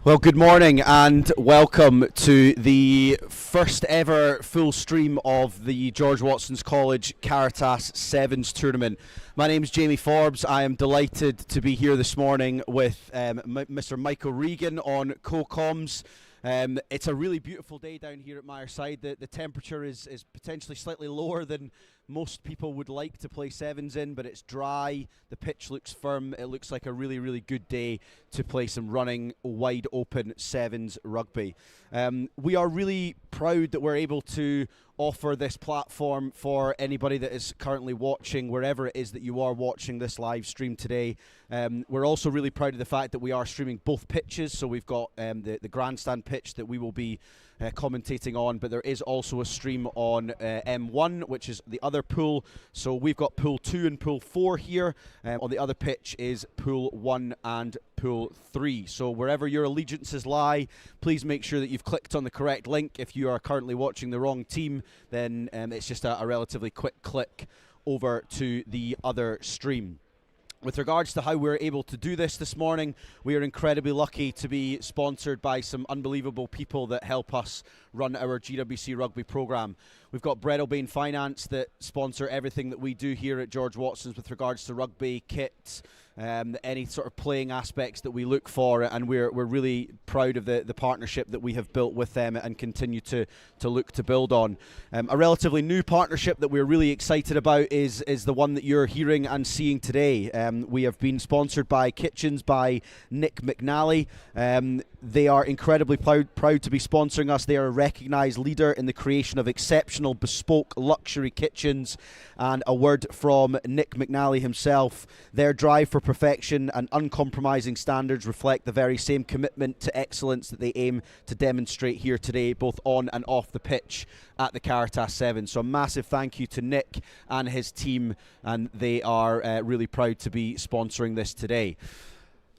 Well, good morning and welcome to the first ever full stream of the George Watson's College Caritas Sevens tournament. My name is Jamie Forbes. I am delighted to be here this morning with Mr. Michael Regan on co-coms. It's a really beautiful day down here at Myreside. The temperature is potentially slightly lower than most people would like to play sevens in, but it's dry, the pitch looks firm, it looks like a really, really good day to play some running, wide open sevens rugby. We are really proud that we're able to offer this platform for anybody that is currently watching, wherever it is that you are watching this live stream today. We're also really proud of the fact that we are streaming both pitches, so we've got the Grandstand pitch that we will be commentating on, but there is also a stream on M1, which is the other pool. So we've got pool 2 and pool 4 here. On the other pitch is pool 1 and pool 3. So wherever your allegiances lie, please make sure that you've clicked on the correct link. If you are currently watching the wrong team, then it's just a relatively quick click over to the other stream. With regards to how we're able to do this morning, we are incredibly lucky to be sponsored by some unbelievable people that help us run our GWC rugby programme. We've got Breadalbane Finance that sponsor everything that we do here at George Watson's with regards to rugby, kits, any sort of playing aspects that we look for, and we're really proud of the partnership that we have built with them and continue to look to build on. A relatively new partnership that we're really excited about is the one that you're hearing and seeing today. We have been sponsored by Kitchens by Nick McNally. They are incredibly proud to be sponsoring us. They are a recognised leader in the creation of exceptional bespoke luxury kitchens, and a word from Nick McNally himself: their drive for perfection and uncompromising standards reflect the very same commitment to excellence that they aim to demonstrate here today, both on and off the pitch at the Caritas 7. So a massive thank you to Nick and his team, and they are really proud to be sponsoring this today.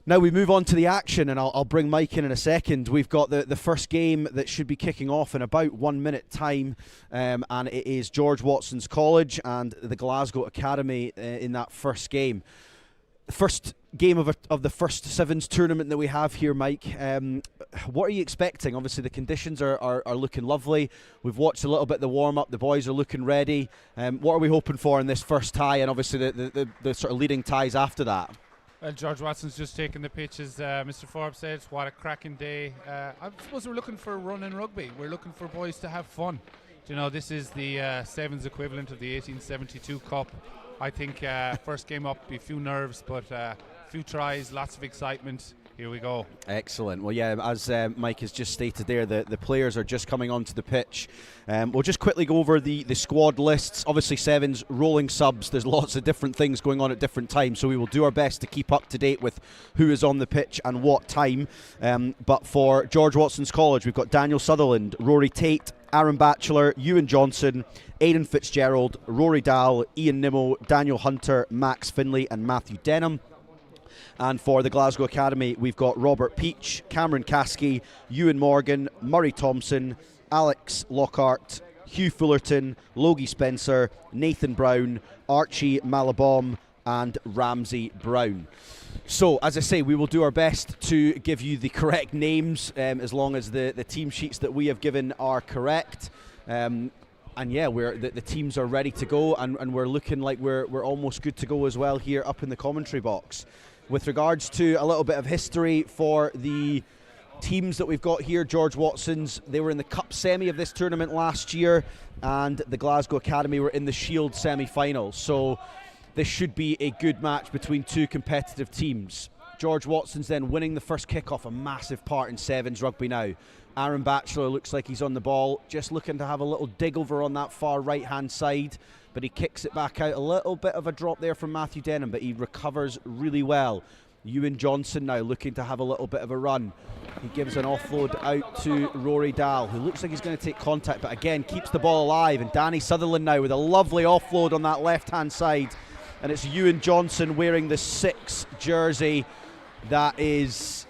Now we move on to the action, and I'll bring Mike in a second. We've got the first game that should be kicking off in about 1 minute time, and it is George Watson's College and the Glasgow Academy in that first game. First game of the first sevens tournament that we have here, Mike. What are you expecting? Obviously the conditions are looking lovely. We've watched a little bit of the warm-up. The boys are looking ready. What are we hoping for in this first tie, and obviously the sort of leading ties after that? Well, George Watson's just taken the pitch, as Mr. Forbes said. What a cracking day. I suppose we're looking for running rugby. We're looking for boys to have fun. You know, this is the sevens equivalent of the 1872 Cup. I think first game up, be a few nerves, but a few tries, lots of excitement. Here we go. Excellent. Well, yeah, as Mike has just stated there, the players are just coming onto the pitch. We'll just quickly go over the squad lists. Obviously, sevens, rolling subs. There's lots of different things going on at different times, so we will do our best to keep up to date with who is on the pitch and what time. But for George Watson's College, we've got Daniel Sutherland, Rory Tate, Aaron Batchelor, Ewan Johnson, Aidan Fitzgerald, Rory Dahl, Ian Nimmo, Daniel Hunter, Max Finlay and Matthew Denham. And for the Glasgow Academy, we've got Robert Peach, Cameron Caskey, Ewan Morgan, Murray Thompson, Alex Lockhart, Hugh Fullerton, Logie Spencer, Nathan Brown, Archie Malabom and Ramsey Brown. So, as I say, we will do our best to give you the correct names, as long as the team sheets that we have given are correct. And yeah, the teams are ready to go, and we're looking like we're almost good to go as well here up in the commentary box. With regards to a little bit of history for the teams that we've got here, George Watson's, they were in the Cup semi of this tournament last year, and the Glasgow Academy were in the Shield semi-final. So this should be a good match between two competitive teams. George Watson's then winning the first kick-off, a massive part in sevens rugby now. Aaron Batchelor looks like he's on the ball, just looking to have a little dig over on that far right-hand side, but he kicks it back out. A little bit of a drop there from Matthew Denham, but he recovers really well. Ewan Johnson now looking to have a little bit of a run. He gives an offload out to Rory Dahl, who looks like he's going to take contact, but again keeps the ball alive. And Danny Sutherland now with a lovely offload on that left-hand side. And it's Ewan Johnson wearing the 6 jersey that is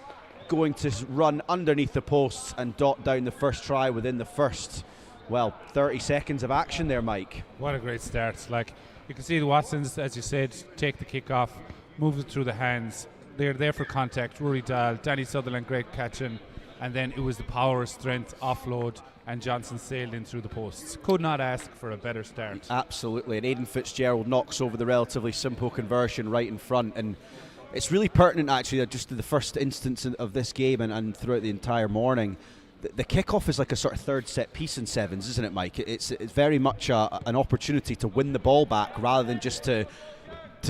going to run underneath the posts and dot down the first try within the first, 30 seconds of action there, Mike. What a great start. Like, you can see the Watsons, as you said, take the kick off, move it through the hands, they're there for contact. Rory Dahl, Danny Sutherland, great catching, and then it was the power, strength, offload, and Johnson sailed in through the posts. Could not ask for a better start. Absolutely, and Aidan Fitzgerald knocks over the relatively simple conversion right in front, and it's really pertinent actually that just to the first instance of this game and throughout the entire morning. The kick-off is like a sort of third set piece in sevens, isn't it, Mike? It's very much an opportunity to win the ball back rather than just to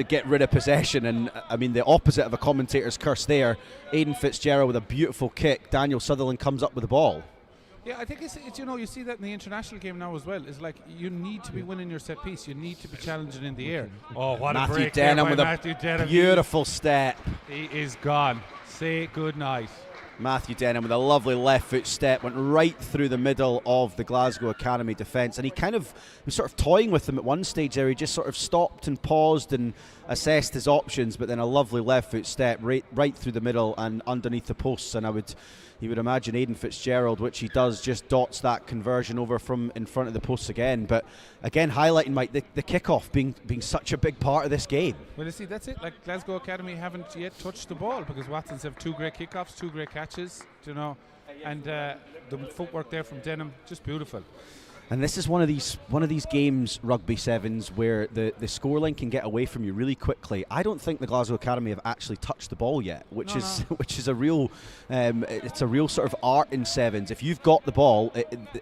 get rid of possession. And I mean, the opposite of a commentator's curse there. Aidan Fitzgerald with a beautiful kick. Daniel Sutherland comes up with the ball. Yeah, I think it's you see that in the international game now as well. It's like you need to be winning your set piece. You need to be challenging in the air. Oh, what Matthew a break Denham with Matthew a Denham. beautiful step. He is gone. Say good night. Matthew Denham with a lovely left foot step, went right through the middle of the Glasgow Academy defence, and he was sort of toying with them at one stage there. He just sort of stopped and paused and assessed his options, but then a lovely left foot step right through the middle and underneath the posts. And you would imagine Aidan Fitzgerald, which he does, just dots that conversion over from in front of the posts again. But again, highlighting, Mike, the kickoff being such a big part of this game. Well, you see, that's it. Like, Glasgow Academy haven't yet touched the ball because Watsons have 2 great kickoffs, 2 great catches, and the footwork there from Denham, just beautiful. And this is one of these games, rugby sevens, where the scoreline can get away from you really quickly. I don't think the Glasgow Academy have actually touched the ball yet, which is a real it's a real sort of art in sevens. If you've got the ball,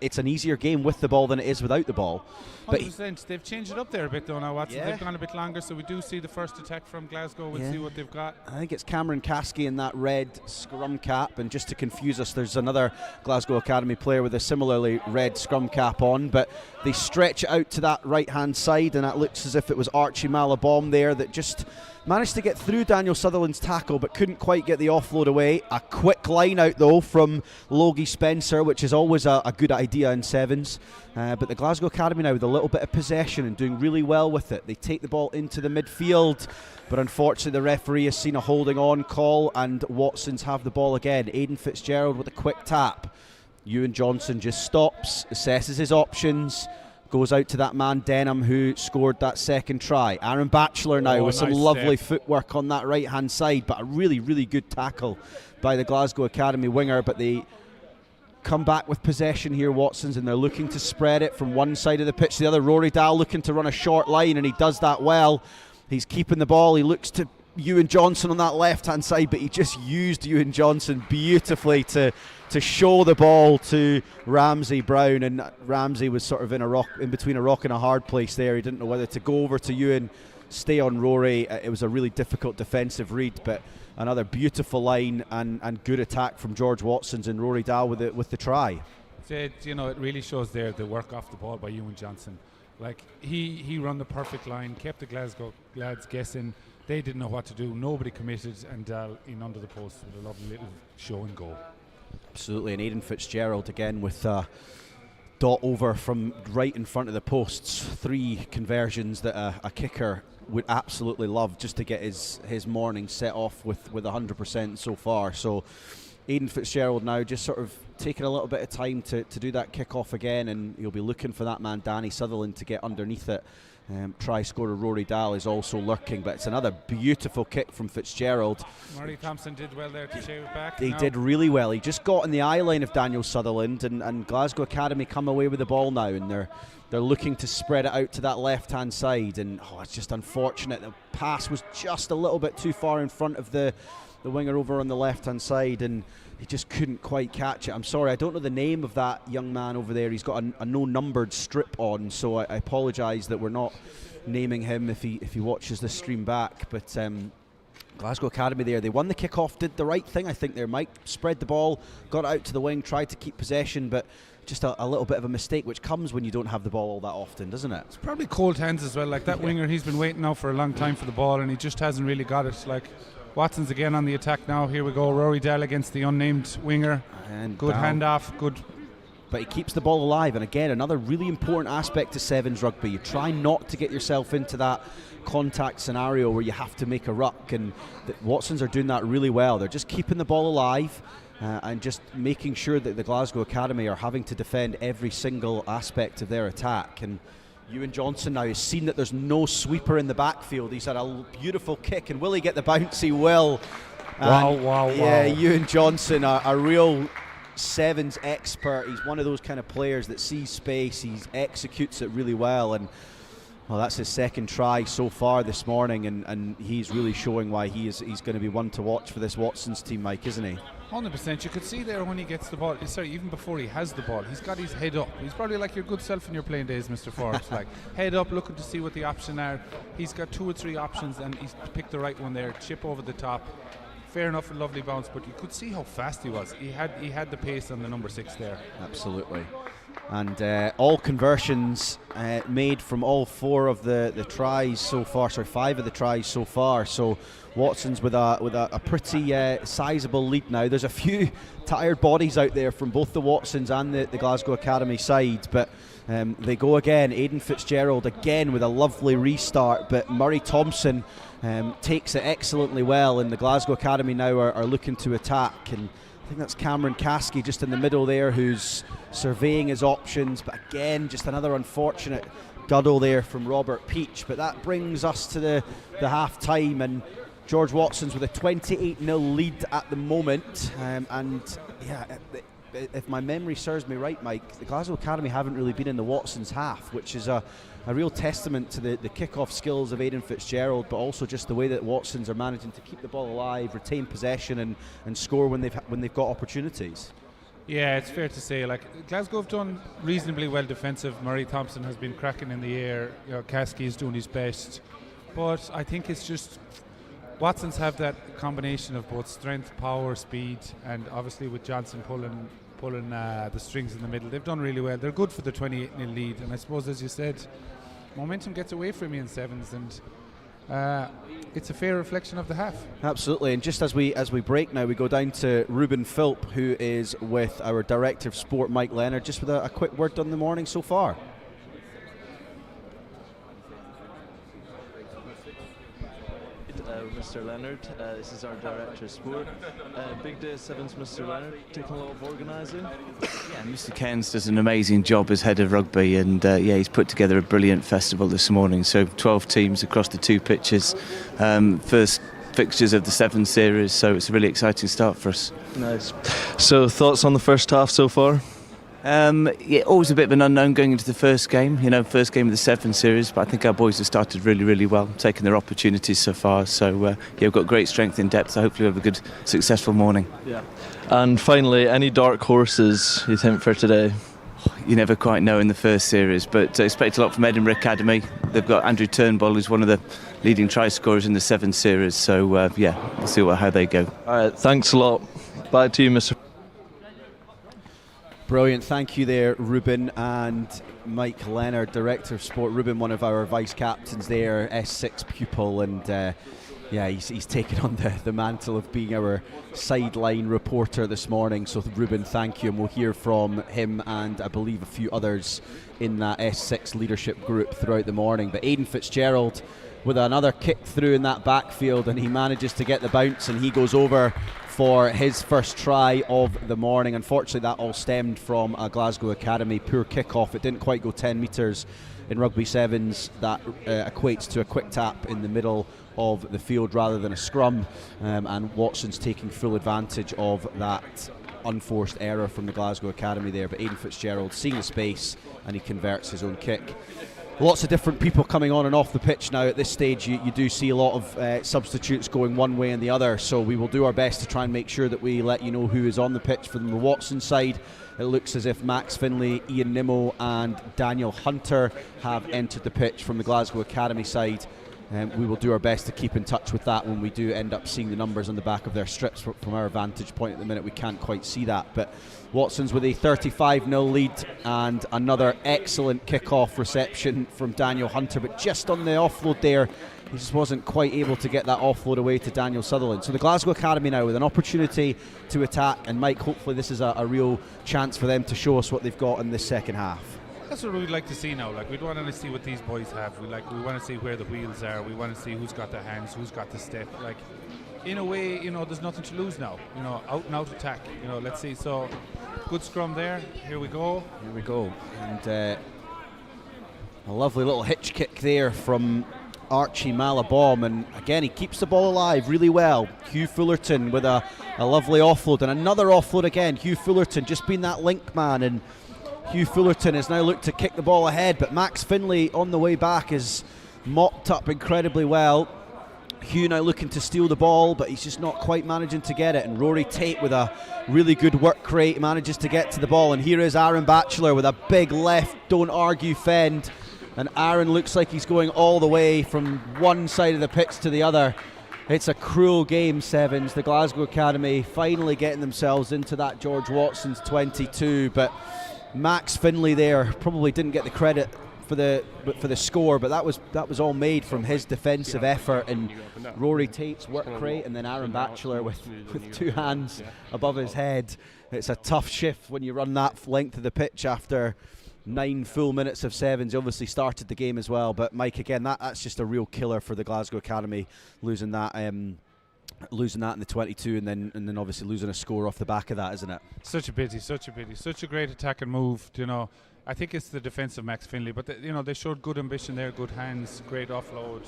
it's an easier game with the ball than it is without the ball. 100%. They've changed it up there a bit though now, Watson. Yeah. They've gone a bit longer, so we do see the first attack from Glasgow. We'll see what they've got. I think it's Cameron Caskey in that red scrum cap, and just to confuse us, there's another Glasgow Academy player with a similarly red scrum cap on, but they stretch it out to that right hand side, and that looks as if it was Archie Malabom there that just managed to get through Daniel Sutherland's tackle but couldn't quite get the offload away. A quick line out though from Logie Spencer, which is always a good idea in sevens, but the Glasgow Academy now with a little bit of possession and doing really well with it. They take the ball into the midfield, but unfortunately the referee has seen a holding on call and Watsons have the ball again. Aidan Fitzgerald with a quick tap. Ewan Johnson just stops, assesses his options, goes out to that man Denham who scored that second try. Aaron Batchelor now with some lovely footwork on that right hand side, but a really, really good tackle by the Glasgow Academy winger. But they come back with possession here, Watsons, and they're looking to spread it from one side of the pitch to the other. Rory Dahl looking to run a short line, and he does that well. He's keeping the ball. He looks to Ewan Johnson on that left hand side, but he just used Ewan Johnson beautifully to show the ball to Ramsey Brown, and Ramsey was sort of in between a rock and a hard place there. He didn't know whether to go over to Ewan, stay on Rory. It was a really difficult defensive read, but another beautiful line and good attack from George Watsons and Rory Dahl with the try. It really shows there the work off the ball by Ewan Johnson. Like he run the perfect line, kept the Glasgow lads guessing. They didn't know what to do. Nobody committed, and Dahl in under the post with a lovely little show and go. Absolutely, and Aidan Fitzgerald again with dot over from right in front of the posts. 3 conversions that a kicker would absolutely love just to get his morning set off with 100% so far. So Aidan Fitzgerald now just sort of taking a little bit of time to do that kick off again, and he'll be looking for that man Danny Sutherland to get underneath it. Try scorer Rory Dahl is also lurking, but it's another beautiful kick from Fitzgerald. Murray Thompson did well there to shave it back. He did really well. He just got in the eye line of Daniel Sutherland, and Glasgow Academy come away with the ball now, and they're looking to spread it out to that left hand side, and it's just unfortunate. The pass was just a little bit too far in front of the winger over on the left hand side, and he just couldn't quite catch it. I'm sorry, I don't know the name of that young man over there. He's got a no numbered strip on, so I apologise that we're not naming him if he watches the stream back. But Glasgow Academy there, they won the kick-off, did the right thing I think there, Mike. Spread the ball, got it out to the wing, tried to keep possession, but just a little bit of a mistake, which comes when you don't have the ball all that often, doesn't it? It's probably cold hands as well. Like that winger, he's been waiting now for a long time for the ball, and he just hasn't really got it. Like Watson's again on the attack now. Here we go. Rory Dahl against the unnamed winger. And good handoff. Good. But he keeps the ball alive. And again, another really important aspect to sevens rugby. You try not to get yourself into that contact scenario where you have to make a ruck. And the Watsons are doing that really well. They're just keeping the ball alive and just making sure that the Glasgow Academy are having to defend every single aspect of their attack. And Ewan Johnson now has seen that there's no sweeper in the backfield. He's had a beautiful kick, and will he get the bounce? He will. Wow. Yeah, Ewan Johnson, a real sevens expert. He's one of those kind of players that sees space, he executes it really well, and well, that's his second try so far this morning, and he's really showing why he's going to be one to watch for this Watsons team, Mike, isn't he? 100%. You could see there when he gets the ball, sorry, even before he has the ball, he's got his head up. He's probably like your good self in your playing days, Mr. Forbes. Like, head up, looking to see what the options are. He's got 2 or 3 options, and he's picked the right one there. Chip over the top. Fair enough, a lovely bounce, but you could see how fast he was. He had the pace on the number 6 there. Absolutely. And all conversions made from all 4 of the tries so far. Sorry, 5 of the tries so far. So Watson's with a pretty sizable lead now. There's a few tired bodies out there from both the Watsons and the Glasgow Academy side, but they go again. Aidan Fitzgerald again with a lovely restart, but Murray Thompson takes it excellently well, and the Glasgow Academy now are looking to attack. And I think that's Cameron Caskey just in the middle there, who's surveying his options, but again just another unfortunate guddle there from Robert Peach. But that brings us to the half time, and George Watson's with a 28-0 lead at the moment, and yeah, if my memory serves me right, Mike, the Glasgow Academy haven't really been in the Watsons half, which is a real testament to the kick-off skills of Aidan Fitzgerald, but also just the way that Watsons are managing to keep the ball alive, retain possession, and score when they've got opportunities. Yeah, it's fair to say, like, Glasgow have done reasonably well defensive. Murray Thompson has been cracking in the air. Caskey is doing his best, but I think it's just Watsons have that combination of both strength, power, speed, and obviously with Johnson pulling the strings in the middle, they've done really well. They're good for the 28-0 lead, and I suppose, as you said, momentum gets away from you in sevens, and it's a fair reflection of the half. Absolutely. And just as we break now, we go down to Ruben Philp, who is with our Director of Sport, Mike Leonard, just with a quick word on the morning so far. Mr. Leonard, this is our Director of Sport. Big day sevens, Mr. Leonard, taking a lot of organising. Yeah, Mr. Cairns does an amazing job as head of rugby, and he's put together a brilliant festival this morning. So 12 teams across the 2 pitches, first fixtures of the 7 series, so it's a really exciting start for us. Nice. So thoughts on the first half so far? Always a bit of an unknown going into the first game, first game of the 7 series, but I think our boys have started really, really well, taking their opportunities so far. So we've got great strength in depth, so hopefully we'll have a good, successful morning. Yeah. And finally, any dark horses you think for today? You never quite know in the first series, but expect a lot from Edinburgh Academy. They've got Andrew Turnbull, who's one of the leading try scorers in the 7 series, so we'll see how they go. All right, thanks a lot. Bye to you, Mr. Brilliant, thank you there, Ruben. And Mike Leonard, Director of Sport. Ruben, one of our vice captains there, S6 pupil, and he's taken on the mantle of being our sideline reporter this morning. So Ruben, thank you, and we'll hear from him and I believe a few others in that S6 leadership group throughout the morning. But Aidan Fitzgerald with another kick through in that backfield, and he manages to get the bounce, and he goes over for his first try of the morning. Unfortunately, that all stemmed from a Glasgow Academy poor kick-off. It didn't quite go 10 metres. In rugby sevens, that equates to a quick tap in the middle of the field rather than a scrum, and Watson's taking full advantage of that unforced error from the Glasgow Academy there. But Aidan Fitzgerald seeing the space, and he converts his own kick. Lots of different people coming on and off the pitch now. At this stage, you do see a lot of substitutes going one way and the other, so we will do our best to try and make sure that we let you know who is on the pitch from the Watson side. It looks as if Max Finlay, Ian Nimmo and Daniel Hunter have entered the pitch from the Glasgow Academy side. We will do our best to keep in touch with that when we do end up seeing the numbers on the back of their strips. From our vantage point at the minute, we can't quite see that. But Watson's with a 35-0 lead, and another excellent kick-off reception from Daniel Hunter, but just on the offload there, he just wasn't quite able to get that offload away to Daniel Sutherland. So the Glasgow Academy now with an opportunity to attack, and Mike, hopefully this is a real chance for them to show us what they've got in this second half. That's what we'd like to see now. Like, we'd want to see what these boys have. We want to see where the wheels are. We want to see who's got the hands, who's got the step. Like, in a way, there's nothing to lose now. Out and out attack. Let's see. So, good scrum there. Here we go. Here we go. And a lovely little hitch kick there from Archie Malabom, and again he keeps the ball alive really well. Hugh Fullerton with a lovely offload, and another offload again. Hugh Fullerton just being that link man, and Hugh Fullerton has now looked to kick the ball ahead, but Max Finlay on the way back is mopped up incredibly well. Hugh now looking to steal the ball, but he's just not quite managing to get it, and Rory Tate with a really good work rate manages to get to the ball, and here is Aaron Batchelor with a big left don't argue fend, and Aaron looks like he's going all the way from one side of the pitch to the other. It's a cruel game, Sevens. The Glasgow Academy finally getting themselves into that George Watson's 22, but Max Finlay there probably didn't get the credit for the score, but that was all made from his defensive effort and Rory Tate's work rate, and then Aaron Batchelor with two hands above his head. It's a tough shift when you run that length of the pitch after 9 full minutes of sevens. He obviously started the game as well, but Mike, again, that's just a real killer for the Glasgow Academy, losing that in the 22, and then obviously losing a score off the back of that, isn't it? Such a pity, such a great attacking move. I think it's the defence of Max Finlay, but they showed good ambition there, good hands, great offload.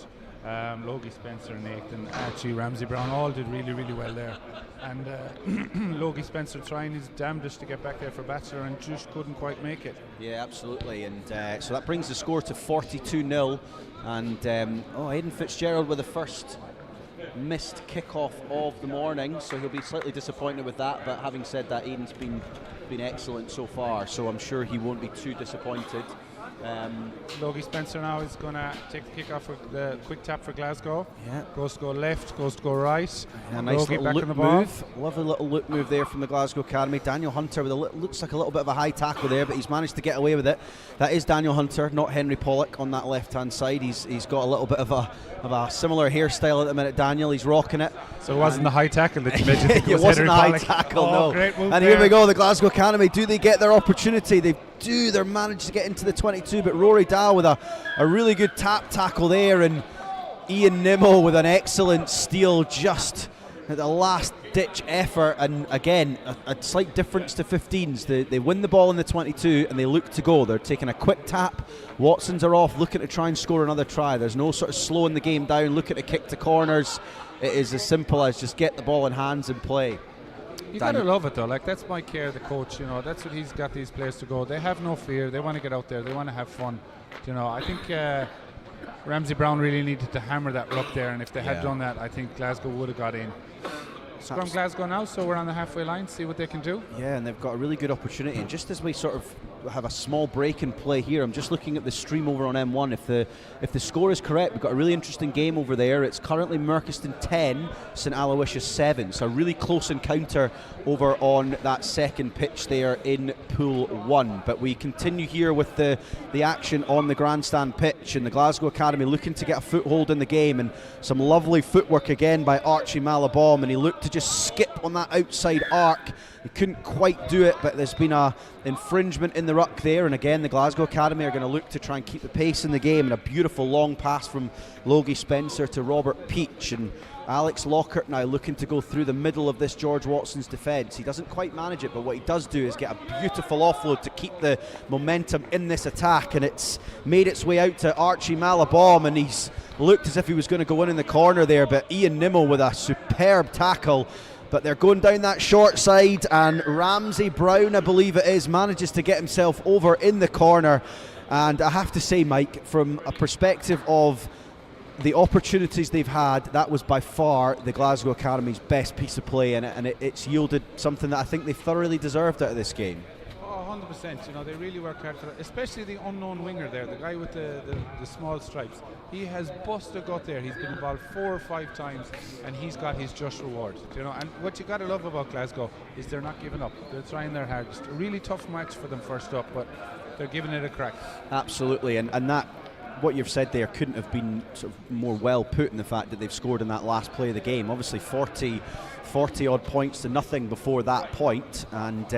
Logie Spencer, Nathan, Archie, Ramsey Brown all did really, really well there. And Logie Spencer trying his damnedest to get back there for Batchelor and just couldn't quite make it. Yeah, absolutely. And so that brings the score to 42-0. And Aidan Fitzgerald with the first missed kickoff of the morning, so he'll be slightly disappointed with that. But having said that, Aidan's been excellent so far, so I'm sure he won't be too disappointed. Logie Spencer now is going to take the kick off for the quick tap for Glasgow. Yeah. Goes to go left, goes to go right. Yeah, nice Logie little back loop on the ball. move. Lovely little loop move there from the Glasgow Academy. Daniel Hunter with looks like a little bit of a high tackle there, but he's managed to get away with it. That is Daniel Hunter, not Henry Pollock on that left-hand side. He's got a little bit of a similar hairstyle at the minute, Daniel. He's rocking it. So it wasn't the high tackle that you made you think it was wasn't Henry a high Pollock. tackle, no. Great move And there. here we go, the Glasgow Academy. Do they get their opportunity? They're managed to get into the 22, but Rory Dow with a really good tap tackle there, and Ian Nimmo with an excellent steal just at the last ditch effort. And again, a slight difference to 15s. They win the ball in the 22 and they look to go. They're taking a quick tap. Watsons are off looking to try and score another try. There's no sort of slowing the game down, looking to kick to corners. It is as simple as just get the ball in hands and play. You gotta love it though. Like, that's Mike Kerr, the coach. That's what he's got these players to go. They have no fear. They want to get out there. They want to have fun. I think Ramsey Brown really needed to hammer that ruck there, and if they had done that, I think Glasgow would have got in. Scrum Glasgow now, so we're on the halfway line. See what they can do. Yeah, and they've got a really good opportunity. And just as we sort of have a small break in play here, I'm just looking at the stream over on M1. If the score is correct, we've got a really interesting game over there. It's currently Merchiston 10, St Aloysius 7. So a really close encounter over on that second pitch there in Pool 1. But we continue here with the action on the Grandstand pitch, and the Glasgow Academy looking to get a foothold in the game, and some lovely footwork again by Archie Malabom, and he looked to just skip on that outside arc. He couldn't quite do it, but there's been a infringement in the ruck there, and again the Glasgow Academy are going to look to try and keep the pace in the game, and a beautiful long pass from Logie Spencer to Robert Peach, and Alex Lockhart now looking to go through the middle of this George Watson's defence. He doesn't quite manage it, but what he does do is get a beautiful offload to keep the momentum in this attack, and it's made its way out to Archie Malabom, and he's looked as if he was going to go in the corner there, but Ian Nimmo with a superb tackle. But they're going down that short side, and Ramsey Brown, I believe it is, manages to get himself over in the corner. And I have to say, Mike, from a perspective of the opportunities they've had, that was by far the Glasgow Academy's best piece of play, and it's yielded something that I think they thoroughly deserved out of this game. 100%. They really worked hard for that, especially the unknown winger there, the guy with the small stripes. He has busted a gut there. He's been involved 4 or 5 times, and he's got his just reward. And what you got to love about Glasgow is they're not giving up. They're trying their hardest. A really tough match for them first up, but they're giving it a crack. Absolutely, and that, what you've said there, couldn't have been sort of more well put in the fact that they've scored in that last play of the game. Obviously 40 odd points to nothing before that point, and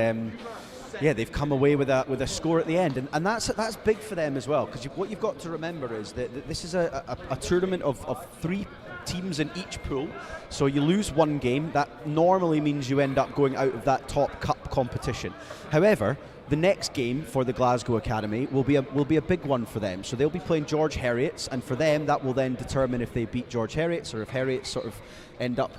they've come away with a score at the end, and that's big for them as well, because what you've got to remember is that this is a tournament of 3 teams in each pool. So you lose one game, that normally means you end up going out of that top cup competition. However, The next game for the Glasgow Academy will be a big one for them. So they'll be playing George Heriots, and for them that will then determine if they beat George Heriots, or if Heriots sort of end up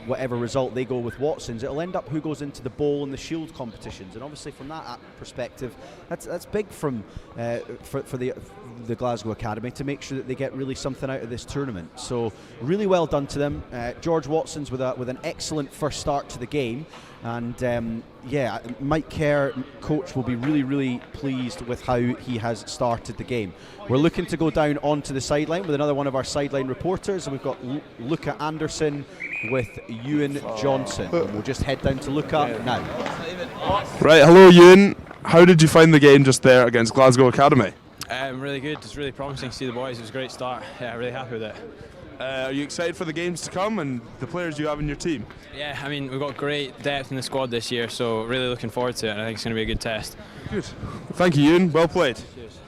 whatever result they go with Watsons. It'll end up who goes into the bowl and the shield competitions, and obviously from that perspective, that's big for the Glasgow Academy to make sure that they get really something out of this tournament. So really well done to them. George Watsons with an excellent first start to the game, and Mike Kerr, coach, will be really pleased with how he has started the game. We're looking to go down onto the sideline with another one of our sideline reporters, and we've got Luca Anderson with Ewan Johnson. And we'll just head down to Luca now. Right, hello Ewan. How did you find the game just there against Glasgow Academy? Really good. It's really promising to see the boys. It was a great start. Yeah, really happy with it. Are you excited for the games to come and the players you have in your team? Yeah, I mean, we've got great depth in the squad this year, so really looking forward to it, and I think it's going to be a good test. Good. Thank you, Ewan. Well played. Cheers.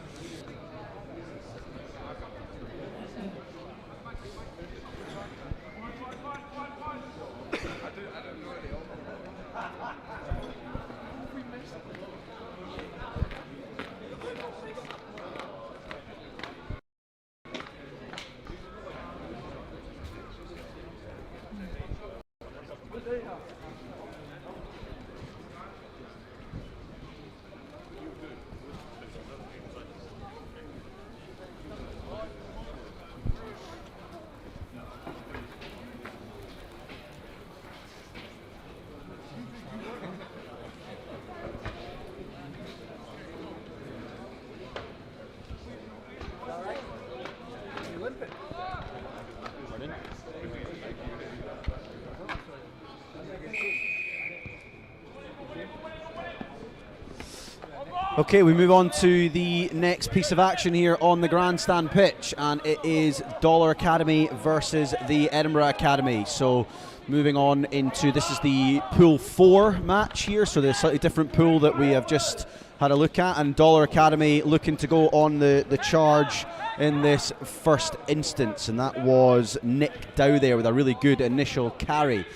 Okay, we move on to the next piece of action here on the Grandstand pitch, and it is Dollar Academy versus the Edinburgh Academy. So moving on into, this is the Pool 4 match here, so the slightly different pool that we have just had a look at, and Dollar Academy looking to go on the charge in this first instance, and that was Nick Dow there with a really good initial carry.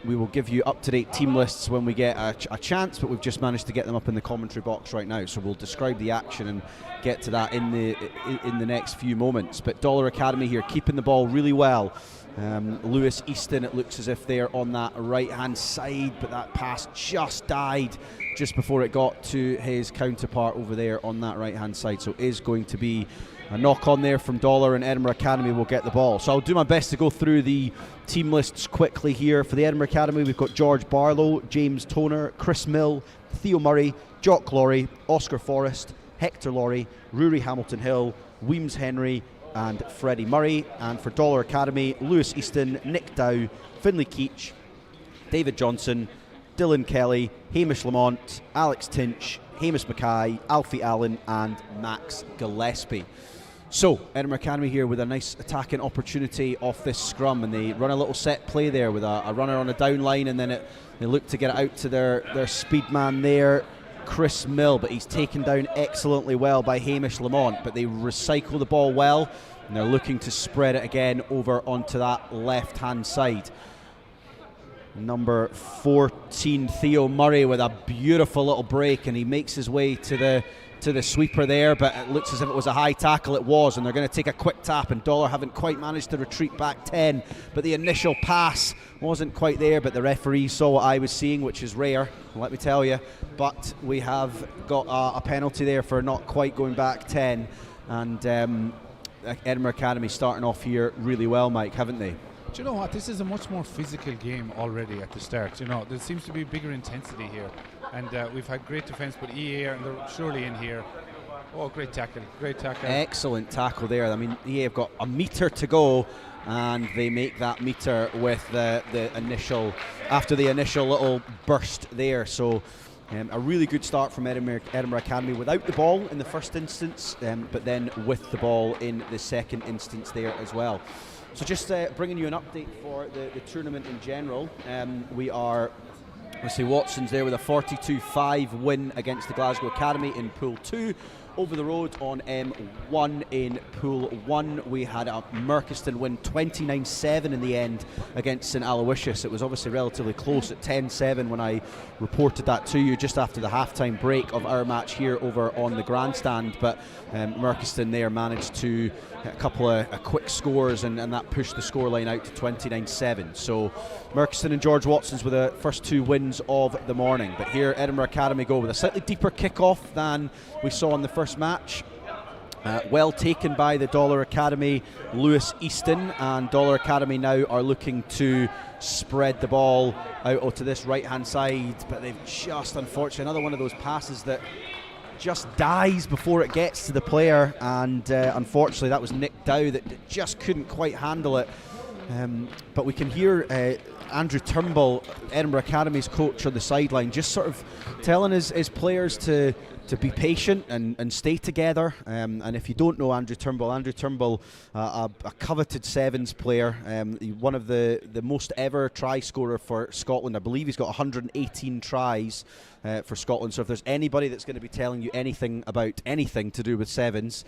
We will give you up-to-date team lists when we get a chance, but we've just managed to get them up in the commentary box right now, so we'll describe the action and get to that in the next few moments. But Dollar Academy here keeping the ball really well. Lewis Easton, it looks as if they're on that right-hand side, but that pass just died just before it got to his counterpart over there on that right-hand side, so it is going to be a knock on there from Dollar, and Edinburgh Academy will get the ball. So I'll do my best to go through the team lists quickly here. For the Edinburgh Academy, we've got George Barlow, James Toner, Chris Mill, Theo Murray, Jock Laurie, Oscar Forrest, Hector Laurie, Rory Hamilton Hill, Weems Henry and Freddie Murray. And for Dollar Academy, Lewis Easton, Nick Dow, Finlay Keach, David Johnson, Dylan Kelly, Hamish Lamont, Alex Tinch, Hamish Mackay, Alfie Allen and Max Gillespie. So, Edinburgh Academy here with a nice attacking opportunity off this scrum, and they run a little set play there with a runner on a down line, and then they look to get it out to their speed man there, Chris Mill, but he's taken down excellently well by Hamish Lamont, but they recycle the ball well, and they're looking to spread it again over onto that left-hand side. Number 14, Theo Murray, with a beautiful little break, and he makes his way to the sweeper there, but it looks as if it was a high tackle. It was, and they're going to take a quick tap, and Dollar haven't quite managed to retreat back 10, but the initial pass wasn't quite there, but the referee saw what I was seeing, which is rare, let me tell you. But we have got a penalty there for not quite going back 10, and Edinburgh Academy starting off here really well, Mike, haven't they? Do you know what? This is a much more physical game already at the start. You know, there seems to be bigger intensity here, and we've had great defence, but EA are surely in here. Oh, great tackle, great tackle. Excellent tackle there. I mean, EA have got a metre to go, and they make that metre with the initial, after the initial little burst there. So a really good start from Edinburgh Academy without the ball in the first instance, but then with the ball in the second instance there as well. So just bringing you an update for the tournament in general. We are, let's see, Watson's there with a 42-5 win against the Glasgow Academy in Pool 2. over the road on M1 in Pool 1. We had a Merchiston win 29-7 in the end against St Aloysius. It was obviously relatively close at 10-7 when I reported that to you just after the half-time break of our match here over on the Grandstand, but Merchiston there managed to a couple of quick scores and that pushed the scoreline out to 29-7. So Merchiston and George Watson's were the first two wins of the morning, but here Edinburgh Academy go with a slightly deeper kick-off than we saw in the first match. Well taken by the Dollar Academy, Lewis Easton, and Dollar Academy now are looking to spread the ball out to this right hand side, but they've just, unfortunately, another one of those passes that just dies before it gets to the player, and unfortunately that was Nick Dow that just couldn't quite handle it. But we can hear Andrew Turnbull, Edinburgh Academy's coach, on the sideline just sort of telling his players to be patient and stay together. And if you don't know Andrew Turnbull, a coveted sevens player, one of the most ever try scorer for Scotland. I believe he's got 118 tries for Scotland. So if there's anybody that's going to be telling you anything about anything to do with sevens,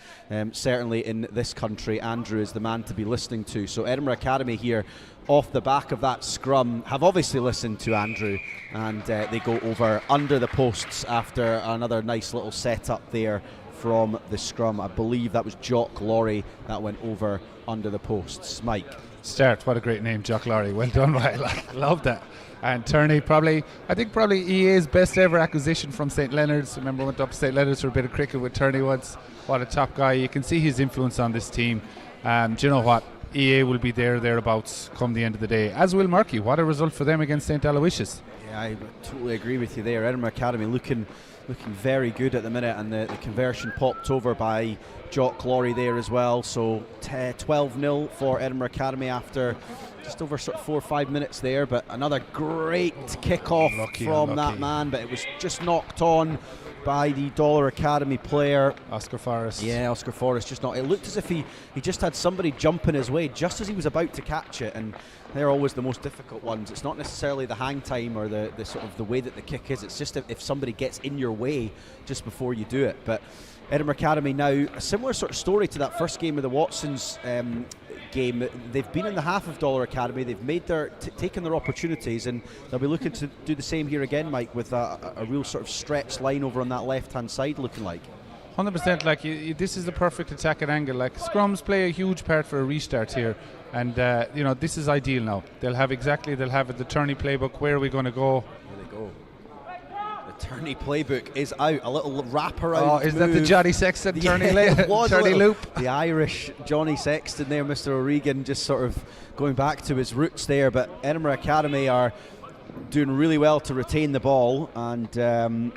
certainly in this country, Andrew is the man to be listening to. So Edinburgh Academy here, off the back of that scrum, have obviously listened to Andrew, and they go over under the posts after another nice little setup there from the scrum. I believe that was Jock Laurie that went over under the posts. Mike. Start, what a great name, Jock Laurie. Well done, right? Love that. And Turney, I think probably EA's best ever acquisition from St Leonard's. Remember, went up to St Leonard's for a bit of cricket with Turney once. What a top guy. You can see his influence on this team. Do you know what? EA will be thereabouts come the end of the day, as will Murky. What a result for them against St Aloysius. Yeah, I totally agree with you there. Edinburgh Academy looking very good at the minute, and the conversion popped over by Jock Laurie there as well. So 12-0 for Edinburgh Academy after just over sort of 4 or 5 minutes there, but another great kick-off from that man, but it was just knocked on by the Dollar Academy player Oscar Forrest. Yeah, Oscar Forrest just not. It looked as if he just had somebody jumping his way just as he was about to catch it, and they're always the most difficult ones. It's not necessarily the hang time or the sort of the way that the kick is. It's just if somebody gets in your way just before you do it. But Edinburgh Academy now, a similar sort of story to that first game of the Watsons game. They've been in the half of Dollar Academy. They've made taken their opportunities, and they'll be looking to do the same here again, Mike, with a real sort of stretched line over on that left-hand side, looking like. 100%. Like this is the perfect attack at angle. Like scrums play a huge part for a restart here, and this is ideal now. They'll have the Turney playbook. Where are we going to go? Here they go. The Turney playbook is out. A little wraparound. Oh, is that the Johnny Sexton Turney loop? The Irish Johnny Sexton there, Mr. O'Regan, just sort of going back to his roots there. But Edinburgh Academy are doing really well to retain the ball, and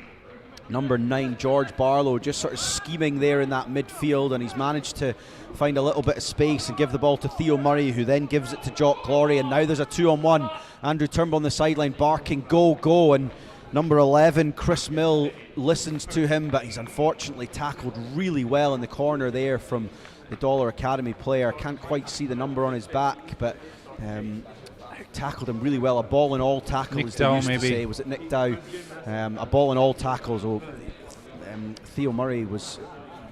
number 9, George Barlow, just sort of scheming there in that midfield, and he's managed to find a little bit of space and give the ball to Theo Murray, who then gives it to Jock Laurie, and now there's a 2-on-1. Andrew Turnbull on the sideline barking, go, and number 11, Chris Mill, listens to him, but he's unfortunately tackled really well in the corner there from the Dollar Academy player. Can't quite see the number on his back, but tackled him really well. A ball in all tackles, Nick as Dow, they used maybe. to say. Was it Nick Dow? A ball in all tackles. Theo Murray was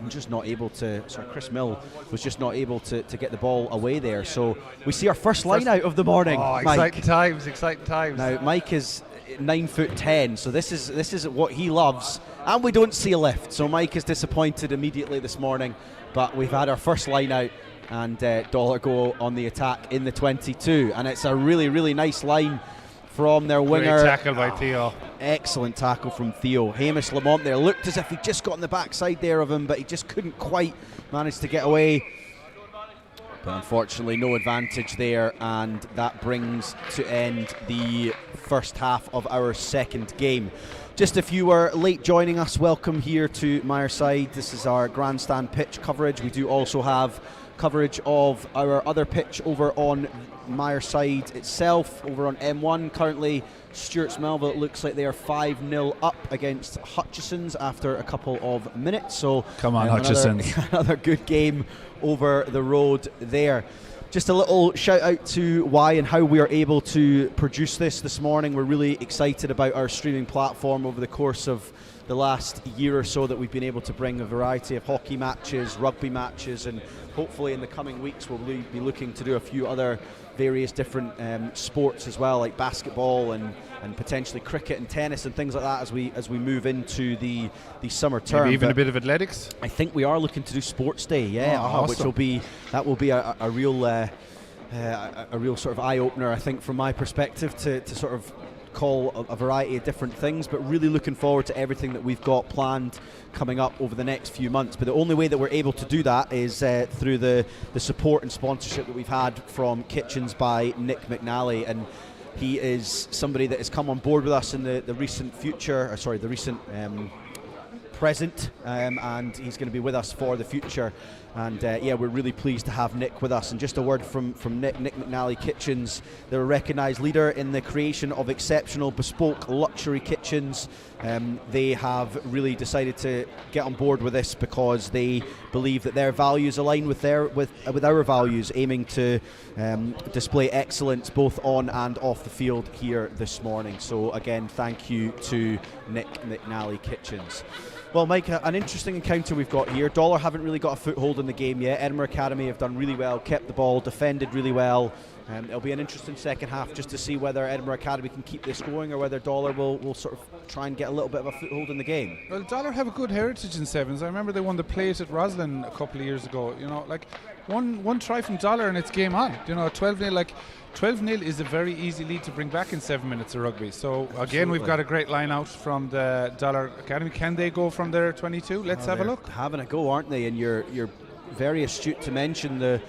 just not able to, Chris Mill was just not able to get the ball away there. So we see our first line out of the morning. Oh, Mike. Exciting times. Now Mike is 9'10", so this is what he loves, and we don't see a lift. So Mike is disappointed immediately this morning, but we've had our first line out, and Dollar go on the attack in the 22, and it's a really, really nice line from their winger. Great tackle by Theo. Excellent tackle from Theo. Hamish Lamont there looked as if he just got on the backside there of him, but he just couldn't quite manage to get away. But unfortunately no advantage there, and that brings to end the first half of our second game. Just if you were late joining us, welcome here to Myreside. This is our Grandstand pitch coverage. We do also have coverage of our other pitch over on Myreside itself, over on M1. Currently Stuart's Melville, it looks like they are 5-0 up against Hutchison's after a couple of minutes. So come on, Hutchison. Another good game over the road there. just a little shout out to why and how we are able to produce this morning. We're really excited about our streaming platform. Over the course of the last year or so that we've been able to bring a variety of hockey matches, rugby matches, and hopefully in the coming weeks we'll be looking to do a few other various different sports as well, like basketball and potentially cricket and tennis and things like that as we move into the summer term. Maybe even a bit of athletics. I think we are looking to do Sports Day, Awesome. which will be a real sort of eye opener, I think, from my perspective, to sort of call a variety of different things, but really looking forward to everything that we've got planned coming up over the next few months. But the only way that we're able to do that is through the support and sponsorship that we've had from Kitchens by Nick McNally, and he is somebody that has come on board with us in the recent present, and he's going to be with us for the future. And we're really pleased to have Nick with us. And just a word from Nick McNally Kitchens. They're a recognised leader in the creation of exceptional bespoke luxury kitchens. They have really decided to get on board with this because they believe that their values align with our values, aiming to display excellence both on and off the field here this morning. So again, thank you to Nick McNally Kitchens. Well, Mike, an interesting encounter we've got here. Dollar haven't really got a foothold in the game yet. Edinburgh Academy have done really well, kept the ball, defended really well. It'll be an interesting second half just to see whether Edinburgh Academy can keep this going or whether Dollar will sort of try and get a little bit of a foothold in the game. Well, Dollar have a good heritage in sevens. I remember they won the plate at Roslin a couple of years ago. Like one try from Dollar and it's game on. 12-0, 12-0 is a very easy lead to bring back in 7 minutes of rugby. So again, Absolutely. We've got a great line out from the Dollar Academy. Can they go from their 22? Let's have a look. Having a go, aren't they? And you're very astute to mention the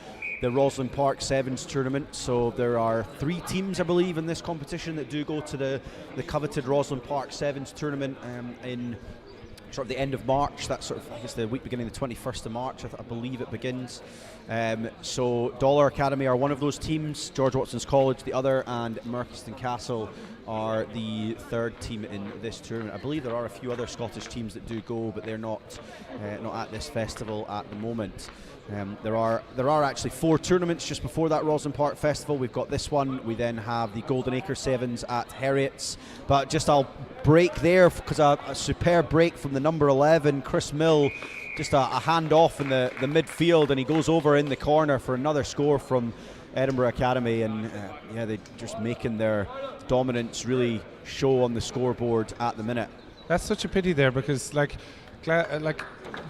Roslin Park Sevens tournament. So there are 3 teams, I believe, in this competition that do go to the coveted Roslin Park Sevens tournament in sort of the end of March. That's sort of, I guess, the week beginning the 21st of March, I believe it begins. So Dollar Academy are one of those teams, George Watson's College the other, and Merkiston Castle are the third team in this tournament. I believe there are a few other Scottish teams that do go, but they're not at this festival at the moment. There are actually 4 tournaments just before that Roslin Park Festival. We've got this one. We then have the Golden Acre Sevens at Heriot's. But just I'll break there because a superb break from the number 11, Chris Mill. Just a hand off in the midfield, and he goes over in the corner for another score from Edinburgh Academy. And they're just making their dominance really show on the scoreboard at the minute. That's such a pity there because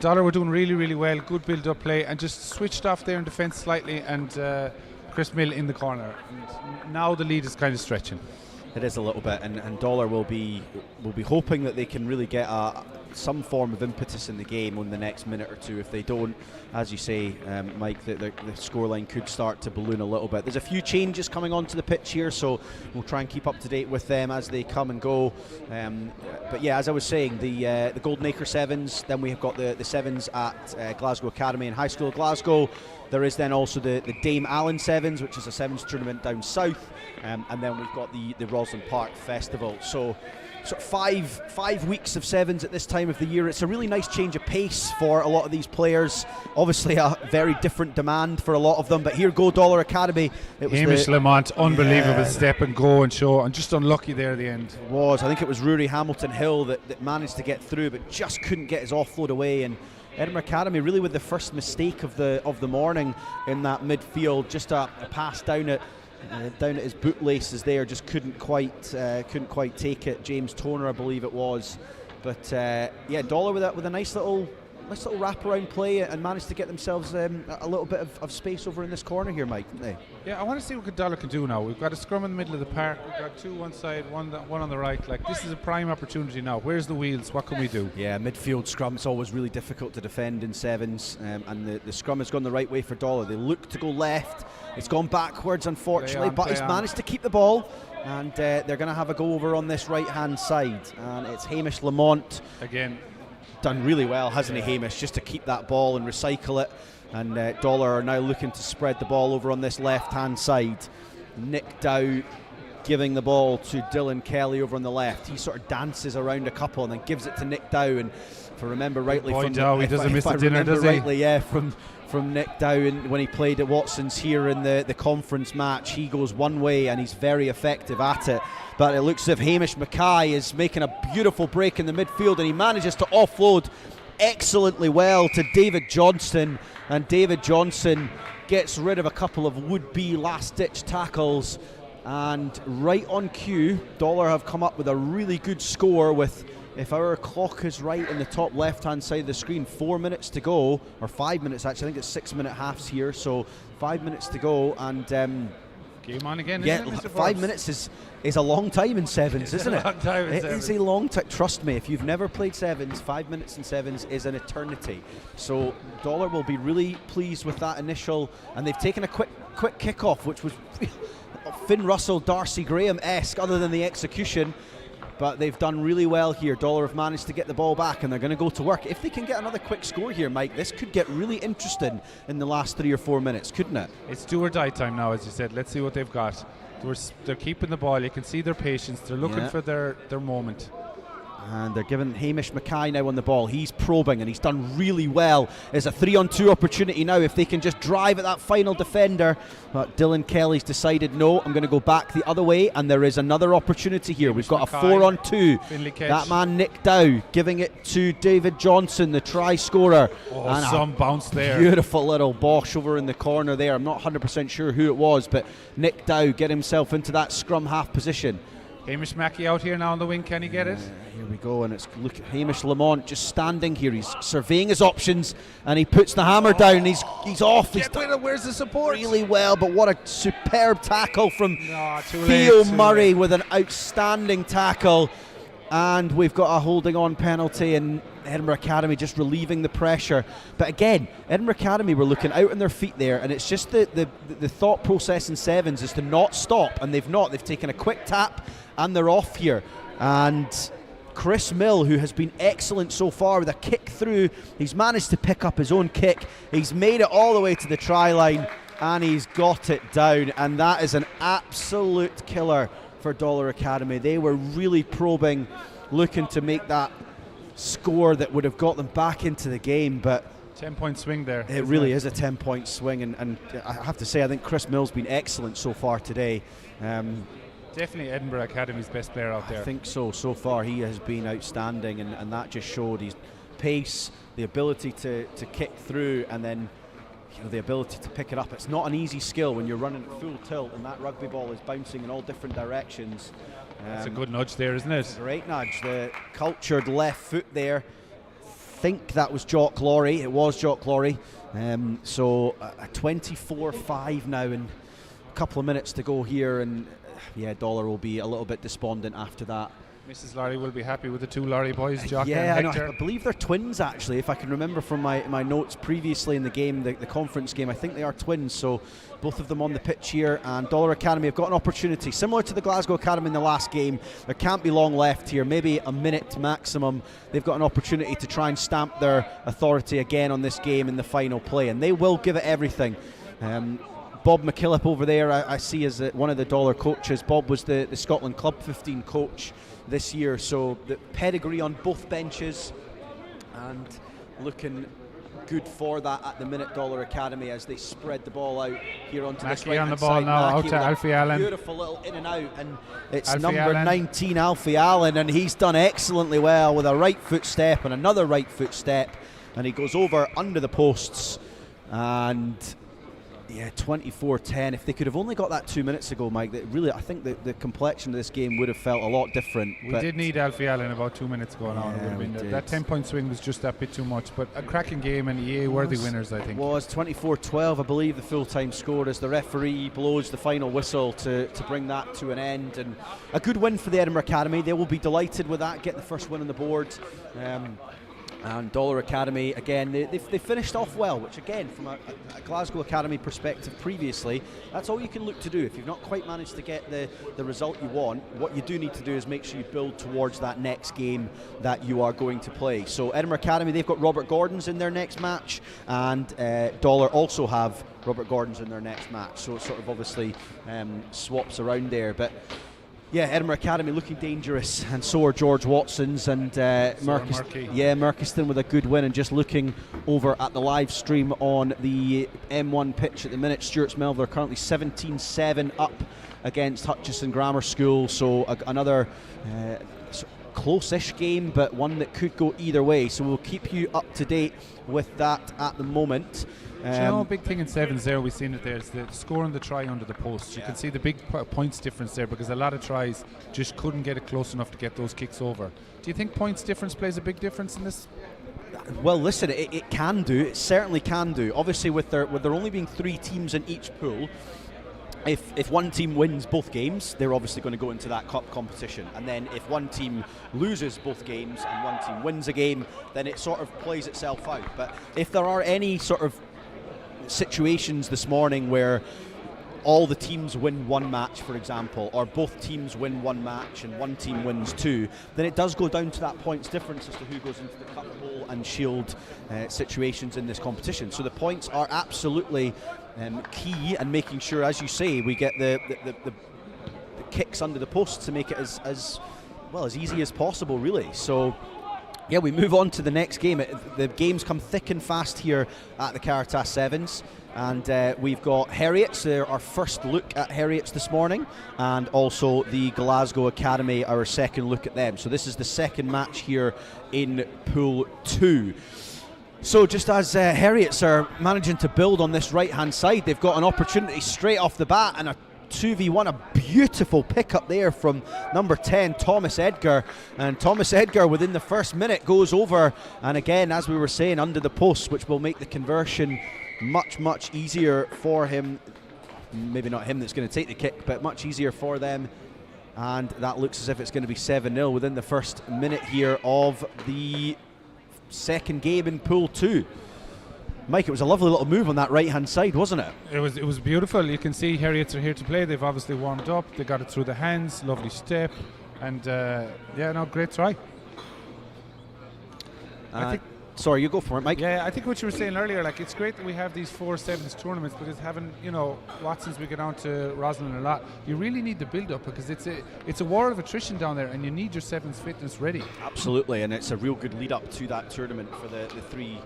Dollar were doing really, really well, good build-up play, and just switched off there in defence slightly, and Chris Mill in the corner. And now the lead is kind of stretching. It is a little bit, and Dollar will be hoping that they can really get some form of impetus in the game in the next minute or two. If they don't, as you say, Mike, the scoreline could start to balloon a little bit. There's a few changes coming onto the pitch here, so we'll try and keep up to date with them as they come and go. But yeah, as I was saying, the Golden Acre Sevens, then we have got the Sevens at Glasgow Academy and High School of Glasgow. There is then also the Dame Allen Sevens, which is a Sevens tournament down south, and then we've got the Roslin Park Festival. So sort of five weeks of sevens at this time of the year. It's a really nice change of pace for a lot of these players. Obviously a very different demand for a lot of them, but here go Dollar Academy. It was Hamish Lamont, unbelievable step and go and show, and just unlucky there at the end. I think it was Rory Hamilton Hill that managed to get through, but just couldn't get his offload away. And Edinburgh Academy really with the first mistake of the morning in that midfield, just a pass down at his bootlaces there, just couldn't quite take it. James Toner, I believe it was, but Dollar with a nice little wraparound play and managed to get themselves a little bit of space over in this corner here, Mike, didn't they? Yeah, I want to see what Dollar can do now. We've got a scrum in the middle of the park. We've got 2 one side, one on the right. This is a prime opportunity now. Where's the wheels? What can we do? Yeah, midfield scrum, it's always really difficult to defend in sevens, and the scrum has gone the right way for Dollar. They look to go left. It's gone backwards, unfortunately, but he's managed to keep the ball, and they're going to have a go over on this right-hand side. And it's Hamish Lamont. Again. Done really well, hasn't he, Hamish, just to keep that ball and recycle it. And Dollar are now looking to spread the ball over on this left-hand side. Nick Dow giving the ball to Dylan Kelly over on the left. He sort of dances around a couple and then gives it to Nick Dow. And if I remember rightly, Boy, from Dow, he doesn't miss the dinner, does he? Rightly, yeah, from Nick Dow, when he played at Watson's here in the conference match, he goes one way and he's very effective at it. But it looks as if Hamish Mackay is making a beautiful break in the midfield, and he manages to offload excellently well to David Johnston, and David Johnson gets rid of a couple of would-be last-ditch tackles. And right on cue, Dollar have come up with a really good score with, if our clock is right in the top left-hand side of the screen, 4 minutes to go, or 5 minutes actually. I think it's 6-minute halves here, so 5 minutes to go. And game on again, yeah, isn't it, Mr. 5 Forbes? minutes is a long time in sevens, isn't it? Long time in It sevens. is a long time. Trust me, if you've never played sevens, 5 minutes in sevens is an eternity. So Dollar will be really pleased with that initial, and they've taken a quick kick-off, which was Finn Russell, Darcy Graham-esque, other than the execution. But they've done really well here. Dollar have managed to get the ball back, and they're going to go to work. If they can get another quick score here, Mike, this could get really interesting in the last 3 or 4 minutes, couldn't it? It's do or die time now, as you said. Let's see what they've got. They're keeping the ball. You can see their patience. They're looking for their moment. And they're giving Hamish Mackay now on the ball. He's probing, and he's done really well. It's a 3-on-2 opportunity now if they can just drive at that final defender. But Dylan Kelly's decided, no, I'm going to go back the other way, and there is another opportunity here. We've got a 4-on-2. Finlay catch. That man Nick Dow giving it to David Johnson, the try scorer. Oh, and some bounce there. Beautiful little Bosch over in the corner there. I'm not 100% sure who it was, but Nick Dow get himself into that scrum half position. Hamish Mackey out here now on the wing. Can he get it? Here we go, and it's look Hamish Lamont just standing here. He's surveying his options, and he puts the hammer down. He's off. He's Get rid of, where's the support? really well, but what a superb tackle from Too Theo late, too Murray late. with an outstanding tackle. And we've got a holding on penalty, and Edinburgh Academy just relieving the pressure. But again, Edinburgh Academy were looking out on their feet there, and it's just the thought process in sevens is to not stop, and they've not. They've taken a quick tap, and they're off here. And Chris Mill, who has been excellent so far with a kick through, he's managed to pick up his own kick. He's made it all the way to the try line, and he's got it down. And that is an absolute killer for Dollar Academy. They were really probing, looking to make that score that would have got them back into the game, but 10-point swing there. it really is a 10-point swing, and I have to say I think Chris Mill's been excellent so far today. Definitely Edinburgh Academy's best player out there. I think so far he has been outstanding, and that just showed his pace, the ability to kick through, and then the ability to pick it up. It's not an easy skill when you're running at full tilt and that rugby ball is bouncing in all different directions. That's a good nudge there, isn't it? Great nudge. The cultured left foot there. Think that was Jock Laurie. It was Jock Laurie. So a 24-5 now, and a couple of minutes to go here, and Dollar will be a little bit despondent after that. Mrs. Laurie will be happy with the two Laurie boys, Jock Yeah, and I Hector. believe they're twins actually, if I can remember from my notes previously in the game, the conference game. I think they are twins, so both of them on the pitch here. And Dollar Academy have got an opportunity similar to the Glasgow Academy in the last game. There can't be long left here, maybe a minute maximum. They've got an opportunity to try and stamp their authority again on this game in the final play, and they will give it everything. Bob McKillop over there I see as one of the Dollar coaches. Bob was the Scotland Club 15 coach this year, so the pedigree on both benches, and looking good for that at the minute. Dollar Academy as they spread the ball out here onto this Mackey right on the hand ball side. now, Mackey out to with a Alfie Allen. Beautiful little in and out, and it's Alfie number Allen. 19 Alfie Allen, and he's done excellently well with a right foot step and another right foot step, and he goes over under the posts. And 24-10. If they could have only got that 2 minutes ago, Mike, that really, I think the complexion of this game would have felt a lot different. We did need Alfie Allen about 2 minutes ago now. Yeah, we did. That 10-point swing was just that bit too much, but a cracking game and EA worthy winners, I think. Was 24-12, I believe, the full-time score as the referee blows the final whistle to bring that to an end. And a good win for the Edinburgh Academy. They will be delighted with that, get the first win on the board. And Dollar Academy, again, they finished off well, which again, from a Glasgow Academy perspective previously, that's all you can look to do. If you've not quite managed to get the result you want, what you do need to do is make sure you build towards that next game that you are going to play. So Edinburgh Academy, they've got Robert Gordon's in their next match, and Dollar also have Robert Gordon's in their next match. So it sort of obviously swaps around there. But Yeah, Edinburgh Academy looking dangerous, and so are George Watson's and Murkiston with a good win. And just looking over at the live stream on the M1 pitch at the minute, Stuart's Melville are currently 17-7 up against Hutchison Grammar School, so another close-ish game, but one that could go either way. So we'll keep you up to date with that at the moment. Do you know, a big thing in sevens there, we've seen it there, is the scoring the try under the post. You can see the big points difference there, because a lot of tries just couldn't get it close enough to get those kicks over. Do you think points difference plays a big difference in this? Well, listen, it can do. It certainly can do. Obviously, with there only being 3 teams in each pool, if one team wins both games, they're obviously going to go into that cup competition. And then if one team loses both games and one team wins a game, then it sort of plays itself out. But if there are any sort of situations this morning where all the teams win one match, for example, or both teams win one match and one team wins 2, then it does go down to that points difference as to who goes into the cup, bowl and shield situations in this competition. So the points are absolutely key, and making sure, as you say, we get the kicks under the post to make it as easy as possible, really. So yeah, we move on to the next game. The games come thick and fast here at the Caritas Sevens, and we've got Heriot, so our first look at Heriot this morning, and also the Glasgow Academy, our second look at them. So this is the second match here in Pool 2. So just as Heriots are managing to build on this right-hand side, they've got an opportunity straight off the bat, and a 2v1, a beautiful pickup there from number 10, Thomas Edgar. And Thomas Edgar, within the first minute, goes over, and again, as we were saying, under the post, which will make the conversion much easier for him. Maybe not him that's going to take the kick, but much easier for them. And that looks as if it's going to be 7-0 within the first minute here of the second game in Pool 2. Mike, it was a lovely little move on that right-hand side, wasn't it? It was beautiful. You can see Heriots are here to play. They've obviously warmed up. They got it through the hands. Lovely step. And, great try. I think, sorry, you go for it, Mike. Yeah, I think what you were saying earlier, like, it's great that we have these 4 sevens tournaments, because having, Watson's, we get down to Roslyn a lot, you really need the build-up, because it's a war of attrition down there, and you need your sevens fitness ready. Absolutely, and it's a real good lead-up to that tournament for the 3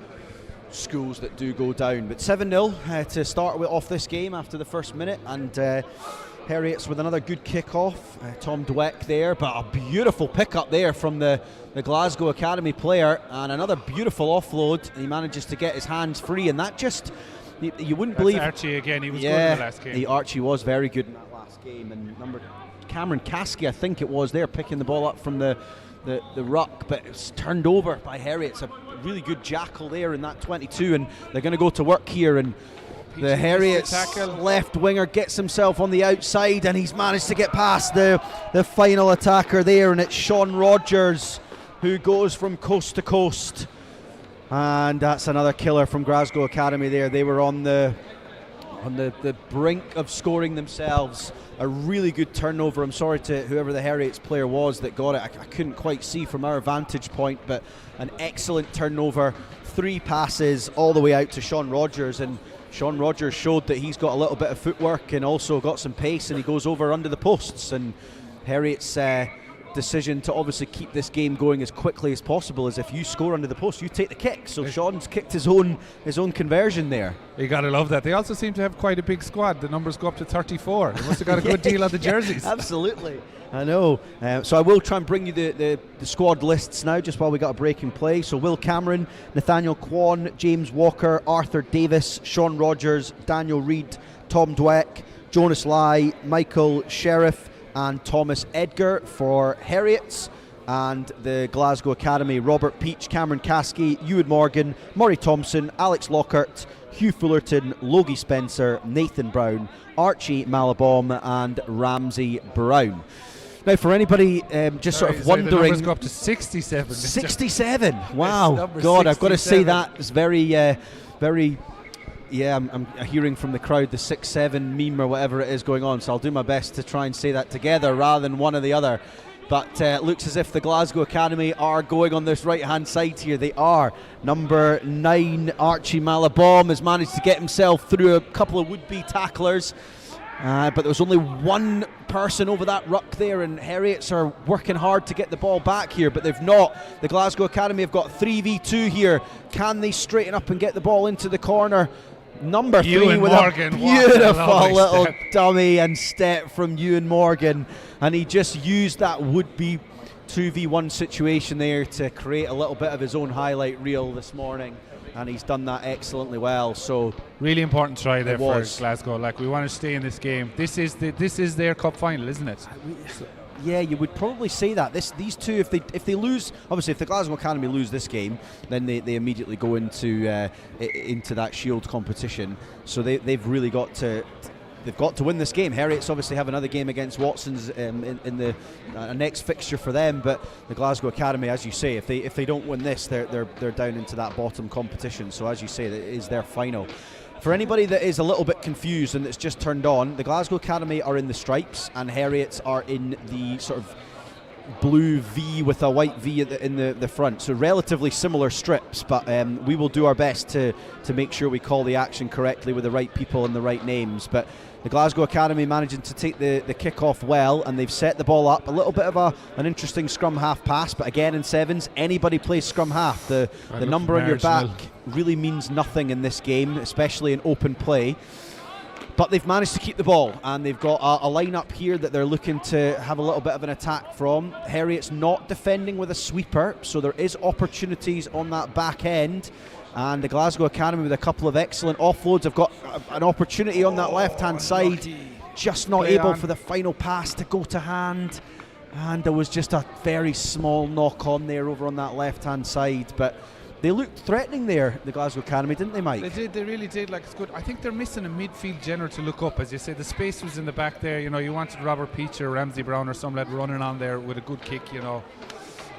schools that do go down. But 7-0 to start off this game after the first minute, and Heriots with another good kick-off. Tom Dweck there, but a beautiful pick-up there from the Glasgow Academy player, and another beautiful offload. He manages to get his hands free, and that just, you wouldn't believe. Archie again, he was good in the last game. Archie was very good in that last game, and number Cameron Caskey, I think it was, there picking the ball up from the ruck, but it's turned over by Heriot. It's a really good jackal there in that 22, and they're going to go to work here, and the Heriot's left winger gets himself on the outside, and he's managed to get past the final attacker there, and it's Sean Rogers who goes from coast to coast, and that's another killer from Glasgow Academy there. They were on the brink of scoring themselves. A really good turnover. I'm sorry to whoever the Heriots player was that got it. I couldn't quite see from our vantage point, but an excellent turnover. 3 passes all the way out to Sean Rogers, and Sean Rogers showed that he's got a little bit of footwork and also got some pace, and he goes over under the posts. And Heriots decision to obviously keep this game going as quickly as possible is if you score under the post, you take the kick. So Sean's kicked his own conversion there. You gotta love that. They also seem to have quite a big squad. The numbers go up to 34. They must have got a good deal on the jerseys. Absolutely, I know. So I will try and bring you the squad lists now, just while we got a break in play. So Will Cameron, Nathaniel Kwan, James Walker, Arthur Davis, Sean Rogers, Daniel Reid, Tom Dweck, Jonas Lai, Michael Sheriff, and Thomas Edgar for Heriots. And the Glasgow Academy, Robert Peach, Cameron Caskey, Ewan Morgan, Murray Thompson, Alex Lockhart, Hugh Fullerton, Logie Spencer, Nathan Brown, Archie Malabom, and Ramsey Brown. Now, for anybody just sort of wondering, the numbers go up to 67. 67. Wow, God, 67. I've got to say that is very. Yeah, I'm hearing from the crowd the 6-7 meme or whatever it is going on, so I'll do my best to try and say that together rather than one or the other. But it looks as if the Glasgow Academy are going on this right-hand side here. They are. Number 9, Archie Malabom, has managed to get himself through a couple of would-be tacklers. But there was only one person over that ruck there, and Heriots are working hard to get the ball back here, but they've not. The Glasgow Academy have got 3v2 here. Can they straighten up and get the ball into the corner? Number 3 with Morgan, a beautiful little step. dummy and step from Ewan Morgan, and he just used that would-be 2v1 situation there to create a little bit of his own highlight reel this morning, and he's done that excellently well. So really important try there for was. Glasgow. Like, we want to stay in this game. This is their cup final, isn't it? yeah, you would probably say that. These two, if they lose, obviously if the Glasgow Academy lose this game, then they immediately go into that Shield competition. So they've really got to. They've got to win this game. Heriots obviously have another game against Watsons in the next fixture for them, but the Glasgow Academy, as you say, if they don't win this, they're down into that bottom competition. So as you say, that is their final. For anybody that is a little bit confused and that's just turned on, the Glasgow Academy are in the stripes and Heriots are in the sort of blue V with a white V in the front, so relatively similar strips, but we will do our best to make sure we call the action correctly with the right people and the right names. But the Glasgow Academy managing to take the kick off well, and they've set the ball up. A little bit of an interesting scrum half pass, but again in sevens, anybody plays scrum half. The number on your back really means nothing in this game, especially in open play. But they've managed to keep the ball, and they've got a line-up here that they're looking to have a little bit of an attack from. Heriot's not defending with a sweeper, so there is opportunities on that back end. And the Glasgow Academy with a couple of excellent offloads have got an opportunity on that left-hand side. Just not able for the final pass to go to hand. And there was just a very small knock on there over on that left-hand side. But they looked threatening there, the Glasgow Academy, didn't they, Mike? They did, they really did. Like, it's good. I think they're missing a midfield general to look up. As you say, the space was in the back there. You know, you wanted Robert Peach or Ramsey Brown or some lad running on there with a good kick, you know.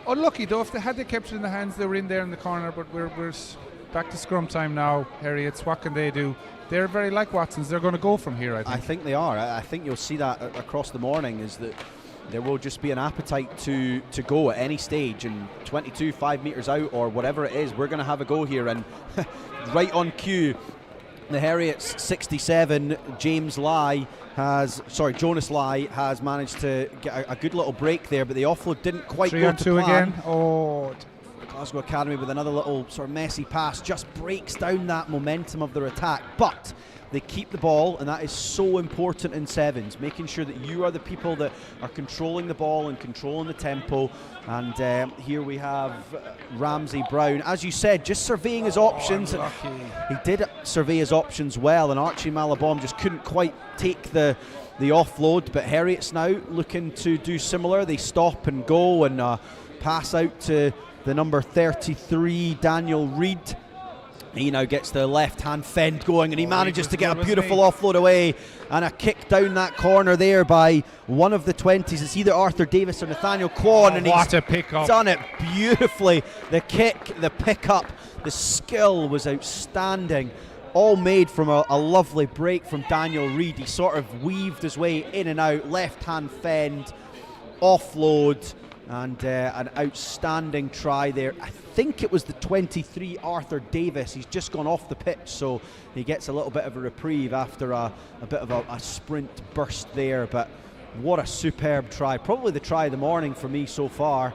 Unlucky, though. If they kept it in the hands, they were in there in the corner. But we're back to scrum time now. Heriots, what can they do? They're very like Watsons. They're going to go from here, I think. I think they are. I think you'll see that across the morning, is that there will just be an appetite to go at any stage, and 22, 5 metres out or whatever it is, we're going to have a go here. And right on cue, the Heriots 67, Jonas Lai has managed to get a good little break there, but the offload didn't quite go to plan. Again. Oh, Glasgow Academy with another little sort of messy pass just breaks down that momentum of their attack, but they keep the ball, and that is so important in sevens, making sure that you are the people that are controlling the ball and controlling the tempo. And here we have Ramsey Brown, as you said, just surveying his options. He did survey his options well, and Archie Malabon just couldn't quite take the offload. But Heriots now looking to do similar. They stop and go and pass out to the number 33, Daniel Reid. He now gets the left-hand fend going, and he manages to get a beautiful offload away, and a kick down that corner there by one of the 20s. It's either Arthur Davis or Nathaniel Quan, and he's done it beautifully. The kick, the pick-up, the skill was outstanding. All made from a lovely break from Daniel Reid. He sort of weaved his way in and out, left-hand fend, offload, and an outstanding try there. I think it was the 23, Arthur Davis. He's just gone off the pitch, so he gets a little bit of a reprieve after a bit of a sprint burst there. But what a superb try. Probably the try of the morning for me so far.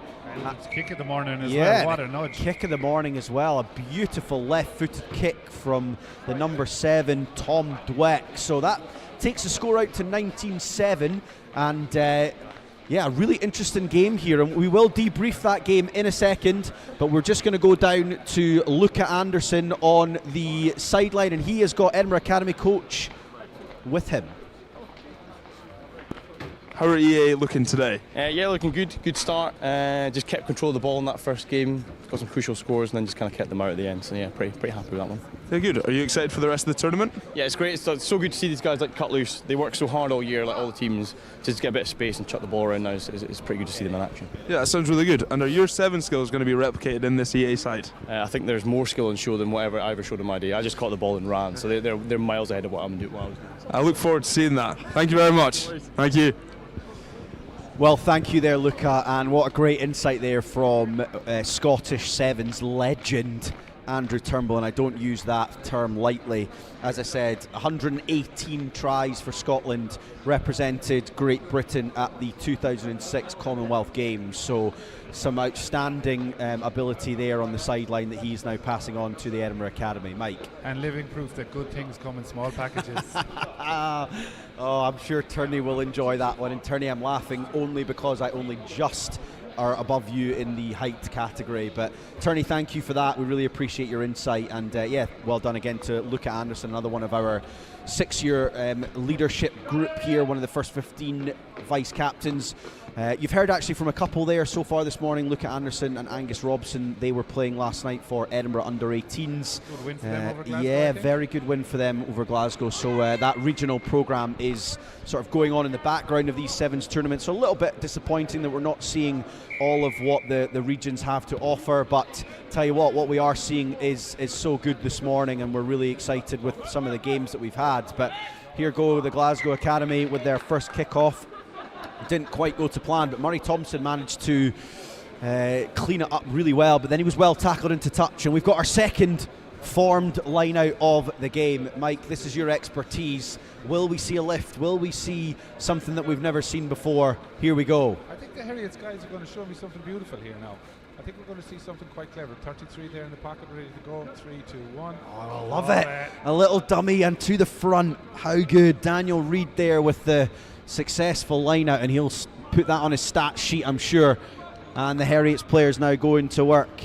Kick of the morning as well. What a nudge. Kick of the morning as well. A beautiful left-footed kick from the number 7, Tom Dweck. So that takes the score out to 19-7. And yeah, a really interesting game here, and we will debrief that game in a second, but we're just going to go down to Luca Anderson on the sideline, and he has got Edinburgh Academy coach with him. How are EA looking today? Yeah, looking good. Good start. Just kept control of the ball in that first game. Got some crucial scores, and then just kind of kept them out at the end. So yeah, pretty happy with that one. Very good. Are you excited for the rest of the tournament? Yeah, it's great. It's so good to see these guys like cut loose. They work so hard all year, like all the teams, to just get a bit of space and chuck the ball around now. It's pretty good to see them in action. Yeah, that sounds really good. And are your 7 skills going to be replicated in this EA side? I think there's more skill in show than whatever I ever showed in my day. I just caught the ball and ran, so they're miles ahead of what I'm doing. I look forward to seeing that. Thank you very much. Thank you. Well, thank you there, Luca, and what a great insight there from Scottish Sevens legend Andrew Turnbull, and I don't use that term lightly. As I said, 118 tries for Scotland, represented Great Britain at the 2006 Commonwealth Games, so some outstanding ability there on the sideline that he's now passing on to the Edinburgh Academy. Mike? And living proof that good things come in small packages. Oh, I'm sure Turney will enjoy that one. And Turney, I'm laughing only because I only just are above you in the height category. But Turney, thank you for that. We really appreciate your insight, and yeah, well done again to Luca Anderson, another one of our 6-year leadership group here, one of the first 15 vice captains. You've heard actually from a couple there so far this morning, Luca Anderson and Angus Robson. They were playing last night for Edinburgh under-18s. Good win for them over Glasgow, yeah, very good win for them over Glasgow. So that regional programme is sort of going on in the background of these sevens tournaments. So a little bit disappointing that we're not seeing all of what the regions have to offer, but tell you what we are seeing is so good this morning, and we're really excited with some of the games that we've had. But here go the Glasgow Academy with their first kick-off. Didn't quite go to plan, but Murray Thompson managed to clean it up really well, but then he was well tackled into touch, and we've got our second formed line out of the game. Mike, this is your expertise. Will we see a lift? Will we see something that we've never seen before? Here we go. I think the Heriot guys are going to show me something beautiful here now. I think we're going to see something quite clever. 33 there in the pocket, ready to go. 3, 2, 1. Oh, I love it. A little dummy and to the front. How good. Daniel Reid there with the successful line out, and he'll put that on his stat sheet, I'm sure. And the Heriot's players now going to work.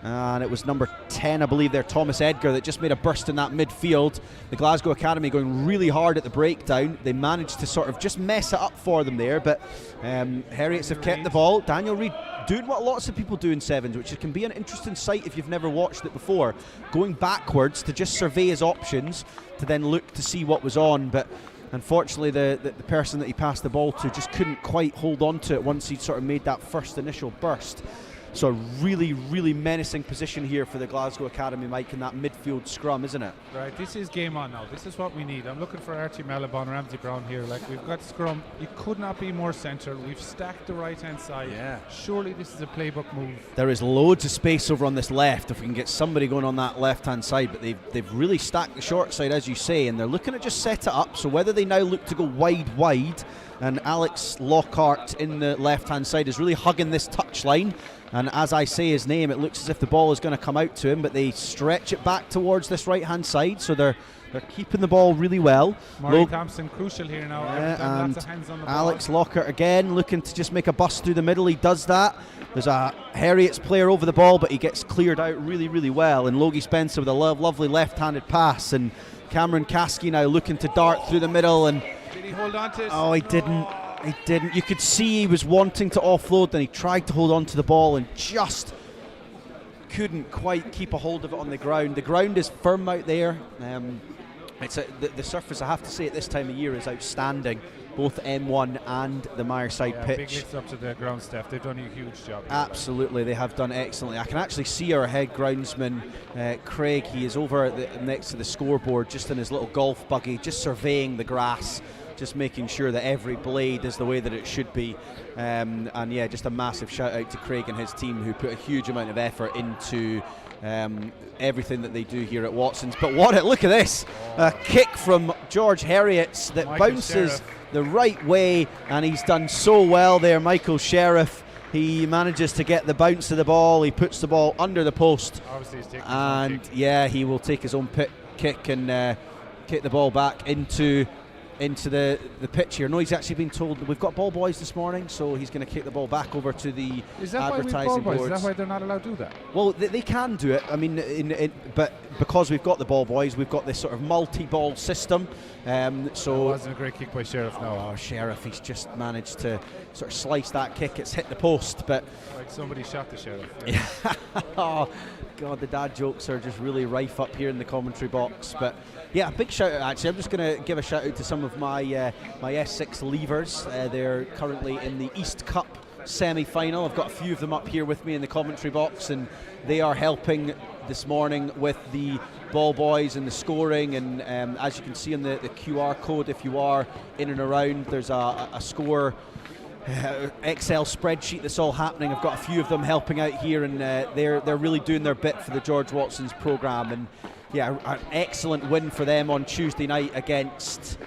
And it was number 10, I believe there, Thomas Edgar, that just made a burst in that midfield. The Glasgow Academy going really hard at the breakdown. They managed to sort of just mess it up for them there, but Heriots have kept the ball. Daniel Reid doing what lots of people do in sevens, which can be an interesting sight if you've never watched it before. Going backwards to just survey his options, to then look to see what was on, but unfortunately the person that he passed the ball to just couldn't quite hold on to it once he'd sort of made that first initial burst. So a really, really menacing position here for the Glasgow Academy, Mike, in that midfield scrum, isn't it? Right, this is game on now. This is what we need. I'm looking for Archie Mellibon, Ramsey Brown here. Like, we've got scrum. You could not be more centre. We've stacked the right-hand side. Yeah. Surely this is a playbook move. There is loads of space over on this left if we can get somebody going on that left-hand side, but they've really stacked the short side, as you say, and they're looking to just set it up. So whether they now look to go wide, and Alex Lockhart in the left-hand side is really hugging this touchline. And as I say his name, it looks as if the ball is going to come out to him, but they stretch it back towards this right-hand side, so they're keeping the ball really well. Murray Thompson crucial here now. And lots of hands on the ball. Alex Lockhart again looking to just make a bust through the middle. He does that. There's a Heriot's player over the ball, but he gets cleared out really, really well. And Logie Spencer with a lovely left-handed pass, and Cameron Caskey now looking to dart through the middle. And did he hold on to it? Oh, he didn't. He didn't. You could see he was wanting to offload, and he tried to hold on to the ball and just couldn't quite keep a hold of it on the ground. The ground is firm out there. The surface, I have to say, at this time of year is outstanding. Both M1 and the Myreside pitch. Big lifts up to the ground staff. They've done a huge job. Absolutely, they have done excellently. I can actually see our head groundsman, Craig. He is over next to the scoreboard, just in his little golf buggy, just surveying the grass, just making sure that every blade is the way that it should be. And yeah, just a massive shout out to Craig and his team, who put a huge amount of effort into everything that they do here at Watson's. But look at this, a kick from George Heriot that Michael bounces Sheriff the right way, and he's done so well there. Michael Sheriff, he manages to get the bounce of the ball. He puts the ball under the post, Obviously he's taking and his own kick. yeah, he will take his own kick and kick the ball back into the pitch here. No, he's actually been told that we've got ball boys this morning, so he's going to kick the ball back over to the Is that why we've advertising ball boys? boards. Is that why they're not allowed to do that? Well, they can do it. I mean, but because we've got the ball boys, we've got this sort of multi-ball system. So That wasn't a great kick by Sheriff. No, oh, Sheriff, he's just managed to sort of slice that kick. It's hit the post, but like somebody shot the Sheriff. yeah. Oh God, the dad jokes are just really rife up here in the commentary box. But yeah, a big shout out actually. I'm just going to give a shout out to some of my my S6 leavers. They're currently in the East Cup semi-final. I've got a few of them up here with me in the commentary box, and they are helping this morning with the ball boys and the scoring. And as you can see on the QR code, if you are in and around, there's a score Excel spreadsheet that's all happening. I've got a few of them helping out here, and they're really doing their bit for the George Watson's programme. And yeah, an excellent win for them on Tuesday night against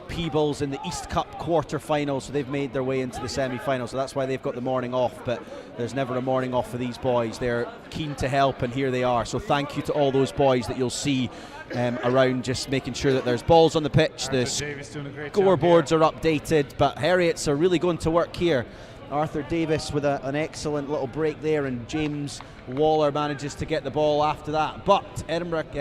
Peebles in the East Cup quarter-final, so they've made their way into the semi-final, so that's why they've got the morning off. But there's never a morning off for these boys. They're keen to help, and here they are. So thank you to all those boys that you'll see around, just making sure that there's balls on the pitch. The scoreboards are updated, but Heriots are really going to work here. Arthur Davis with an excellent little break there, and James Waller manages to get the ball after that. But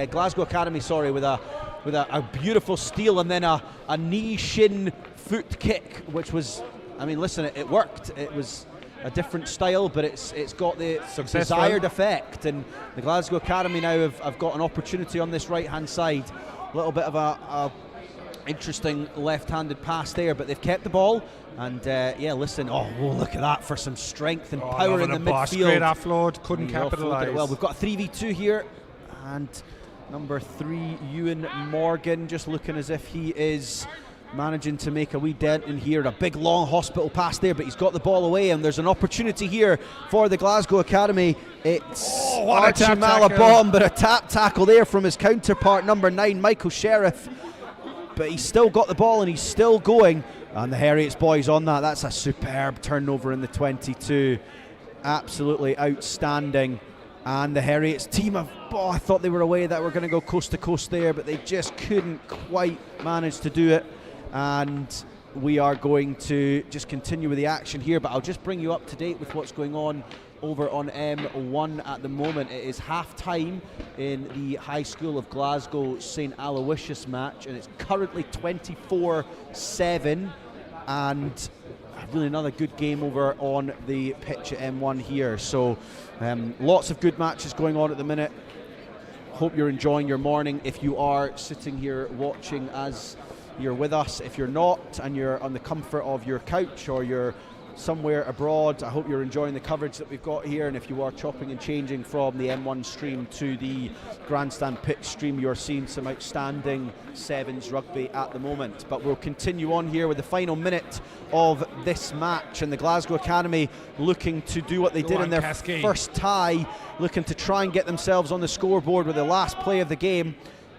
Glasgow Academy, with a beautiful steal, and then a knee shin foot kick, which was, I mean, listen, it worked. It was a different style, but it's got the desired effect, and the Glasgow Academy now have got an opportunity on this right hand side. A little bit of a interesting left-handed pass there, but they've kept the ball, and look at that for some strength and power in the midfield. Great offload, couldn't capitalise. Well, we've got a 3v2 here, and number 3 Ewan Morgan just looking as if he is managing to make a wee dent in here. A big long hospital pass there, but he's got the ball away, and there's an opportunity here for the Glasgow Academy. It's Archie Malabon, but a tap tackle there from his counterpart, number 9 Michael Sheriff. But he's still got the ball and he's still going, and the Heriots boys on that. That's a superb turnover in the 22. Absolutely outstanding. And the Heriots team I thought they were away, that were going to go coast to coast there, but they just couldn't quite manage to do it. And we are going to just continue with the action here, but I'll just bring you up to date with what's going on over on M1 at the moment. It is half time in the High School of Glasgow St Aloysius match, and it's currently 24-7, and really another good game over on the pitch at M1 here. So lots of good matches going on at the minute. Hope you're enjoying your morning if you are sitting here watching as you're with us. If you're not, and you're on the comfort of your couch or you're somewhere abroad, I hope you're enjoying the coverage that we've got here. And if you are chopping and changing from the M1 stream to the Grandstand pitch stream, you're seeing some outstanding sevens rugby at the moment. But we'll continue on here with the final minute of this match, and the Glasgow Academy looking to do what they did in their first tie, looking to try and get themselves on the scoreboard with the last play of the game.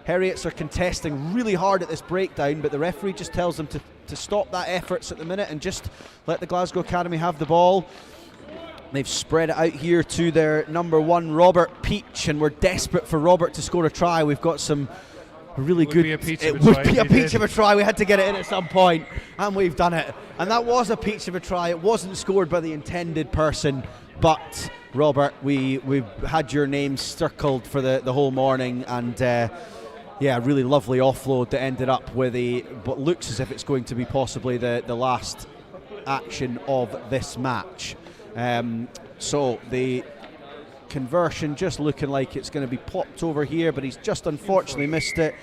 Heriots are contesting really hard at this breakdown, but the referee just tells them to stop that efforts at the minute and just let the Glasgow Academy have the ball. They've spread it out here to their number 1, Robert Peach, and we're desperate for Robert to score a try. We've got some really good... It would be a peach of a try. We had to get it in at some point, and we've done it. And that was a peach of a try. It wasn't scored by the intended person, but Robert, we've had your name circled for the whole morning, and yeah, really lovely offload that ended up with what looks as if it's going to be possibly the last action of this match. So the conversion just looking like it's going to be popped over here, but he's just unfortunately missed it.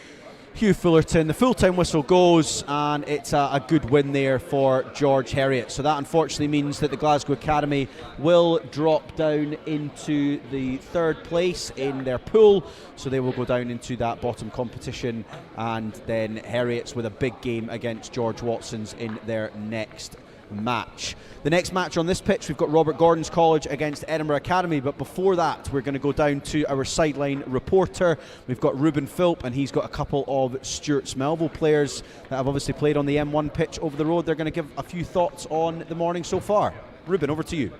Hugh Fullerton, the full-time whistle goes, and it's a good win there for George Heriot. So that unfortunately means that the Glasgow Academy will drop down into the 3rd place in their pool, so they will go down into that bottom competition, and then Heriots with a big game against George Watson's in their next match. The next match on this pitch, we've got Robert Gordon's College against Edinburgh Academy, but before that we're going to go down to our sideline reporter. We've got Ruben Philp, and he's got a couple of Stuart's Melville players that have obviously played on the M1 pitch over the road. They're going to give a few thoughts on the morning so far. Ruben, over to you.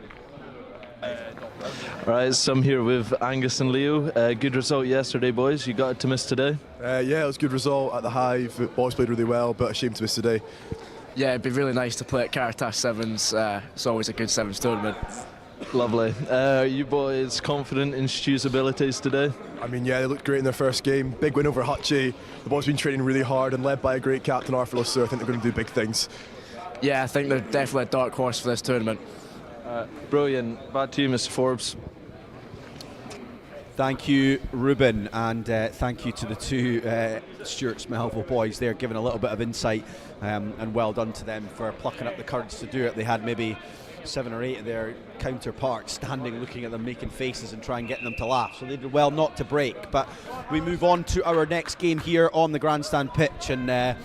Alright, so I'm here with Angus and Leo. Good result yesterday, boys. You got it to miss today? Yeah, it was a good result at the Hive. The boys played really well, but a shame to miss today. Yeah, it'd be really nice to play at Caritas Sevens. It's always a good Sevens tournament. Lovely. You boys confident in Stu's abilities today? I mean, yeah, they looked great in their first game. Big win over Hutchie. The boys have been training really hard and led by a great captain, Arthur, so I think they're going to do big things. Yeah, I think they're definitely a dark horse for this tournament. Brilliant. Back to you, Mr. Forbes. Thank you, Ruben, and thank you to the 2 Stuart's Melville boys there, giving a little bit of insight, and well done to them for plucking up the courage to do it. They had maybe 7 or 8 of their counterparts standing looking at them, making faces and trying getting them to laugh, so they did well not to break. But we move on to our next game here on the Grandstand pitch, and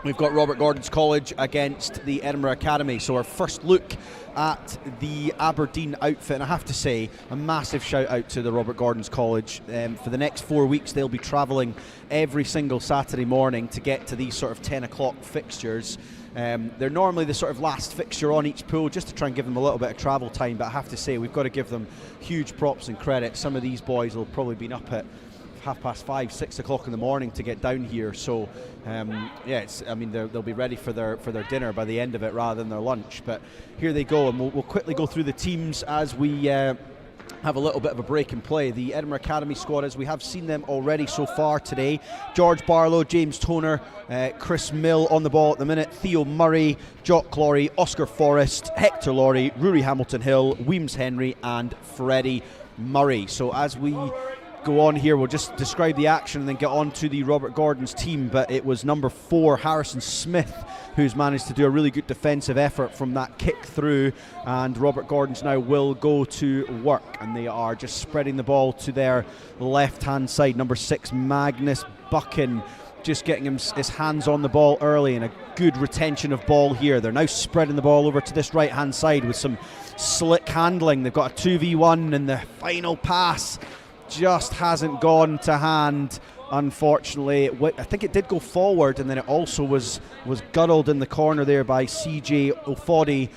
We've got Robert Gordon's College against the Edinburgh Academy. So our first look at the Aberdeen outfit, and I have to say a massive shout out to the Robert Gordon's College. For the next 4 weeks they'll be travelling every single Saturday morning to get to these sort of 10 o'clock fixtures. They're normally the sort of last fixture on each pool, just to try and give them a little bit of travel time, but I have to say we've got to give them huge props and credit. Some of these boys will probably been up at 5:30, 6 o'clock in the morning to get down here. So they'll be ready for their dinner by the end of it rather than their lunch. But here they go, and we'll quickly go through the teams as we have a little bit of a break in play. The Edinburgh Academy squad, as we have seen them already so far today: George Barlow, James Toner, Chris Mill on the ball at the minute, Theo Murray, Jock Lawrie, Oscar Forrest, Hector Lawrie, Rory Hamilton Hill, Weems Henry and Freddie Murray. So as we go on here, we'll just describe the action and then get on to the Robert Gordon's team. But it was number 4, Harrison Smith, who's managed to do a really good defensive effort from that kick through, and Robert Gordon's now will go to work, and they are just spreading the ball to their left hand side. Number 6, Magnus Buchan, just getting his hands on the ball early, and a good retention of ball here. They're now spreading the ball over to this right hand side with some slick handling. They've got a 2v1, and the final pass just hasn't gone to hand, unfortunately. I think it did go forward, and then it also was guddled in the corner there by CJ Ofodi.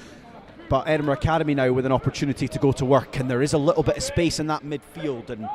But Edinburgh Academy now with an opportunity to go to work, and there is a little bit of space in that midfield, and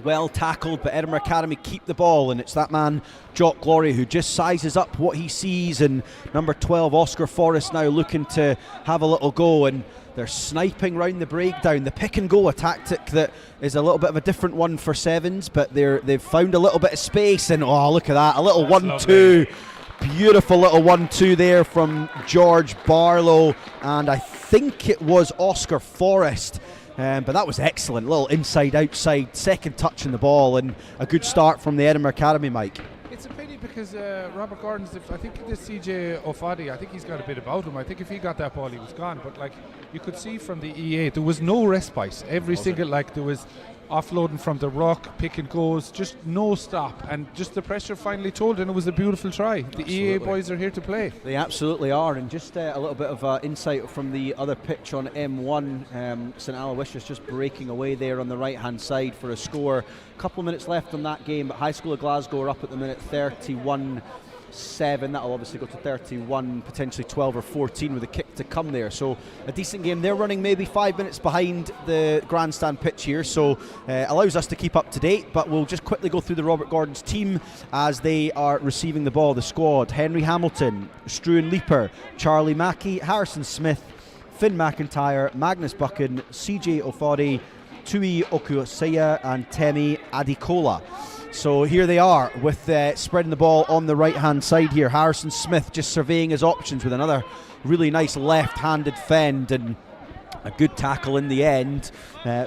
well tackled, but Edinburgh Academy keep the ball, and it's that man Jock Lawrie who just sizes up what he sees, and number 12 Oscar Forrest now looking to have a little go, and they're sniping round the breakdown. The pick and go, a tactic that is a little bit of a different one for Sevens, but they've found a little bit of space, and oh, look at that, a little 1-2. Beautiful little 1-2 there from George Barlow, and I think it was Oscar Forrest. But that was excellent. Little inside-outside, second touch in the ball, and a good start from the Edinburgh Academy, Mike. It's a pity because Robert Gordon's, I think this CJ Ofadi, I think he's got a bit about him. I think if he got that ball, he was gone. But like you could see from the EA, there was no respite. Every single, there was offloading from the rock, pick and goes, just no stop, and just the pressure finally told, and it was a beautiful try. The Absolutely. EA boys are here to play. They absolutely are, and just a little bit of insight from the other pitch on M1. St Aloysius just breaking away there on the right hand side for a score. A couple of minutes left on that game, but High School of Glasgow are up at the minute 31-7. That'll obviously go to 31, potentially 12 or 14 with a kick to come there. So a decent game. They're running maybe 5 minutes behind the Grandstand pitch here, so allows us to keep up to date. But we'll just quickly go through the Robert Gordon's team as they are receiving the ball. The squad: Henry Hamilton, Struan Leaper, Charlie Mackey, Harrison Smith, Finn McIntyre, Magnus Buchan, CJ Ofodi, Tui Okuosea and Temi Adikola. So here they are with spreading the ball on the right hand side here. Harrison Smith just surveying his options with another really nice left-handed fend, and a good tackle in the end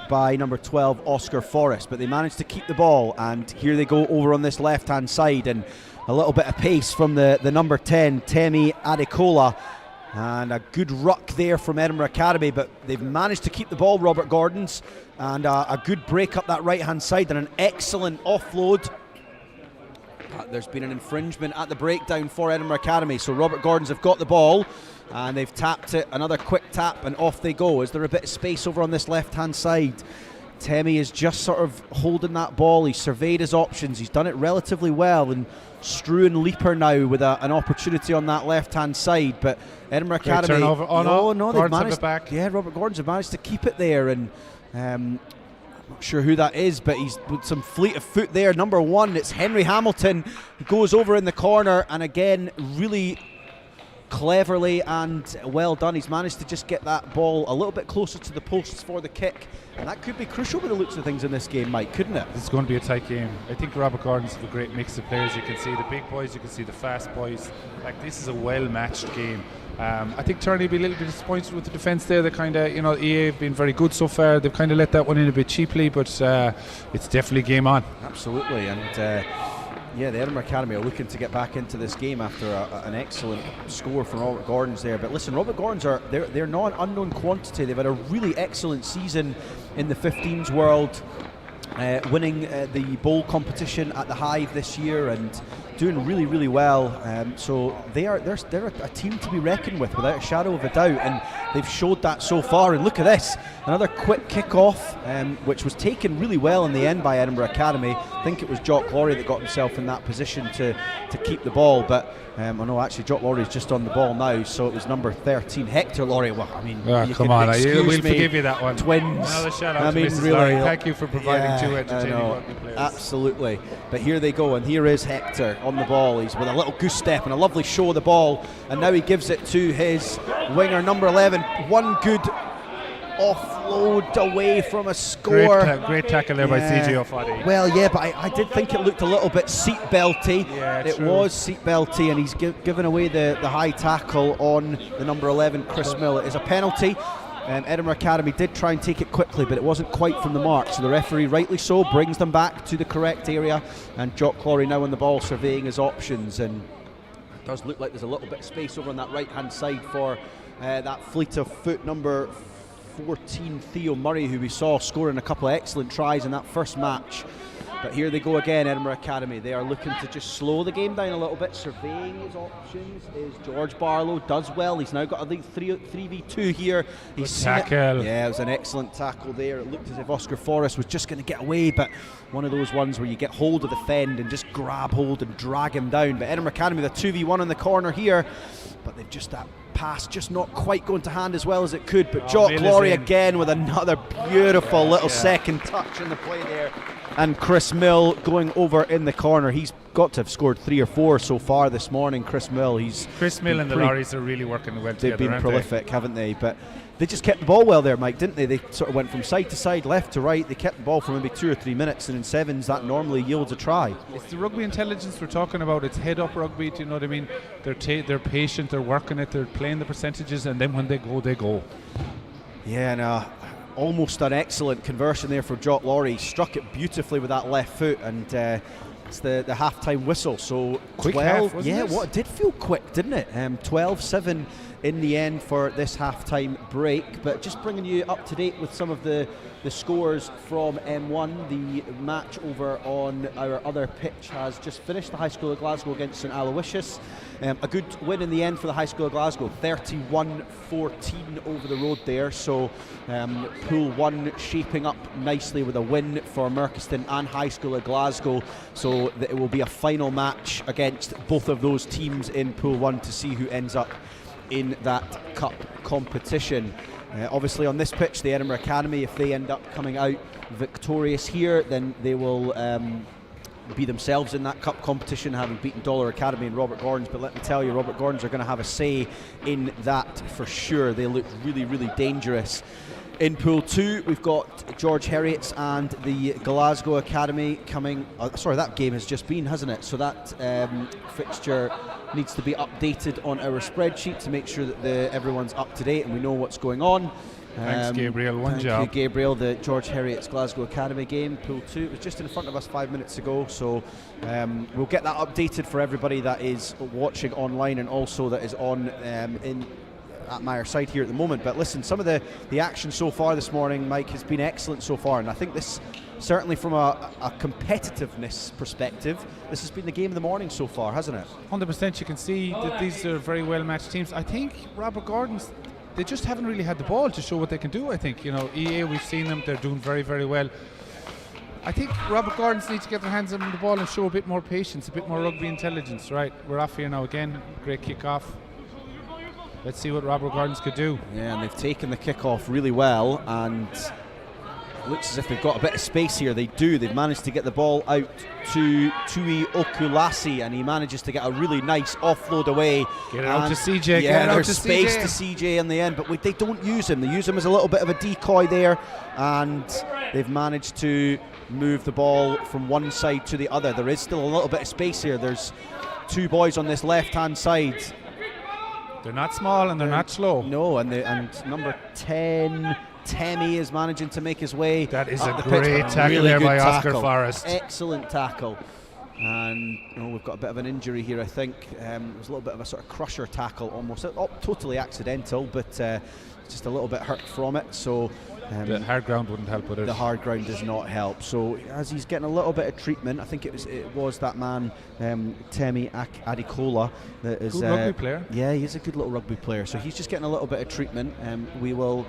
by number 12 Oscar Forrest, but they managed to keep the ball, and here they go over on this left hand side, and a little bit of pace from the number 10 Temi Adikola, and a good ruck there from Edinburgh Academy, but they've managed to keep the ball, Robert Gordon's, and a good break up that right hand side and an excellent offload. There's been an infringement at the breakdown for Edinburgh Academy, so Robert Gordon's have got the ball and they've tapped it, another quick tap, and off they go. Is there a bit of space over on this left hand side? Temi is just sort of holding that ball. He's surveyed his options, he's done it relatively well, and Struan Leaper now with an opportunity on that left hand side, but Edinburgh Academy, turnover. no, they've Gordon's managed, have it back. yeah, Robert Gordon's have managed to keep it there, and I'm not sure who that is, but he's with some fleet of foot there. Number 1, it's Henry Hamilton, who goes over in the corner, and again, really cleverly and well done, he's managed to just get that ball a little bit closer to the posts for the kick, and that could be crucial with the looks of things in this game, Mike, couldn't it? This is going to be a tight game. I think Robert Gordon's have a great mix of players. You can see the big boys, you can see the fast boys. Like, this is a well matched game. I think Turnley will be a little bit disappointed with the defence there. They kind of, EA have been very good so far. They've kind of let that one in a bit cheaply, but it's definitely game on. Absolutely, and yeah, the Edinburgh Academy are looking to get back into this game after an excellent score from Robert Gordon's there. But listen, Robert Gordon's they're not an unknown quantity. They've had a really excellent season in the 15s world, winning the bowl competition at the Hive this year, and doing really, really well. So they're a team to be reckoned with, without a shadow of a doubt, and they've showed that so far. And look at this, another quick kick-off, which was taken really well in the end by Edinburgh Academy. I think it was Jock Laurie that got himself in that position to keep the ball, but I know actually Jock Laurie's just on the ball now, so it was number 13, Hector Laurie. Well, I mean, come on, we'll me, forgive you that one. Twins. Another shout out to mean, Mrs. really, Laurie. Thank you for providing two entertaining know, rugby players. Absolutely. But here they go, and here is Hector on the ball. He's with a little goose step and a lovely show of the ball, and now he gives it to his winger, number 11. One good offload away from a score. Great tackle there by CJ O'Foddy. Well, yeah, but I did think it looked a little bit seatbelty. Yeah, it true. was seatbelty, and he's given away the high tackle on the number 11, Chris Mill. It is a penalty. Edinburgh Academy did try and take it quickly, but it wasn't quite from the mark, so the referee, rightly so, brings them back to the correct area, and Jock Laurie now on the ball surveying his options, and it does look like there's a little bit of space over on that right hand side for that fleet of foot, number 14, Theo Murray, who we saw scoring a couple of excellent tries in that first match. But here they go again, Edinburgh Academy. They are looking to just slow the game down a little bit. Surveying his options is George Barlow. Does well. He's now got a 3v2 here. He's seen it. Tackle. Yeah, it was an excellent tackle there. It looked as if Oscar Forrest was just going to get away, but one of those ones where you get hold of the fend and just grab hold and drag him down. But Edinburgh Academy, the 2v1 in the corner here, but they've just that pass just not quite going to hand as well as it could. But Jock Laurie again with another beautiful little second touch in the play there. And Chris Mill going over in the corner. He's got to have scored 3 or 4 so far this morning. Chris Mill and the Lauries are really working well together. They've been prolific, haven't they? But they just kept the ball well there, Mike, didn't they? They sort of went from side to side, left to right. They kept the ball for maybe 2 or 3 minutes, and in sevens that normally yields a try. It's the rugby intelligence we're talking about. It's head up rugby, do you know what I mean? They're patient, they're working it, they're playing the percentages, and then when they go, they go. Yeah, and almost an excellent conversion there for Jock Laurie. Struck it beautifully with that left foot, and it's the half-time whistle. So quick 12, half, yeah, it? It did feel quick, didn't it? 12-7 in the end for this half-time break. But just bringing you up to date with some of the scores from M1. The match over on our other pitch has just finished. The High School of Glasgow against St Aloysius. A good win in the end for the High School of Glasgow, 31-14 over the road there. So Pool 1 shaping up nicely with a win for Merchiston and High School of Glasgow. So that it will be a final match against both of those teams in Pool 1 to see who ends up in that cup competition. Obviously on this pitch, the Edinburgh Academy, if they end up coming out victorious here, then they will be themselves in that cup competition, having beaten Dollar Academy and Robert Gordon's. But let me tell you, Robert Gordon's are going to have a say in that for sure. They look really, really dangerous. In Pool 2, we've got George Heriot's and the Glasgow Academy coming. Sorry, that game has just been, hasn't it? So that fixture needs to be updated on our spreadsheet to make sure that everyone's up to date and we know what's going on. Thanks, Gabriel. Thank you, Gabriel. The George Heriot's Glasgow Academy game, Pool 2, it was just in front of us 5 minutes ago, so we'll get that updated for everybody that is watching online and also that is on at Myreside here at the moment. But listen, some of the action so far this morning, Mike, has been excellent so far, and I think this, certainly from a competitiveness perspective, this has been the game of the morning so far, hasn't it? 100%. You can see that these are very well matched teams. I think Robert Gordon's, they just haven't really had the ball to show what they can do. I think, you know, EA, we've seen them, they're doing very, very well. I think Robert Gordon's need to get their hands on the ball and show a bit more patience, a bit more rugby intelligence. Right, we're off here now again. Great kick off. Let's see what Robert Gordon's could do. Yeah, and they've taken the kick off really well, and it looks as if they've got a bit of space here. They do. They've managed to get the ball out to Tui Okulasi, and he manages to get a really nice offload away. Get it out to CJ. Yeah, there's space to CJ in the end, but they don't use him. They use him as a little bit of a decoy there, and they've managed to move the ball from one side to the other. There is still a little bit of space here. There's two boys on this left-hand side. They're not small and they're not slow. No, and number 10, Temi, is managing to make his way. That is up a the great pitch. tackle really there by tackle. Oscar Forrest. Excellent tackle. And we've got a bit of an injury here, I think. It was a little bit of a sort of crusher tackle almost. Totally accidental, but just a little bit hurt from it. So The hard ground wouldn't help with it. The hard ground does not help. So as he's getting a little bit of treatment, I think it was that man Temi Adikola that is good rugby player. Yeah, he's a good little rugby player. So he's just getting a little bit of treatment. We will.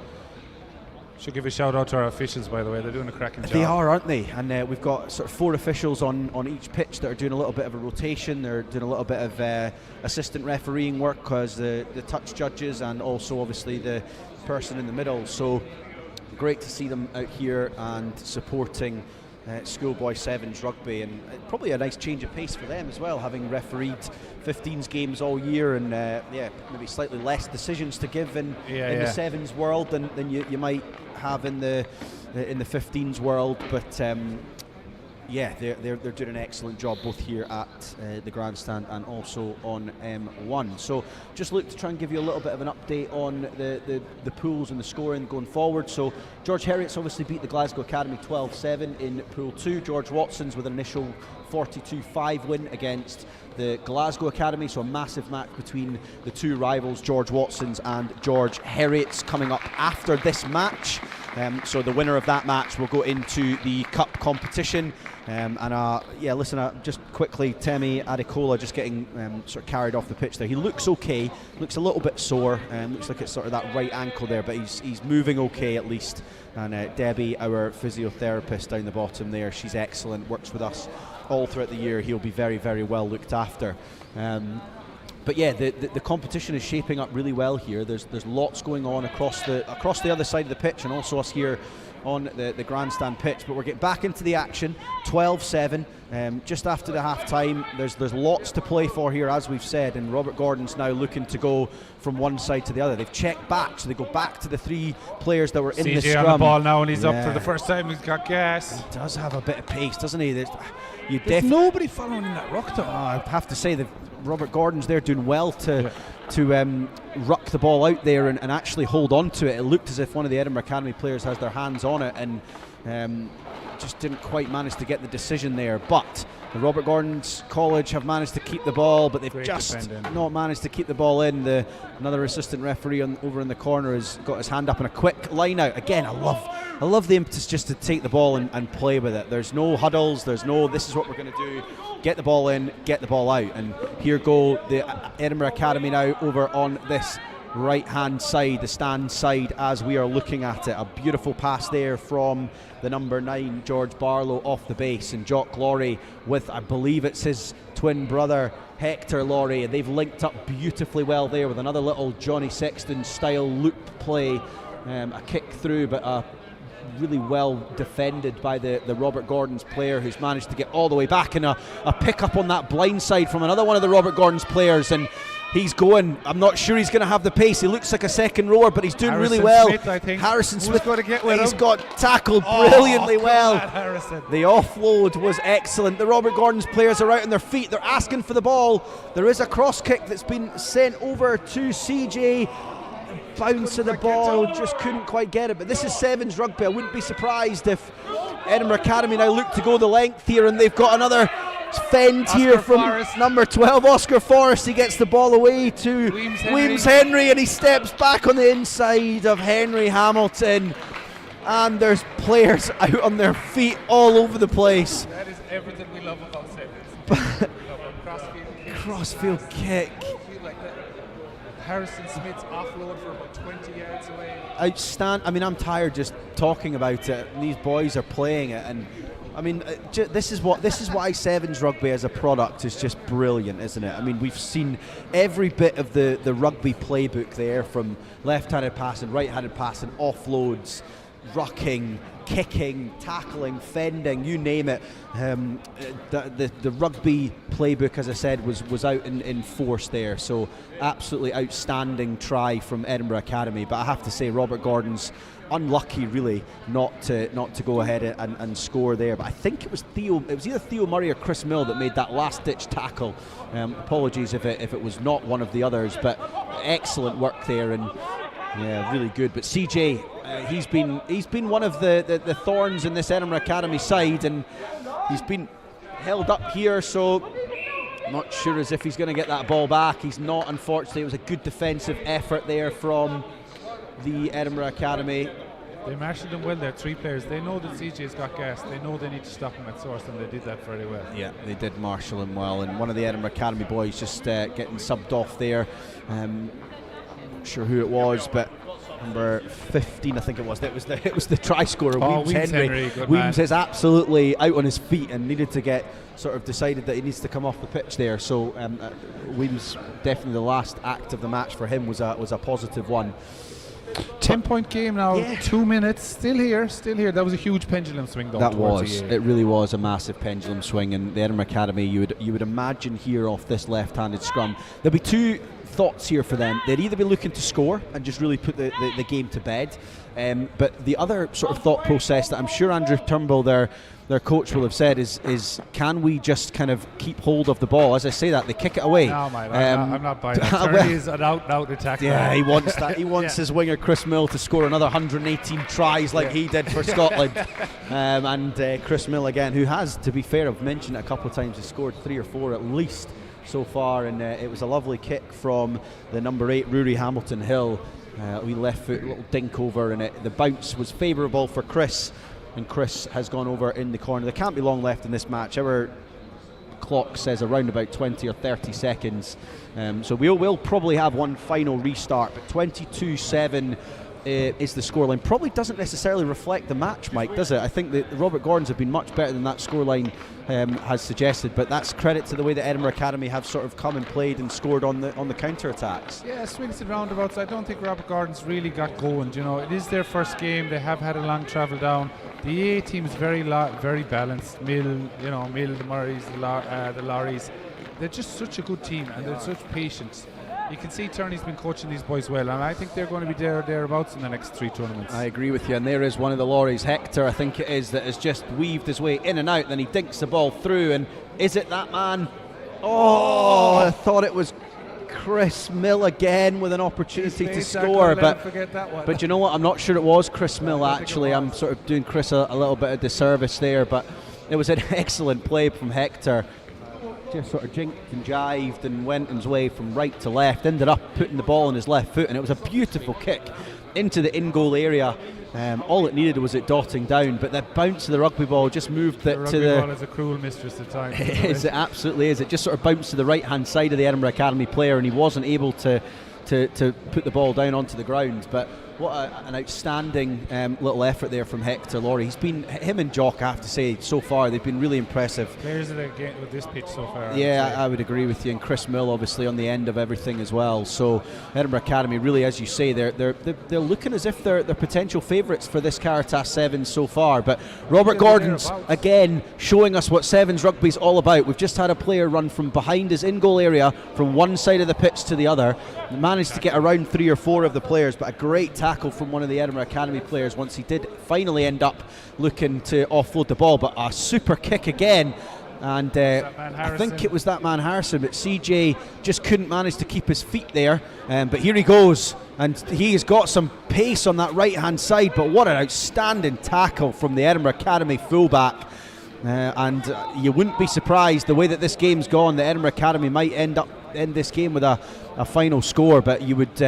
Should give a shout out to our officials, by the way. They're doing a cracking job. They are, aren't they? And we've got sort of 4 officials on each pitch that are doing a little bit of a rotation. They're doing a little bit of assistant refereeing work, because the touch judges and also obviously the person in the middle. So great to see them out here and supporting schoolboy sevens rugby, and probably a nice change of pace for them as well, having refereed 15s games all year, and maybe slightly less decisions to give in the sevens world than you might have in the 15s world. But they're doing an excellent job both here at the Grandstand and also on M1. So just look to try and give you a little bit of an update on the pools and the scoring going forward. So George Heriot's obviously beat the Glasgow Academy 12-7 in Pool 2. George Watson's with an initial 42-5 win against the Glasgow Academy, so a massive match between the two rivals, George Watson's and George Heriot's, coming up after this match. So the winner of that match will go into the cup competition. Just quickly, Temi Adikola just getting sort of carried off the pitch there. He looks okay, looks a little bit sore, looks like it's sort of that right ankle there, but he's moving okay at least. And Debbie, our physiotherapist down the bottom there, she's excellent, works with us all throughout the year. He'll be very, very well looked after. But yeah, the competition is shaping up really well here. There's lots going on across the other side of the pitch, and also us here on the Grandstand pitch. But we're getting back into the action. 12-7, just after the half time. There's lots to play for here, as we've said, and Robert Gordon's now looking to go from one side to the other. They've checked back, so they go back to the 3 players that were in the scrum. on the ball now, and he's up for the first time. He's got gas. He does have a bit of pace, doesn't he? There's nobody following in that ruck, though. I have to say that Robert Gordon's there doing well to ruck the ball out there and actually hold on to it. It looked as if one of the Edinburgh Academy players has their hands on it, and just didn't quite manage to get the decision there. But the Robert Gordon's College have managed to keep the ball, but they've just not managed to keep the ball in. Another assistant referee over in the corner has got his hand up in a quick line out. Again, I love the impetus just to take the ball and play with it. There's no huddles, this is what we're going to do. Get the ball in, get the ball out. And here go the Edinburgh Academy now over on this right-hand side, the stand side, as we are looking at it. A beautiful pass there from the number 9, George Barlow, off the base, and Jock Laurie with, I believe it's his twin brother, Hector Laurie, and they've linked up beautifully well there with another little Johnny Sexton style loop play, a kick through, but really well defended by the Robert Gordon's player, who's managed to get all the way back, and a pick up on that blind side from another one of the Robert Gordon's players, and he's going. I'm not sure he's going to have the pace. He looks like a second rower, but he's doing really well. Smith, I think. Harrison Smith, got to get with he's him? got tackled brilliantly well. Harrison. The offload was excellent. The Robert Gordon's players are out on their feet. They're asking for the ball. There is a cross kick that's been sent over to CJ. Bounce of the ball, just couldn't quite get it. But this is sevens rugby. I wouldn't be surprised if Edinburgh Academy now look to go the length here, and they've got another fend here from Forrest. number 12, Oscar Forrest. He gets the ball away to Weems Henry, and he steps back on the inside of Henry Hamilton. And there's players out on their feet all over the place. That is everything we love about sevens. Crossfield kick. Harrison Smith's offload for about 20 yards away. Outstanding. I mean, I'm tired just talking about it. These boys are playing it, and I mean, this is why sevens rugby as a product is just brilliant, isn't it? I mean, we've seen every bit of the rugby playbook there, from left-handed passing, right-handed passing, offloads, rucking, kicking, tackling, fending, you name it. The rugby playbook, as I said, was out in force there. So absolutely outstanding try from Edinburgh Academy. But I have to say, Robert Gordon's unlucky, really, not to go ahead and score there. But I think it was either Theo Murray or Chris Mill that made that last-ditch tackle. Apologies if it was not one of the others, but excellent work there, and yeah, really good. But CJ, he's been one of the thorns in this Edinburgh Academy side, and he's been held up here, so I'm not sure as if he's going to get that ball back. He's not, unfortunately. It was a good defensive effort there from the Edinburgh Academy. They marshalled them well there, 3 players. They know that CJ's got gas. They know they need to stop him at source, and they did that very well. Yeah, they did marshal him well, and one of the Edinburgh Academy boys just getting subbed off there. Not sure who it was, but number 15, I think it was. It was the try scorer, Weems Henry. Weems is absolutely out on his feet and needed to get sort of decided that he needs to come off the pitch there. So Weems, definitely the last act of the match for him was a positive one. 10-point game now, 2 minutes, still here. That was a huge pendulum swing though. That was, it really was a massive pendulum swing, and the Edinburgh Academy, you would imagine here off this left-handed scrum, there'll be 2 thoughts here for them. They'd either be looking to score and just really put the game to bed, but the other sort of thought process that I'm sure Andrew Turnbull, their coach, will have said is can we just kind of keep hold of the ball? As I say that, they kick it away. No, mate, I'm not buying that. Turney is an out attacker. Yeah, he wants that. He wants his winger Chris Mill to score another 118 tries like he did for Scotland. And Chris Mill again, who has, to be fair, I've mentioned it a couple of times, has scored 3 or 4 at least so far, and it was a lovely kick from the number 8 Rory Hamilton Hill. We left foot, little dink over, and the bounce was favourable for Chris, and Chris has gone over in the corner. There can't be long left in this match. Our clock says around about 20 or 30 seconds, so we'll probably have one final restart, but 22-7 is the scoreline. Probably doesn't necessarily reflect the match, Mike, does it? I think that Robert Gordon's have been much better than that scoreline has suggested, but that's credit to the way that Edinburgh Academy have sort of come and played and scored on the counter-attacks. Yeah, swings and roundabouts. I don't think Robert Gordon's really got going. You know, it is their first game. They have had a long travel down. The A team is very balanced. Mill, the Murrays, the Lorries. They're just such a good team, and they're such patience. You can see Turney's been coaching these boys well, and I think they're going to be thereabouts in the next 3 tournaments. I agree with you, and there is one of the Lorries, Hector, I think it is, that has just weaved his way in and out, then he dinks the ball through, and is it that man? Oh, I thought it was Chris Mill again with an opportunity to score, but you know what, I'm not sure it was Chris Mill actually. I'm sort of doing Chris a little bit of disservice there, but it was an excellent play from Hector. Just sort of jinked and jived and went his way from right to left, ended up putting the ball on his left foot, and it was a beautiful kick into the in-goal area. All it needed was it dotting down, but the bounce of the rugby ball just moved it to the... rugby ball is a cruel mistress at times. It absolutely is. It just sort of bounced to the right-hand side of the Edinburgh Academy player, and he wasn't able to put the ball down onto the ground. But what an outstanding little effort there from Hector Laurie. Him and Jock, I have to say, so far they've been really impressive. Players that are getting with this pitch so far. Yeah, I would agree with you, and Chris Mill obviously on the end of everything as well. So Edinburgh Academy, really, as you say, they're looking as if they're potential favourites for this Caritas Sevens so far. But Robert Gordon's again showing us what Sevens rugby's all about. We've just had a player run from behind his in-goal area from one side of the pitch to the other, managed to get around 3 or 4 of the players, but a great tackle from one of the Edinburgh Academy players once he did finally end up looking to offload the ball. But a super kick again, and I think it was that man Harrison, but CJ just couldn't manage to keep his feet there, but here he goes, and he has got some pace on that right hand side. But what an outstanding tackle from the Edinburgh Academy fullback. And you wouldn't be surprised the way that this game's gone, the Edinburgh Academy might end this game with a final score, but you would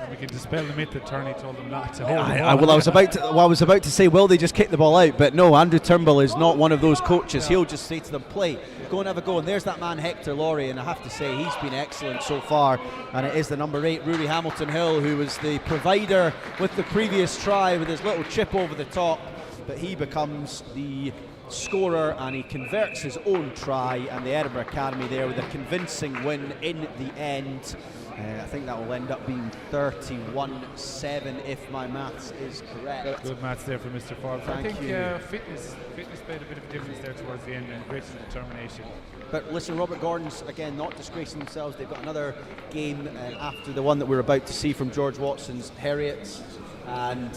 we can dispel the myth that Turney told them not to hold I was about to say, will they just kick the ball out? But no, Andrew Turnbull is not one of those coaches. He'll just say to them, play, go and have a go. And there's that man Hector Laurie, and I have to say he's been excellent so far, and it is the number 8 Rory Hamilton Hill who was the provider with the previous try with his little chip over the top, but he becomes the scorer and he converts his own try, and the Edinburgh Academy there with a convincing win in the end. I think that will end up being 31-7 if my maths is correct. Good maths there for Mr. Forbes. I think fitness played a bit of a difference there towards the end, and great determination. But listen, Robert Gordon's again not disgracing themselves. They've got another game after the one that we're about to see from George Watson's Heriot, and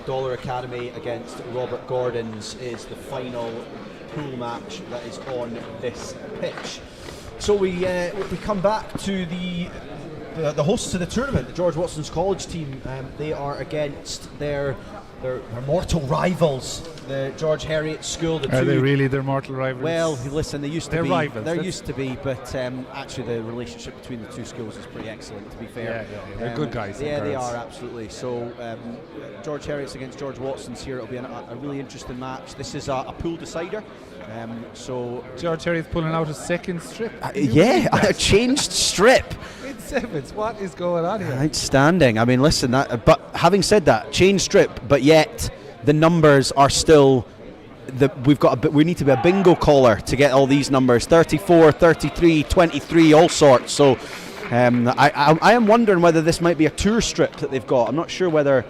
Dollar Academy against Robert Gordon's is the final pool match that is on this pitch. So we come back to the hosts of the tournament, the George Watson's College team. They are against their They're mortal rivals. The George Heriot School. Are they really their mortal rivals? Well, listen, they used to They're be. rivals. There used to be, but actually the relationship between the two schools is pretty excellent, to be fair. Yeah. They're good guys. Yeah, they are, absolutely. So George Heriot's against George Watson's here. It'll be a really interesting match. This is a pool decider. So George Heriot's pulling out a second strip. A changed strip. In sevens, what is going on here? Outstanding. I mean, listen, but having said that, changed strip, but yet the numbers are still. We need to be a bingo caller to get all these numbers: 34, 33, 23, all sorts. So I am wondering whether this might be a tour strip that they've got. I'm not sure whether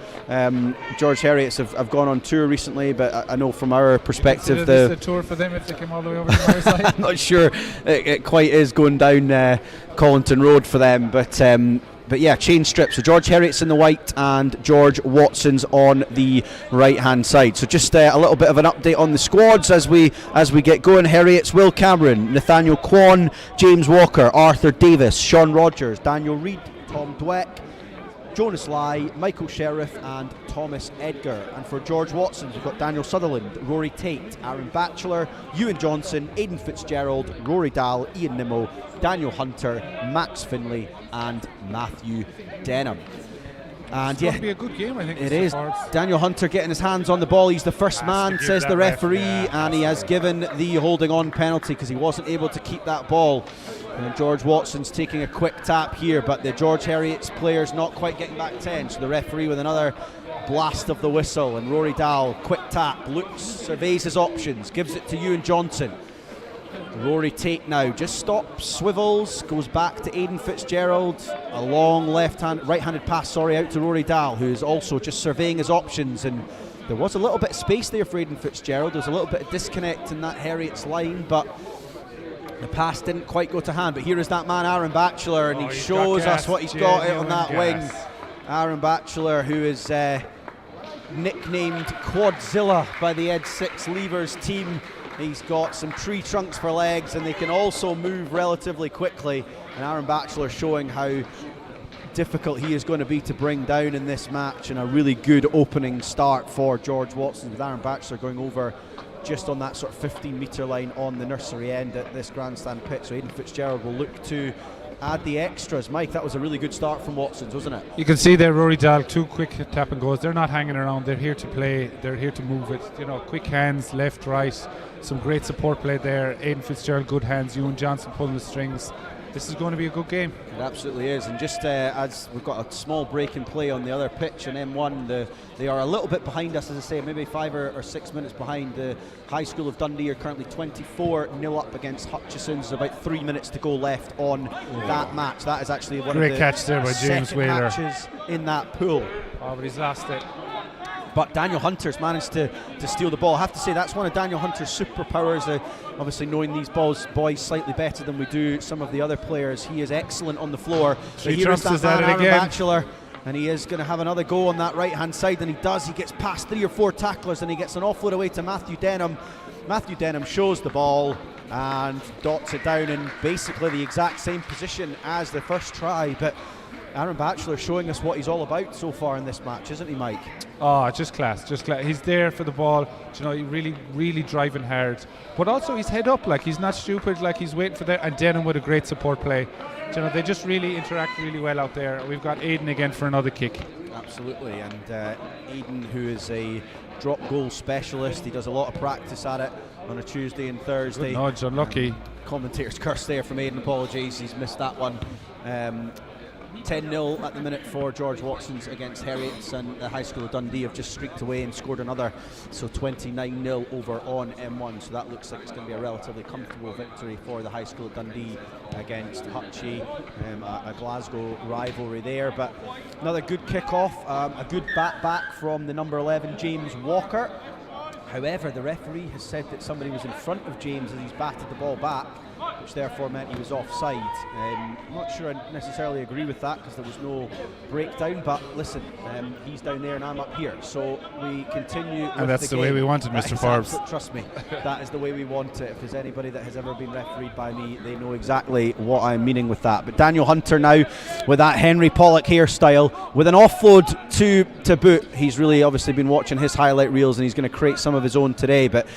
George Heriots have gone on tour recently, but I know from our perspective, this a tour for them if they came all the way over to Myreside. I'm not sure it quite is going down Collington Road for them, but yeah, chain strip. So George Heriot's in the white and George Watson's on the right hand side. So just a little bit of an update on the squads as we get going. Heriot's Will Cameron, Nathaniel Kwan, James Walker, Arthur Davis, Sean Rogers, Daniel Reid, Tom Dweck, Jonas Lai, Michael Sheriff and Thomas Edgar. And for George Watson, we've got Daniel Sutherland, Rory Tate, Aaron Batchelor, Ewan Johnson, Aidan Fitzgerald, Rory Dahl, Ian Nimmo, Daniel Hunter, Max Finlay and Matthew Denham. And it's going to be a good game, I think. It is. Daniel Hunter getting his hands on the ball. He's the first man, says the referee, and he has given the holding on penalty because he wasn't able to keep that ball. And George Watson's taking a quick tap here, but the George Heriot's players not quite getting back 10. So the referee with another blast of the whistle, and Rory Dahl, quick tap, looks, surveys his options, gives it to Ewan Johnson. Rory Tate now just stops, swivels, goes back to Aidan Fitzgerald, a long right-handed pass out to Rory Dahl, who's also just surveying his options, and there was a little bit of space there for Aidan Fitzgerald. There was a little bit of disconnect in that Heriot's line, but the pass didn't quite go to hand. But here is that man, Aaron Batchelor, and he shows us what he's got on that wing. Aaron Batchelor, who is nicknamed Quadzilla by the Ed 6 Levers team. He's got some tree trunks for legs and they can also move relatively quickly, and Aaron Batchelor showing how difficult he is going to be to bring down in this match, and a really good opening start for George Watson, with Aaron Batchelor going over just on that sort of 15-metre line on the nursery end at this grandstand pitch. So Aidan Fitzgerald will look to add the extras. Mike, that was a really good start from Watson's, wasn't it? You can see there Rory Dahl, 2 quick tap and goes. They're not hanging around, they're here to play, they're here to move it, quick hands, left, right, some great support play there. Aidan Fitzgerald, good hands, Ewan Johnson pulling the strings. This is going to be a good game. It absolutely is. And just as we've got a small break in play on the other pitch in M1, they are a little bit behind us, as I say, maybe 5 or 6 minutes behind. The High School of Dundee are currently 24-0 up against Hutchison's. There's about 3 minutes to go left on that match. That is actually one great of the catch there by James Whaler. matches in that pool. Oh, but he's lost it. But Daniel Hunter's managed to steal the ball. I have to say that's one of Daniel Hunter's superpowers. Obviously knowing these boys slightly better than we do some of the other players. He is excellent on the floor. So here is that man, Aaron Batchelor, and he is going to have another go on that right hand side, and he does. He gets past 3 or 4 tacklers and he gets an offload away to Matthew Denham. Matthew Denham shows the ball and dots it down in basically the exact same position as the first try, but Aaron Batchelor showing us what he's all about so far in this match, isn't he, Mike? Oh, just class. He's there for the ball. He really driving hard. But also he's head up, he's not stupid, he's waiting for that. And Denham with a great support play. They just really interact really well out there. We've got Aidan again for another kick. Absolutely, and Aidan, who is a drop goal specialist, he does a lot of practice at it on a Tuesday and Thursday. Good nudge, unlucky. Commentator's curse there from Aidan, apologies, he's missed that one. 10-0 at the minute for George Watson's against Heriots, and the High School of Dundee have just streaked away and scored another, so 29-0 over on M1. So that looks like it's going to be a relatively comfortable victory for the High School of Dundee against Hutchie, a Glasgow rivalry there. But another good kick-off, a good back from the number 11 James Walker. However, the referee has said that somebody was in front of James as he's batted the ball back, which therefore meant he was offside. I'm not sure I necessarily agree with that because there was no breakdown, but listen, he's down there and I'm up here, so we continue. And that's the way we want it, Mr. Forbes. Trust me, that is the way we want it. If there's anybody that has ever been refereed by me, they know exactly what I'm meaning with that. But Daniel Hunter now with that Henry Pollock hairstyle, with an offload to boot. He's really obviously been watching his highlight reels and he's going to create some of his own today, but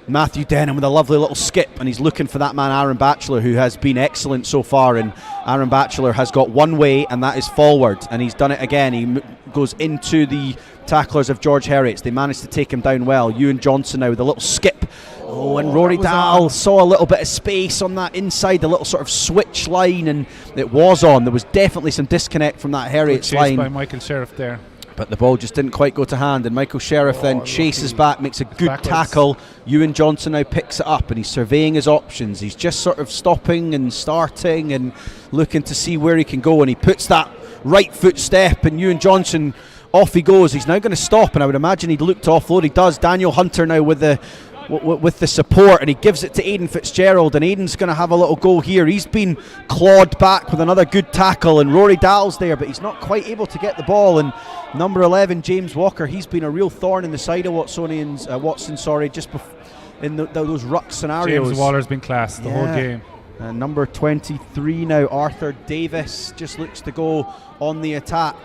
Matthew Denham with a lovely little skip, and he's looking for that man Aaron Batchelor, who has been excellent so far. And Aaron Batchelor has got one way, and that is forward, and he's done it again. He goes into the tacklers of George Heriot. They managed to take him down well. Ewan Johnson now with a little skip. Oh, and Rory Dahl saw a little bit of space on that inside, the little sort of switch line, and it was on. There was definitely some disconnect from that Heriot's line. By Michael Sheriff there. But the ball just didn't quite go to hand, and Michael Sheriff then chases back, makes a good tackle. Ewan Johnson now picks it up, and he's surveying his options. He's just sort of stopping and starting and looking to see where he can go, and he puts that right foot step, and Ewan Johnson, off he goes. He's now going to stop, and I would imagine he'd look to offload. He does. Daniel Hunter now with the support, and he gives it to Aidan Fitzgerald, and Aidan's going to have a little go here. He's been clawed back with another good tackle, and Rory Dahl's there, but he's not quite able to get the ball. And number 11, James Walker, he's been a real thorn in the side of Watson, just in those ruck scenarios. James Waller's been class the whole game. And number 23 now, Arthur Davis, just looks to go on the attack.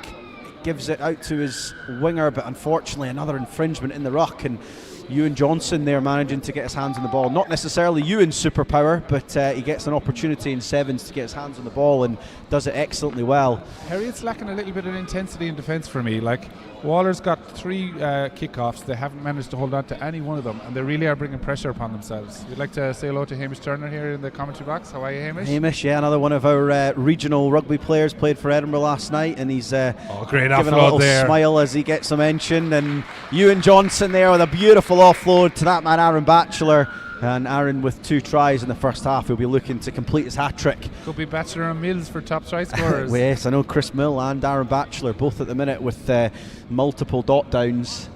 Gives it out to his winger, but unfortunately another infringement in the ruck, and Ewan Johnson there managing to get his hands on the ball. Not necessarily Ewan's superpower, but he gets an opportunity in sevens to get his hands on the ball and does it excellently well. Heriot's lacking a little bit of intensity in defence for me. Like, Waller's got 3 kickoffs. They haven't managed to hold on to any one of them, and they really are bringing pressure upon themselves. We'd like to say hello to Hamish Turner here in the commentary box. How are you, Hamish? Hamish, yeah, another one of our regional rugby players, played for Edinburgh last night, and he's great giving a offload little there. Smile as he gets a mention. And Ewan Johnson there with a beautiful offload to that man Aaron Batchelor. And Aaron with 2 tries in the first half. He'll be looking to complete his hat-trick. Could be Batchelor and Mills for top try scorers. Yes, I know Chris Mill and Aaron Batchelor both at the minute with multiple dot downs.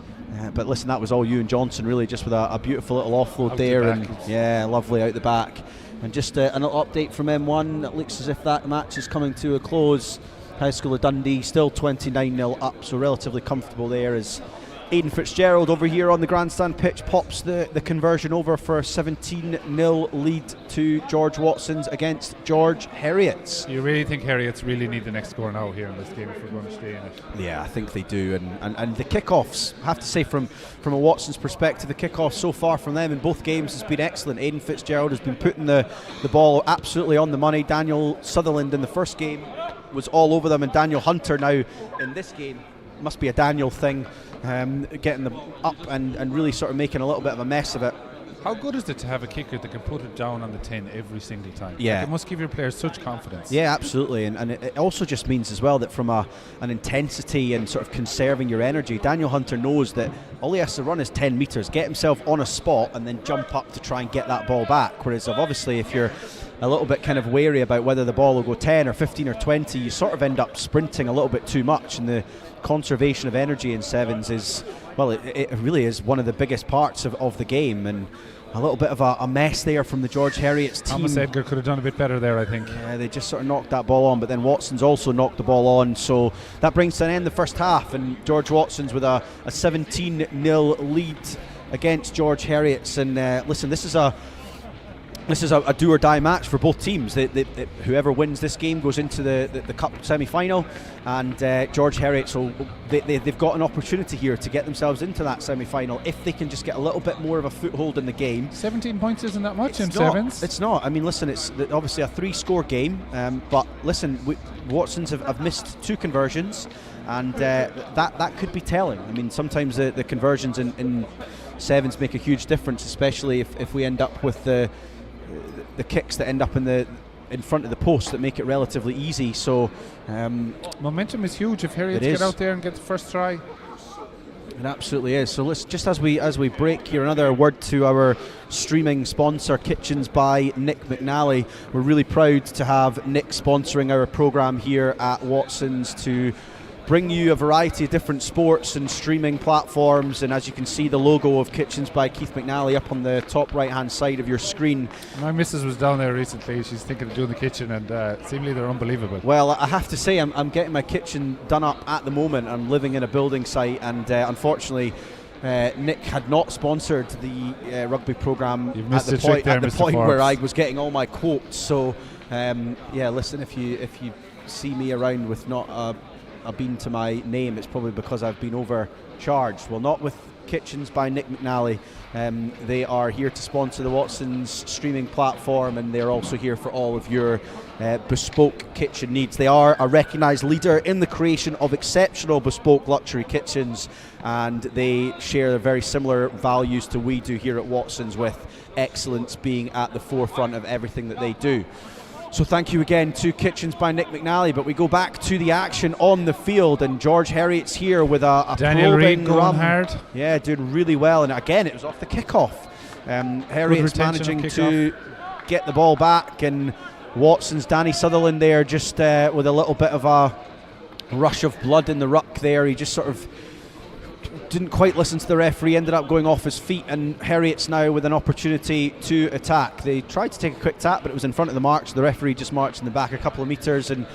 But listen, that was all Ewan Johnson really, just with a beautiful little offload out there. The And yeah, lovely out the back. And just a little update from M1. It looks as if that match is coming to a close. High School of Dundee still 29-0 up, so relatively comfortable there as Aidan Fitzgerald over here on the grandstand pitch pops the conversion over for a 17-0 lead to George Watson's against George Heriot's. You really think Heriots really need the next score now here in this game if we're going to stay in it? Yeah, I think they do. And the kickoffs, I have to say from a Watson's perspective, the kickoff so far from them in both games has been excellent. Aidan Fitzgerald has been putting the ball absolutely on the money. Daniel Sutherland in the first game was all over them, and Daniel Hunter now in this game, must be a Daniel thing, getting them up and really sort of making a little bit of a mess of it. How good is it to have a kicker that can put it down on the 10 every single time? Yeah. Like, it must give your players such confidence. Yeah, absolutely. And it also just means as well that from an intensity and sort of conserving your energy, Daniel Hunter knows that all he has to run is 10 metres, get himself on a spot and then jump up to try and get that ball back. Whereas obviously if you're a little bit kind of wary about whether the ball will go 10 or 15 or 20, you sort of end up sprinting a little bit too much, and the conservation of energy in sevens is, well, it really is one of the biggest parts of the game. And a little bit of a mess there from the George Heriot's team. Thomas Edgar could have done a bit better there, I think. Yeah, they just sort of knocked that ball on, but then Watson's also knocked the ball on, so that brings to an end the first half, and George Watson's with a 17-0 lead against George Heriot's. And listen, this is a do or die match for both teams. Whoever wins this game goes into the cup semi-final, and George Heriot, so they've got an opportunity here to get themselves into that semi-final if they can just get a little bit more of a foothold in the game. 17 points isn't that much in sevens. sevens. It's not. I mean, listen, it's obviously a 3-score game, but listen, Watsons have missed 2 conversions, and that could be telling. I mean, sometimes the conversions in sevens make a huge difference, especially if we end up with the kicks that end up in front of the post that make it relatively easy. So momentum is huge if Heriot get out there and get the first try. It absolutely is. So let's just as we break here, another word to our streaming sponsor, Kitchens by Nick McNally. We're really proud to have Nick sponsoring our programme here at Watson's to bring you a variety of different sports and streaming platforms, and as you can see, the logo of Kitchens by Keith McNally up on the top right hand side of your screen. My missus was down there recently. She's thinking of doing the kitchen, and seemingly they're unbelievable. Well, I have to say, I'm getting my kitchen done up at the moment. I'm living in a building site, and unfortunately Nick had not sponsored the rugby programme at the point where I was getting all my quotes. So yeah, listen, if you see me around with not a bean to my name, it's probably because I've been overcharged. Well, not with Kitchens by Nick McNally. They are here to sponsor the Watsons streaming platform, and they're also here for all of your bespoke kitchen needs. They are a recognised leader in the creation of exceptional bespoke luxury kitchens, and they share very similar values to we do here at Watsons, with excellence being at the forefront of everything that they do. So thank you again to Kitchens by Nick McNally, but we go back to the action on the field, and George Heriot's here with a Daniel probing Reid going run. hard. Yeah, doing really well, and again it was off the kickoff. Heriot's managing to get the ball back, and Watson's Danny Sutherland there just with a little bit of a rush of blood in the ruck there. He just sort of didn't quite listen to the referee, ended up going off his feet, and Heriot's now with an opportunity to attack. They tried to take a quick tap, but it was in front of the mark, so the referee just marched in the back a couple of metres, and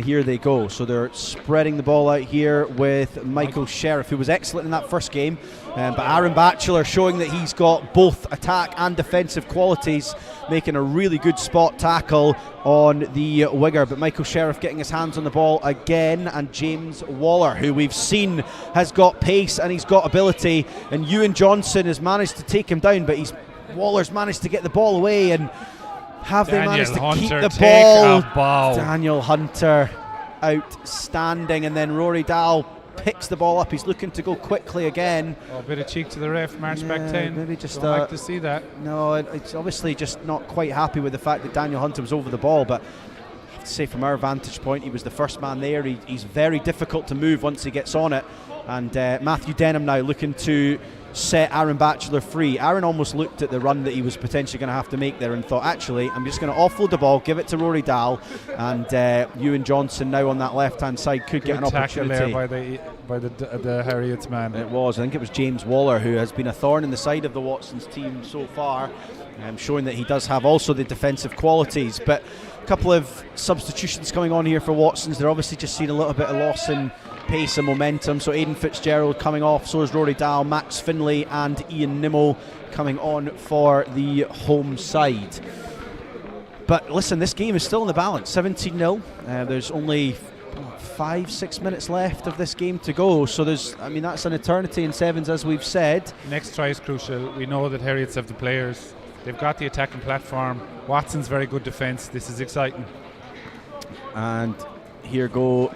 here they go. So they're spreading the ball out here with Michael Sheriff, who was excellent in that first game, but Aaron Batchelor showing that he's got both attack and defensive qualities, making a really good spot tackle on the winger. But Michael Sheriff getting his hands on the ball again, and James Waller, who we've seen has got pace and he's got ability, and Ewan Johnson has managed to take him down, but Waller's managed to get the ball away, and have they managed to keep the ball? Daniel Hunter outstanding, and then Rory Dahl picks the ball up. He's looking to go quickly again. A bit of cheek to the ref, march back 10. Maybe just don't like to see that. No, it's obviously just not quite happy with the fact that Daniel Hunter was over the ball, but I have to say, from our vantage point, he was the first man there. He's very difficult to move once he gets on it, and Matthew Denham now looking to set Aaron Batchelor free. Aaron almost looked at the run that he was potentially going to have to make there and thought, actually, I'm just going to offload the ball, give it to Rory Dahl, and Ewan Johnson now on that left-hand side could get an opportunity. There by the Heriot's man. It was. I think it was James Waller, who has been a thorn in the side of the Watsons team so far, showing that he does have also the defensive qualities. But a couple of substitutions coming on here for Watsons. They're obviously just seeing a little bit of loss in pace and momentum. So Aidan Fitzgerald coming off, so is Rory Dahl, Max Finlay and Ian Nimmo coming on for the home side. But listen, this game is still in the balance, 17-0. There's only 5-6 minutes left of this game to go, so that's an eternity in sevens, as we've said. Next try is crucial. We know that Heriots have the players, they've got the attacking platform. Watson's very good defence. This is exciting. And here go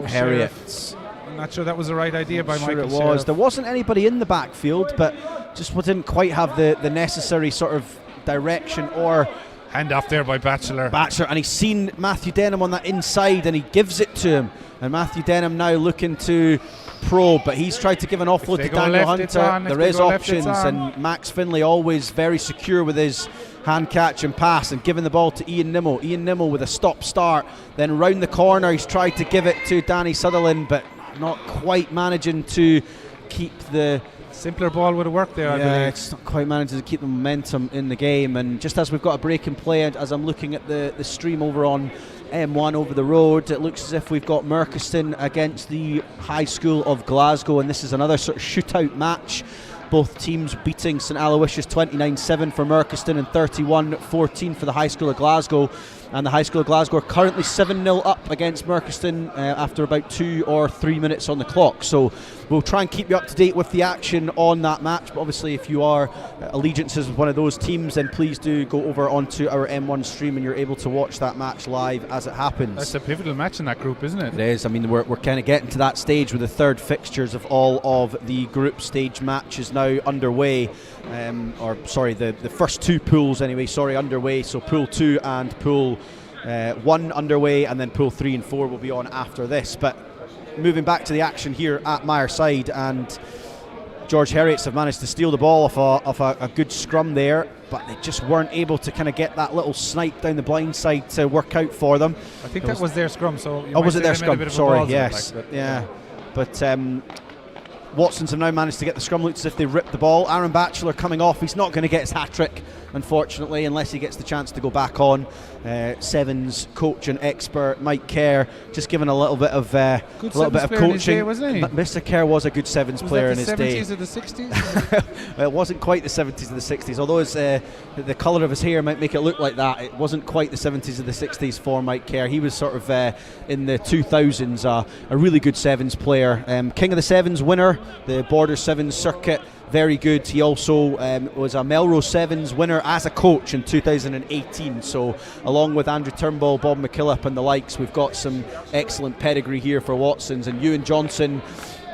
Heriots. I'm not sure that was the right idea by Michael Sheriff. Sheriff. There wasn't anybody in the backfield, but just didn't quite have the necessary sort of direction or hand off there by Batchelor, and he's seen Matthew Denham on that inside, and he gives it to him, and Matthew Denham now looking to probe, but he's tried to give an offload to Daniel Hunter. There is options, and Max Finlay always very secure with his hand catch and pass, and giving the ball to Ian Nimmo. Ian Nimmo with a stop start, then round the corner he's tried to give it to Danny Sutherland, but not quite managing to keep the simpler ball would have worked there. I believe it's not quite managing to keep the momentum in the game. And just as we've got a break in play, and as I'm looking at the stream over on M1 over the road, it looks as if we've got Merchiston against the High School of Glasgow, and this is another sort of shootout match. Both teams beating St Aloysius 29-7 for Merchiston and 31-14 for the High School of Glasgow. And the High School of Glasgow are currently 7-0 up against Merchiston after about 2 or 3 minutes on the clock. So we'll try and keep you up to date with the action on that match. But obviously, if you are allegiances with one of those teams, then please do go over onto our M1 stream, and you're able to watch that match live as it happens. That's a pivotal match in that group, isn't it? It is. I mean, we're kind of getting to that stage with the third fixtures of all of the group stage matches now underway. The first two pools underway. So Pool 2 and Pool 1 underway, and then Pool 3 and 4 will be on after this. But moving back to the action here at Myreside, and George Heriots have managed to steal the ball off a good scrum there, but they just weren't able to kind of get that little snipe down the blind side to work out for them. I think that was their scrum. So was it their scrum? Sorry, yes. But Watsons have now managed to get the scrum. Looks as if they ripped the ball. Aaron Batchelor coming off. He's not going to get his hat-trick, unfortunately, unless he gets the chance to go back on. Sevens coach and expert Mike Kerr just giving a little bit of coaching. Day, wasn't he? Mr. Kerr was a good sevens player in his day. Was that the 70s or the 60s? It wasn't quite the 70s or the 60s, although the colour of his hair might make it look like that. It wasn't quite the 70s or the 60s for Mike Kerr. He was sort of in the 2000s a really good sevens player. King of the Sevens winner, the Border Sevens circuit. Very good. He also was a Melrose Sevens winner as a coach in 2018. So along with Andrew Turnbull, Bob McKillop and the likes, we've got some excellent pedigree here for Watsons. And Ewan Johnson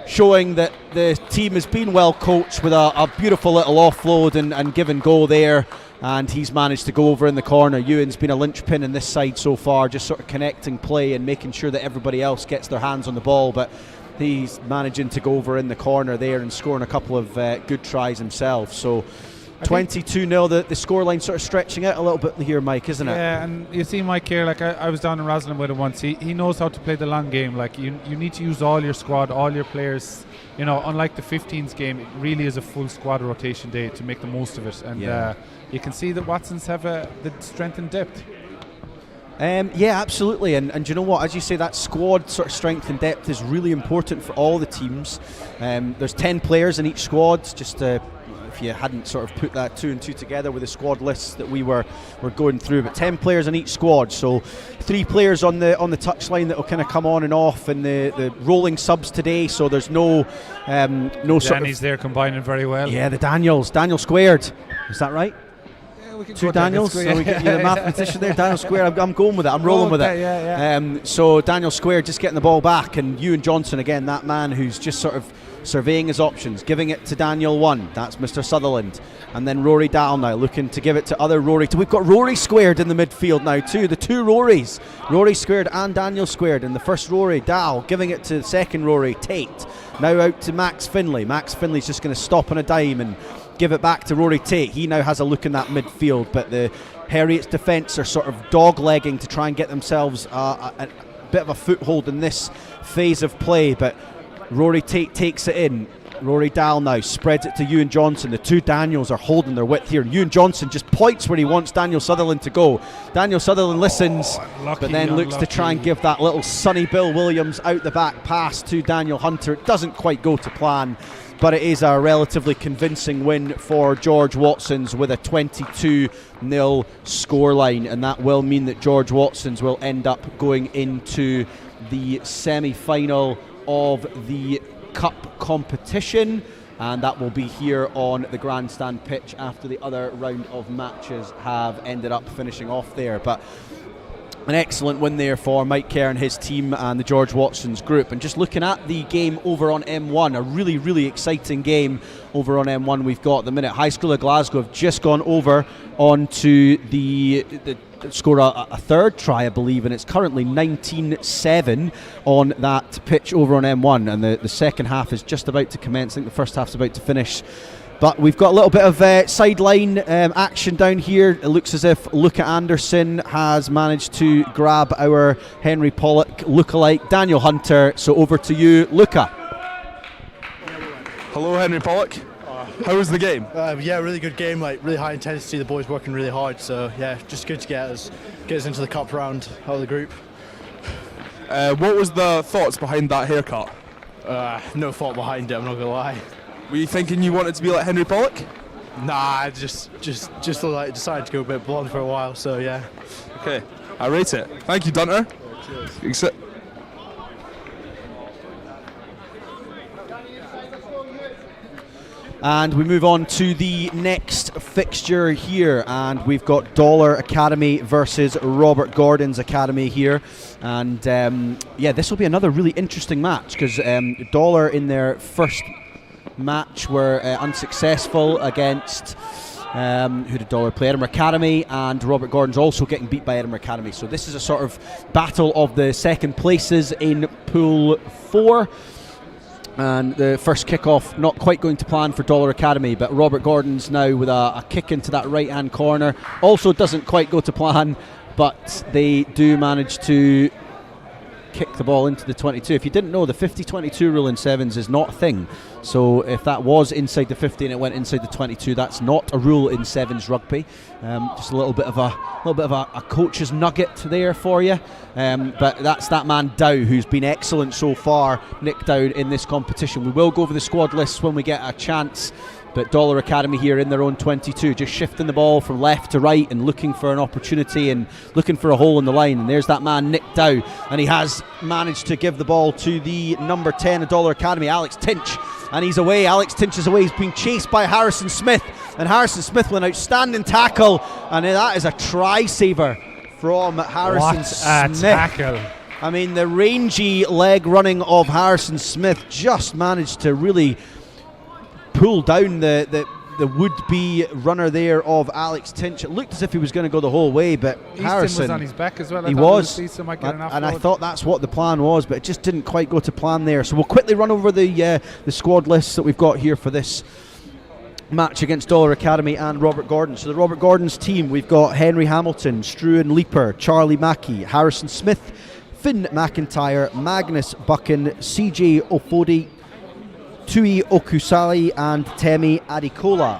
showing that the team has been well coached with a beautiful little offload and give and go there. And he's managed to go over in the corner. Ewan's been a linchpin in this side so far, just sort of connecting play and making sure that everybody else gets their hands on the ball. But he's managing to go over in the corner there and scoring a couple of good tries himself. So 22-0, the scoreline sort of stretching out a little bit here, Mike, isn't it? Yeah, and you see Mike here, like I was down in Roslyn with him once. He knows how to play the long game. Like you need to use all your squad, all your players. You know, unlike the 15s game, it really is a full squad rotation day to make the most of it. And you can see that Watsons have the strength and depth. Yeah, absolutely, and you know what, as you say, that squad sort of strength and depth is really important for all the teams. There's 10 players in each squad, just if you hadn't sort of put that 2 and 2 together with the squad lists that we were going through, but 10 players in each squad, so 3 players on the touchline that will kind of come on and off, and the rolling subs today, so there's no Danny's there combining very well. Yeah, the Daniel squared, is that right? 2 Daniels, so we get you the mathematician there. Daniel Square, I'm going with it, I'm rolling with it. Yeah. So Daniel Square just getting the ball back, and Ewan Johnson again, that man who's just sort of surveying his options, giving it to Daniel 1, that's Mr. Sutherland, and then Rory Dahl now looking to give it to other Rory. We've got Rory squared in the midfield now too, the 2 Rorys, Rory squared and Daniel squared, and the first Rory, Dahl, giving it to the second Rory, Tate, now out to Max Finlay. Max Finlay's just going to stop on a dime and give it back to Rory Tate. He now has a look in that midfield, but the Heriot's defence are sort of dog-legging to try and get themselves a bit of a foothold in this phase of play, but Rory Tate takes it in. Rory Dahl now spreads it to Ewan Johnson. The 2 Daniels are holding their width here. Ewan Johnson just points where he wants Daniel Sutherland to go. Daniel Sutherland listens, but then looks to try and give that little Sonny Bill Williams out the back pass to Daniel Hunter. It doesn't quite go to plan, but it is a relatively convincing win for George Watsons with a 22-0 scoreline, and that will mean that George Watsons will end up going into the semi-final of the Cup competition, and that will be here on the Grandstand pitch after the other round of matches have ended up finishing off there. But an excellent win there for Mike Kerr and his team and the George Watsons group. And just looking at the game over on M1, a really, really exciting game over on M1 we've got at the minute. High School of Glasgow have just gone over onto the score a third try, I believe, and it's currently 19-7 on that pitch over on M1, and the second half is just about to commence. I think the first half's about to finish. But we've got a little bit of sideline action down here. It looks as if Luca Anderson has managed to grab our Henry Pollock lookalike, Daniel Hunter. So over to you, Luca. Hello, Henry Pollock. How was the game? Yeah, really good game. Like really high intensity. The boys working really hard. So yeah, just good to get us into the cup round out of the group. What was the thoughts behind that haircut? No thought behind it, I'm not gonna lie. Were you thinking you wanted to be like Henry Pollock? Nah, I just like decided to go a bit blonde for a while, so yeah. Okay, I rate it. Thank you, Dunter. Cheers. And we move on to the next fixture here, and we've got Dollar Academy versus Robert Gordon's Academy here, and yeah, this will be another really interesting match because Dollar in their first match were unsuccessful against who did Dollar play? Edinburgh Academy, and Robert Gordon's also getting beat by Edinburgh Academy. So this is a sort of battle of the second places in Pool 4. And the first kick-off not quite going to plan for Dollar Academy, but Robert Gordon's now with a kick into that right-hand corner. Also doesn't quite go to plan, but they do manage to kick the ball into the 22. If you didn't know, the 50-22 rule in sevens is not a thing. So if that was inside the 50 and it went inside the 22, that's not a rule in sevens rugby. Just a little bit of a coach's nugget there for you. But that's that man Dow, who's been excellent so far, Nick Dow, in this competition. We will go over the squad lists when we get a chance. But Dollar Academy here in their own 22, just shifting the ball from left to right and looking for an opportunity and looking for a hole in the line. And there's that man, Nick Dow, and he has managed to give the ball to the number 10 of Dollar Academy, Alex Tinch. And he's away. Alex Tinch is away. He's being chased by Harrison Smith. And Harrison Smith with an outstanding tackle. And that is a try saver from Harrison Smith. What a tackle. I mean, the rangy leg running of Harrison Smith just managed to really pull down the would-be runner there of Alex Tinch. It looked as if he was going to go the whole way, but Easton Harrison was on his back as well. He was, and I thought that's what the plan was, but it just didn't quite go to plan there. So we'll quickly run over the squad lists that we've got here for this match against Dollar Academy and Robert Gordon. So the Robert Gordon's team, we've got Henry Hamilton, Struan Leaper, Charlie Mackey, Harrison Smith, Finn McIntyre, Magnus Buchan, CJ Ofodi, Tui Okusali and Temi Adikola.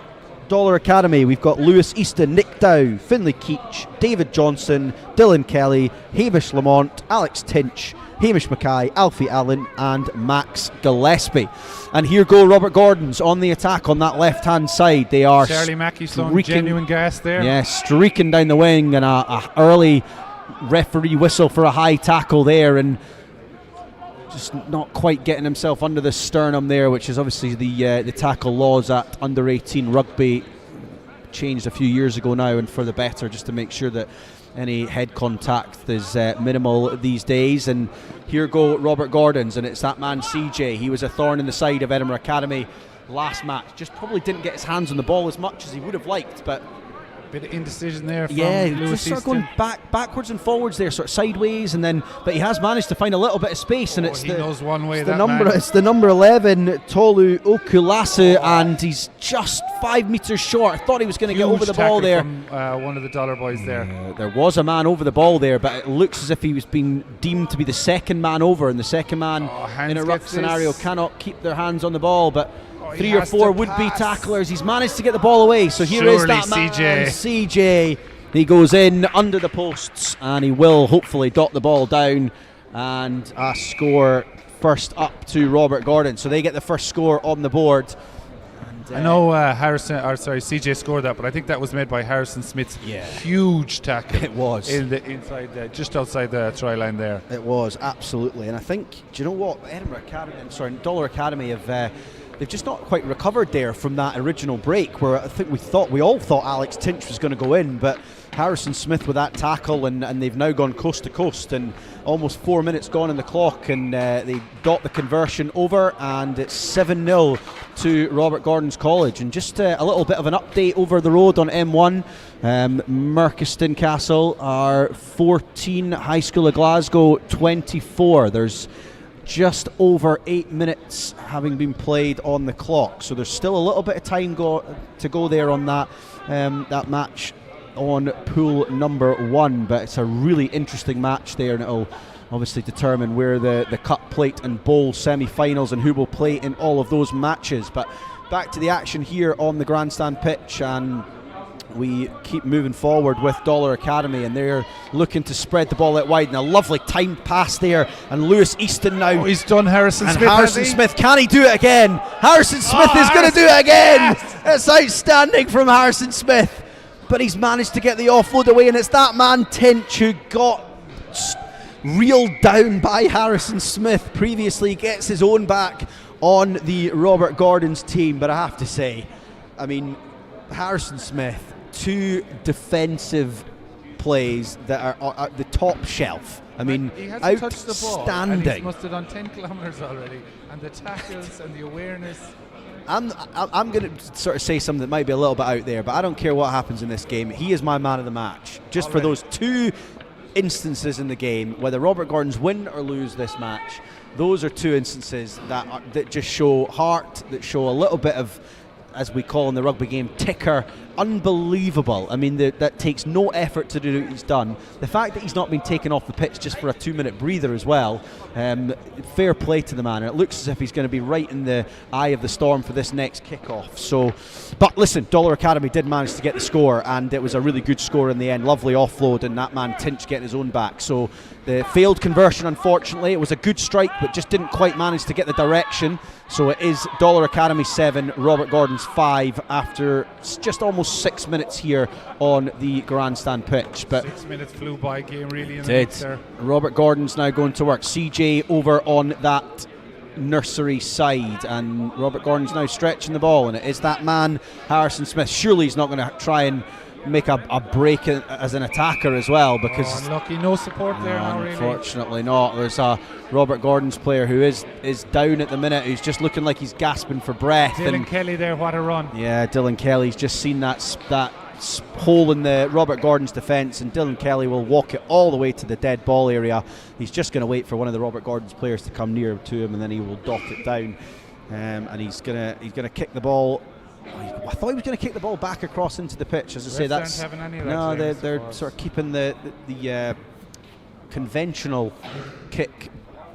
Dollar Academy, we've got Lewis Easton, Nick Dow, Finlay Keach, David Johnson, Dylan Kelly, Hamish Lamont, Alex Tinch, Hamish Mackay, Alfie Allen and Max Gillespie. And here go Robert Gordon's on the attack on that left-hand side. They are Charlie Mackey showing genuine gas there. Yeah, streaking down the wing, and a early referee whistle for a high tackle there, and just not quite getting himself under the sternum there, which is obviously the tackle laws at under 18 rugby changed a few years ago now, and for the better, just to make sure that any head contact is minimal these days. And here go Robert Gordon's, and it's that man CJ. He was a thorn in the side of Edinburgh Academy last match. Just probably didn't get his hands on the ball as much as he would have liked, but bit of indecision there from just Lewis sort of going backwards and forwards there, sort of sideways, and then but he has managed to find a little bit of space, and it's he knows one way. It's the number 11 Tolu Okulasu, and he's just 5 metres short. I thought he was going to get over the ball there. From, one of the Dollar boys there. There was a man over the ball there, but it looks as if he was being deemed to be the second man over, and the second man in a ruck scenario cannot keep their hands on the ball, but 3 or 4 would-be tacklers. He's managed to get the ball away. So here is that man, CJ. He goes in under the posts, and he will hopefully dot the ball down, and a score first up to Robert Gordon. So they get the first score on the board. And, I know CJ scored that, but I think that was made by Harrison Smith's huge tackle. It was in the inside, just outside the try line there. It was absolutely, and I think, do you know what, Dollar Academy have. They've just not quite recovered there from that original break, where I think we all thought Alex Tinch was going to go in, but Harrison Smith with that tackle, and they've now gone coast to coast, and almost 4 minutes gone in the clock, and they got the conversion over, and it's 7-0 to Robert Gordon's College. And just a little bit of an update over the road on M1. Merchiston Castle are 14, High School of Glasgow 24. There's just over 8 minutes having been played on the clock, so there's still a little bit of time to go there on that match on pool number 1, but it's a really interesting match there, and it'll obviously determine where the cup, plate and bowl semi-finals and who will play in all of those matches. But back to the action here on the Grandstand pitch, and we keep moving forward with Dollar Academy, and they're looking to spread the ball out wide, and a lovely timed pass there, and Lewis Easton now. He's done Harrison Smith. Harrison Smith, can he do it again? Harrison Smith is going to do it again. It's outstanding from Harrison Smith, but he's managed to get the offload away, and it's that man Tinch who got reeled down by Harrison Smith previously, gets his own back on the Robert Gordon's team. But I have to say, I mean, Harrison Smith, 2 defensive plays that are at the top shelf. I mean, he hasn't touched the ball, and outstanding. he must have done 10 kilometres already, and the tackles and the awareness. I'm going to sort of say something that might be a little bit out there, but I don't care what happens in this game. He is my man of the match, just for those 2 instances in the game, whether Robert Gordon's win or lose this match. those are two instances that just show heart, that show a little bit of, as we call in the rugby game, ticker. Unbelievable. I mean, that takes no effort to do what he's done. The fact that he's not been taken off the pitch just for a 2-minute breather as well, fair play to the man. And it looks as if he's going to be right in the eye of the storm for this next kickoff. So, but listen, Dollar Academy did manage to get the score, and it was a really good score in the end. Lovely offload, and that man Tinch getting his own back. So the failed conversion, unfortunately. It was a good strike, but just didn't quite manage to get the direction. So it is Dollar Academy 7, Robert Gordon's 5, after just almost 6 minutes here on the Grandstand pitch. But 6 minutes flew by, game really in the did. mix there. Robert Gordon's now going to work. CJ over on that nursery side, and Robert Gordon's now stretching the ball, and it is that man Harrison Smith. Surely he's not going to try and make a break as an attacker as well, because unlucky, no support there now, really. Unfortunately not. There's a Robert Gordon's player who is down at the minute, who's just looking like he's gasping for breath. Dylan Kelly there, what a run. Yeah, Dylan Kelly's just seen that hole in the Robert Gordon's defence, and Dylan Kelly will walk it all the way to the dead ball area. He's just going to wait for one of the Robert Gordon's players to come near to him, and then he will dot it down, and he's gonna kick the ball. I thought he was going to kick the ball back across into the pitch. As I say, that's no, they're sort of keeping the conventional kick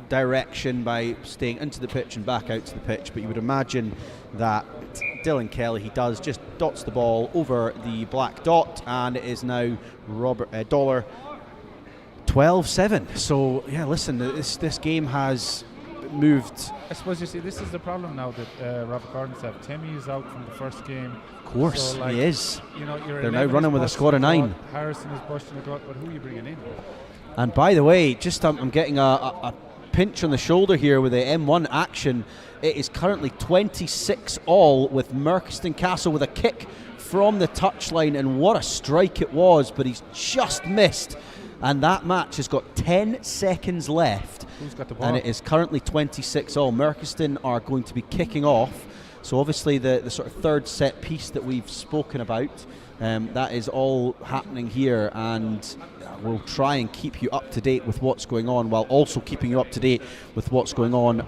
direction by staying into the pitch and back out to the pitch. But you would imagine that Dylan Kelly, he does, just dots the ball over the black dot, and it is now Dollar 12-7. So yeah, listen, this game has moved. I suppose you see, this is the problem now that Robert Gordon's have. Timmy is out from the first game. Of course, so, he is. You know, they're now running with a squad of 9. Harrison is busting the gut, but who are you bringing in? And by the way, just I'm getting a pinch on the shoulder here with the M1 action. It is currently 26-all with Merchiston Castle with a kick from the touchline, and what a strike it was, but he's just missed. And that match has got 10 seconds left. Who's got the ball? And it is currently 26-all. Merchiston are going to be kicking off. So obviously the sort of third set piece that we've spoken about, that is all happening here, and we'll try and keep you up to date with what's going on, while also keeping you up to date with what's going on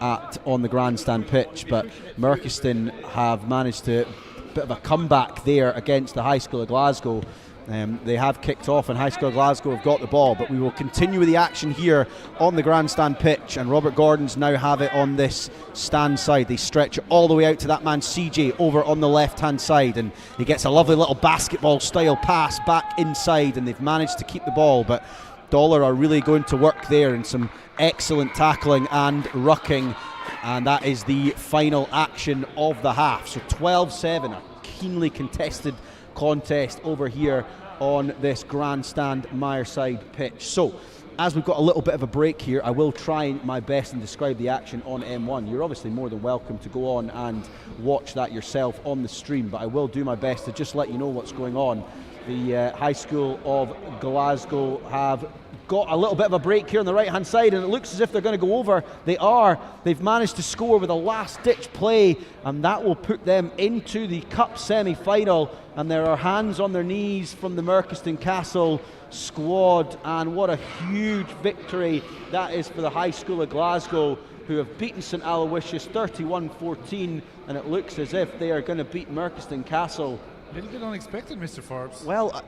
the Grandstand pitch. But Merchiston have managed to bit of a comeback there against the High School of Glasgow. They have kicked off, and High School of Glasgow have got the ball, but we will continue with the action here on the Grandstand pitch, and Robert Gordon's now have it on this stand side. They stretch it all the way out to that man CJ over on the left hand side, and he gets a lovely little basketball style pass back inside, and they've managed to keep the ball. But Dollar are really going to work there, and some excellent tackling and rucking, and that is the final action of the half. So 12-7, a keenly contested contest over here on this Grandstand Myreside pitch. So as we've got a little bit of a break here, I will try my best and describe the action on M1. You're obviously more than welcome to go on and watch that yourself on the stream, but I will do my best to just let you know what's going on. The High School of Glasgow have got a little bit of a break here on the right hand side, and it looks as if they're going to go over. They've managed to score with a last ditch play, and that will put them into the cup semi-final, and there are hands on their knees from the Merchiston Castle squad, and what a huge victory that is for the High School of Glasgow, who have beaten St Aloysius 31-14, and it looks as if they are going to beat Merchiston Castle. A little bit unexpected, Mr. Forbes. Well,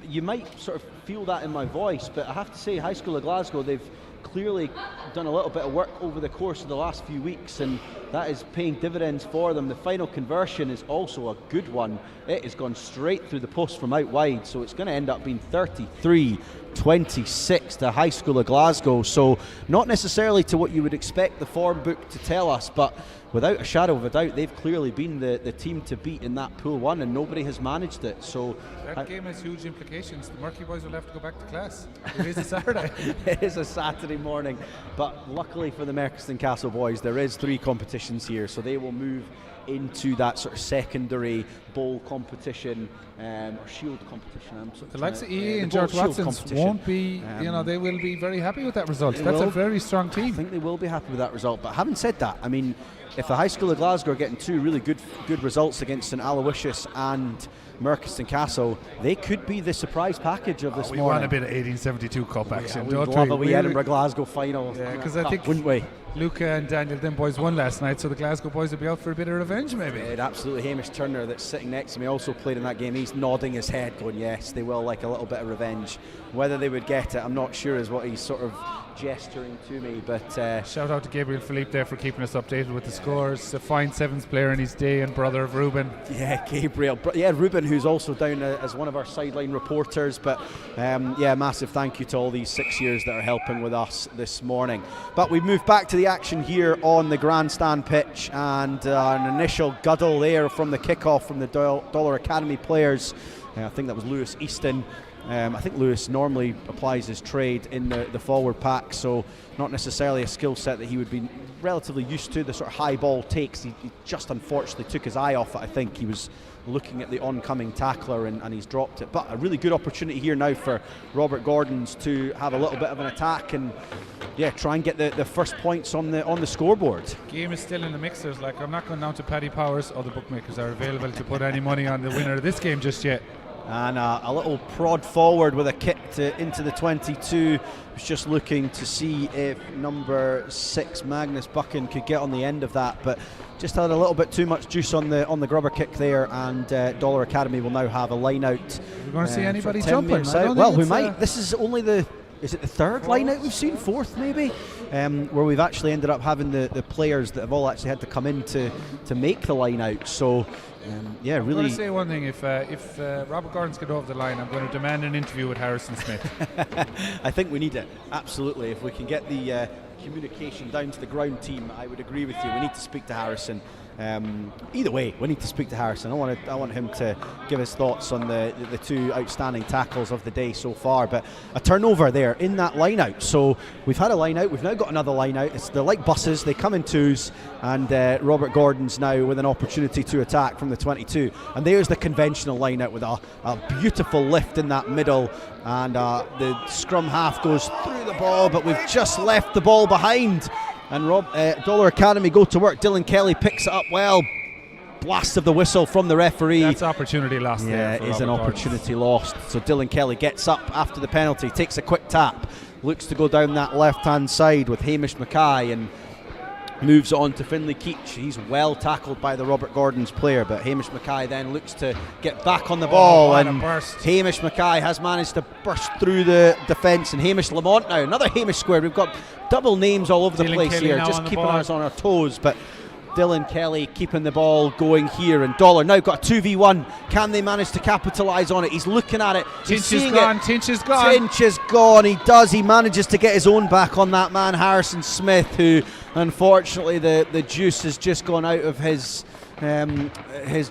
you might sort of feel that in my voice, but I have to say, High School of Glasgow, they've clearly done a little bit of work over the course of the last few weeks, and that is paying dividends for them. The final conversion is also a good one. It has gone straight through the post from out wide, so it's going to end up being 33-26 to High School of Glasgow. So not necessarily to what you would expect the form book to tell us, but without a shadow of a doubt, they've clearly been the team to beat in that Pool 1, and nobody has managed it. So that game has huge implications. The Murky boys will have to go back to class. It is a Saturday. It is a Saturday morning, but luckily for the Merchiston Castle boys, there is 3 competitions here, so they will move into that sort of secondary bowl competition or shield competition. The likes of EA and George Watson's won't be, they will be very happy with that result. That's a very strong team. I think they will be happy with that result. But having said that, I mean, if the High School of Glasgow are getting two really good results against St Aloysius and Merchiston Castle, they could be the surprise package of this we morning. want a bit of 1872 Cup action, We'd don't love we? a wee Edinburgh Glasgow final. Yeah, because I think wouldn't we? Luca and Daniel, them boys won last night, so the Glasgow boys will be out for a bit of revenge, maybe. Yeah, absolutely. Hamish Turner, that's sitting next to me, also played in that game. He's nodding his head, going, yes, they will like a little bit of revenge. Whether they would get it, I'm not sure, is what he's sort of gesturing to me. But shout out to Gabriel Philippe there for keeping us updated with the scores. A fine sevens player in his day and brother of Ruben. Yeah, Gabriel. Yeah, Ruben, who's also down as one of our sideline reporters. But yeah, massive thank you to all these 6 years that are helping with us this morning. But we've moved back to the action here on the grandstand pitch, and an initial guddle there from the kickoff from the Dollar Academy players. I think that was Lewis Easton. I think Lewis normally applies his trade in the forward pack, so not necessarily a skill set that he would be relatively used to, the sort of high ball takes. He just unfortunately took his eye off it. I think he was looking at the oncoming tackler and he's dropped it. But a really good opportunity here now for Robert Gordons to have a little bit of an attack and try and get the first points on the scoreboard. Game is still in the mixers. Like, I'm not going down to Paddy Powers, or the bookmakers are available to put any money on the winner of this game just yet. And a little prod forward with a kick into the 22. Was just looking to see if number 6 Magnus Buchan could get on the end of that, but just had a little bit too much juice on the grubber kick there. And Dollar Academy will now have a line out. We're going to see anybody jumping. Well, we might. This is only is it the third line out we've seen? Fourth maybe? Where we've actually ended up having the players that have all actually had to come in to make the line out. So really. I'm going to say one thing. If Robert Gordon's get over the line, I'm going to demand an interview with Harrison Smith. I think we need it, absolutely. If we can get the communication down to the ground team, I would agree with you. We need to speak to Harrison. Either way, we need to speak to Harrison. I want him to give his thoughts on the two outstanding tackles of the day so far. But a turnover there in that line out. So we've had a line out, we've now got another line out. They're like buses, they come in twos, and Robert Gordon's now with an opportunity to attack from the 22. And there's the conventional line out with a beautiful lift in that middle. And the scrum half goes through the ball, but we've just left the ball behind. And Dollar Academy go to work. Dylan Kelly picks it up well. Blast of the whistle from the referee. That's opportunity lost there. Yeah, it is an opportunity lost. So Dylan Kelly gets up after the penalty, takes a quick tap, looks to go down that left-hand side with Hamish Mackay and moves on to Finlay Keach. He's well tackled by the Robert Gordon's player, but Hamish Mackay then looks to get back on the ball, and Hamish Mackay has managed to burst through the defence, and Hamish Lamont now, another Hamish square. We've got double names all over the place Kelly here, just keeping us on our toes, but Dylan Kelly keeping the ball going here, and Dollar now got a 2v1. Can they manage to capitalise on it? He's looking at it. Tinch is gone. Tinch is gone. He manages to get his own back on that man, Harrison Smith, who unfortunately the juice has just gone out of his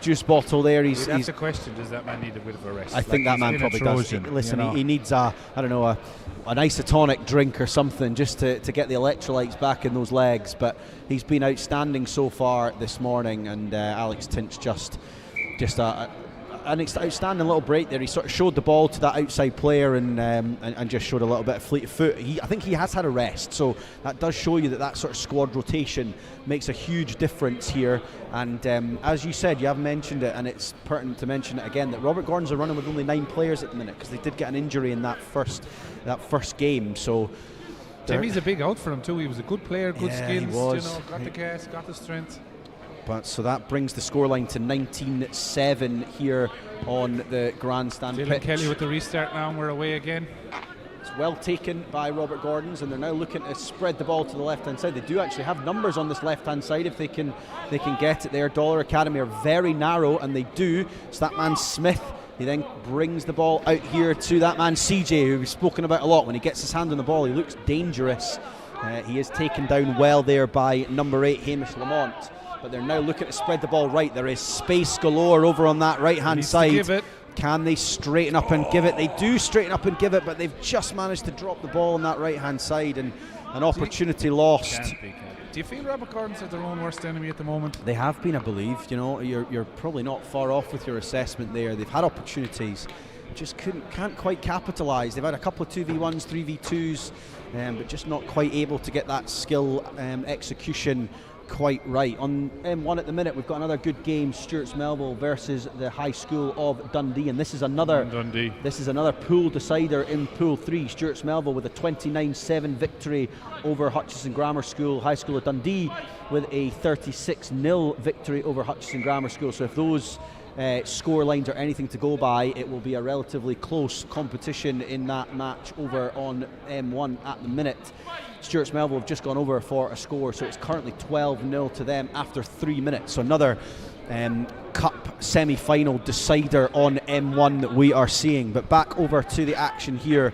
juice bottle there. That's a question. Does that man need a bit of a rest? I think that man probably does. Listen, he needs an isotonic drink or something just to get the electrolytes back in those legs. But he's been outstanding so far this morning, and Alex Tinch just an outstanding little break there. He sort of showed the ball to that outside player and just showed a little bit of fleet of foot. I think he has had a rest, so that does show you that sort of squad rotation makes a huge difference here. And as you said, you have mentioned it, and it's pertinent to mention it again, that Robert Gordons are running with only 9 players at the minute because they did get an injury in that first game. So Jimmy's a big out for him too. He was a good player, good skills. He was. Got the gas, got the strength. But so that brings the scoreline to 19-7 here on the grandstand pitch. Dylan Kelly with the restart now, and we're away again. It's well taken by Robert Gordons, and they're now looking to spread the ball to the left-hand side. They do actually have numbers on this left-hand side if they can get it there. Dollar Academy are very narrow, and they do. It's that man Smith. He then brings the ball out here to that man CJ, who we've spoken about a lot. When he gets his hand on the ball, he looks dangerous. He is taken down well there by number 8, Hamish Lamont. But they're now looking to spread the ball right. There is space galore over on that right-hand side. Can they straighten up and give it? They do straighten up and give it, but they've just managed to drop the ball on that right-hand side, and an opportunity lost. Do you feel Robert Gordons are their own worst enemy at the moment? They have been, I believe. You know, you're probably not far off with your assessment there. They've had opportunities, just can't quite capitalise. They've had a couple of 2v1s, 3v2s, but just not quite able to get that skill execution quite right. On M1 at the minute, we've got another good game, Stuarts Melville versus the High School of Dundee, and this is another pool decider in Pool 3. Stuarts Melville with a 29-7 victory over Hutchison Grammar School. High School of Dundee with a 36-0 victory over Hutchison Grammar School. So if those score lines are anything to go by, it will be a relatively close competition in that match over on M1 at the minute. Stuarts Melville have just gone over for a score, so it's currently 12-0 to them after 3 minutes. So another cup semi-final decider on M1 that we are seeing. But back over to the action here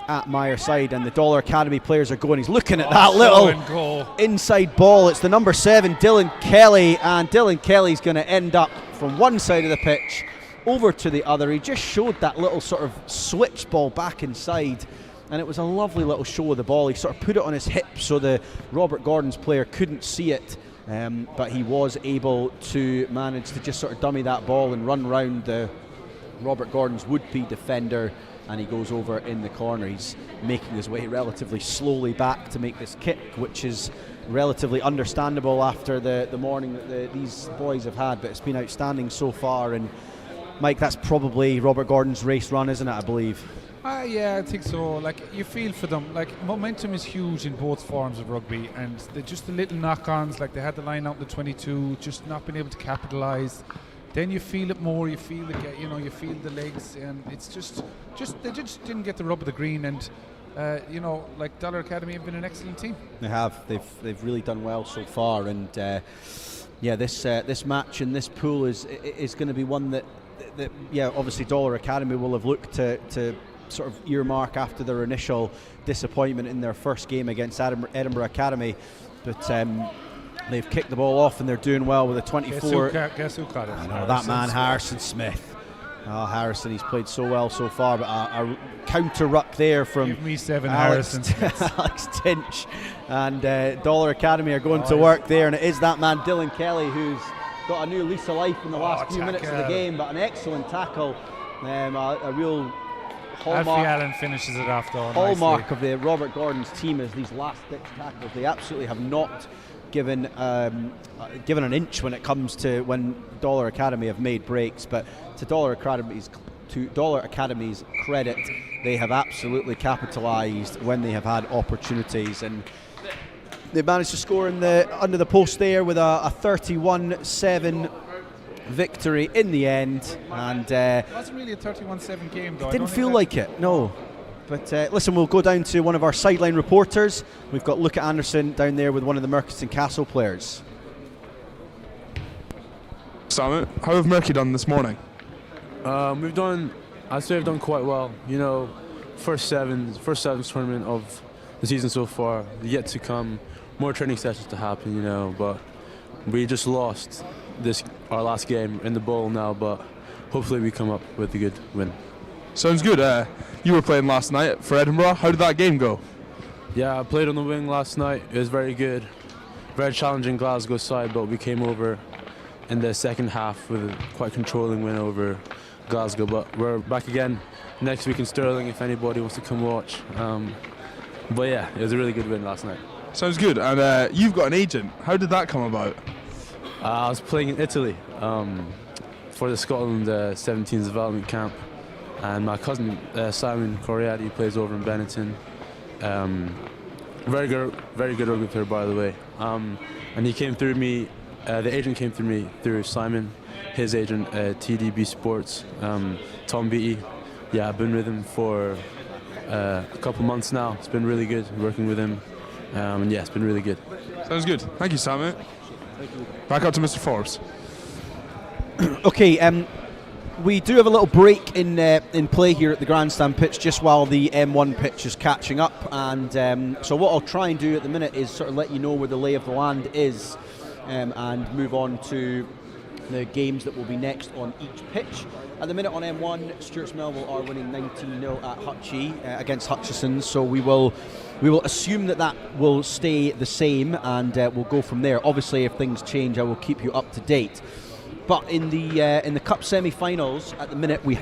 at Myreside, and the Dollar Academy players are going. He's looking at that little inside ball. It's the number 7, Dylan Kelly, and Dylan Kelly's going to end up from one side of the pitch over to the other. He just showed that little sort of switch ball back inside, and it was a lovely little show of the ball. He sort of put it on his hip so the Robert Gordon's player couldn't see it, but he was able to manage to just sort of dummy that ball and run round the Robert Gordon's would-be defender, and he goes over in the corner. He's making his way relatively slowly back to make this kick, which is relatively understandable after the morning that these boys have had, but it's been outstanding so far. And Mike, that's probably Robert Gordon's race run, isn't it, I believe? Yeah, I think so. Like, you feel for them. Like, momentum is huge in both forms of rugby, and they're just the little knock-ons. Like, they had the line out in the 22, just not being able to capitalise. Then you feel it more. You feel the, you feel the legs, and it's just they just didn't get the rub of the green. And like Dollar Academy have been an excellent team. They have. They've really done well so far. And this match in this pool is going to be one that obviously Dollar Academy will have looked to sort of earmark after their initial disappointment in their first game against Edinburgh Academy, but they've kicked the ball off and they're doing well with a 24. Guess who caught it? I know, that man Harrison Smith. Oh, Harrison, he's played so well so far, but a counter ruck there from Give me 7 Alex Tinch, and Dollar Academy are going to work there, and it is that man Dylan Kelly who's got a new lease of life in the last few minutes of the game, but an excellent tackle, a real hallmark. Alfie Allen finishes it off though. Hallmark nicely. of the Robert Gordon's team is these last-ditch tackles. They absolutely have not given an inch when it comes to when Dollar Academy have made breaks, but to Dollar Academy's credit, they have absolutely capitalised when they have had opportunities, and they managed to score under the post there with a 31-7 victory in the end. And it wasn't really a 31-7 game though. It didn't feel like it, no. But listen, we'll go down to one of our sideline reporters. We've got Luca Anderson down there with one of the Merchiston Castle players. Sam, how have Merky done this morning? I'd say we've done quite well. First sevens tournament of the season so far. Yet to come, more training sessions to happen, but we just lost our last game in the bowl now, but hopefully we come up with a good win. Sounds good. You were playing last night for Edinburgh. How did that game go? Yeah, I played on the wing last night. It was very good. Very challenging Glasgow side, but we came over in the second half with a quite controlling win over Glasgow. But we're back again next week in Stirling if anybody wants to come watch. But yeah, it was a really good win last night. Sounds good. And you've got an agent. How did that come about? I was playing in Italy for the Scotland 17s development camp. And my cousin Simon Coriati plays over in Benetton. Very good rugby player, by the way. And he came through me. The agent came through me through Simon, his agent, TDB Sports, Tom Beattie. Yeah, I've been with him for a couple months now. It's been really good working with him. And yeah, it's been really good. Sounds good. Thank you, Simon. Back up to Mr. Forbes. Okay. We do have a little break in play here at the Grandstand pitch just while the M1 pitch is catching up, and so what I'll try and do at the minute is sort of let you know where the lay of the land is, and move on to the games that will be next on each pitch. At the minute on M1, Stuarts Melville are winning 19-0 at Hutchie against Hutchison, so we will assume that will stay the same, and we'll go from there. Obviously, if things change, I will keep you up to date. But in the cup semi-finals at the minute, we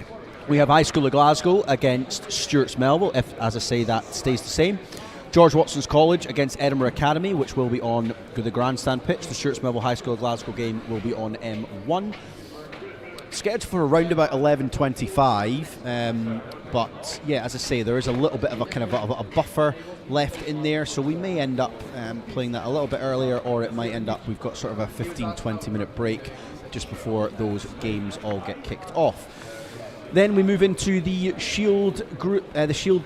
have High School of Glasgow against Stuarts Melville. If, as I say, that stays the same, George Watson's College against Edinburgh Academy, which will be on the Grandstand pitch. The Stuarts Melville High School Glasgow game will be on M1. Scheduled for around about 11:25, but yeah, as I say, there is a little bit of a kind of a buffer left in there, so we may end up playing that a little bit earlier, or it might end up we've got sort of a 15-20 minute break just before those games all get kicked off. Then we move into the Shield group, the Shield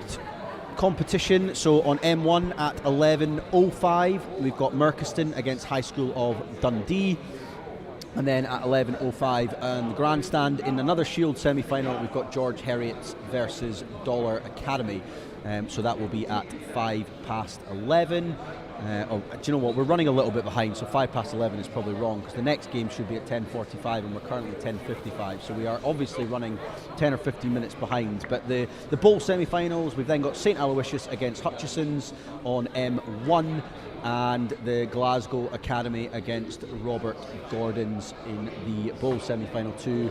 competition. So on M1 at 11:05, we've got Merchiston against High School of Dundee. And then at 11:05 on the Grandstand in another Shield semi-final, we've got George Heriot versus Dollar Academy. So that will be at 11:05. Do you know what? We're running a little bit behind, so 11:05 is probably wrong, because the next game should be at 10:45 and we're currently 10:55. So we are obviously running 10 or 15 minutes behind. But the bowl semi-finals, we've then got St Aloysius against Hutchison's on M1, and the Glasgow Academy against Robert Gordon's in the bowl semi-final 2.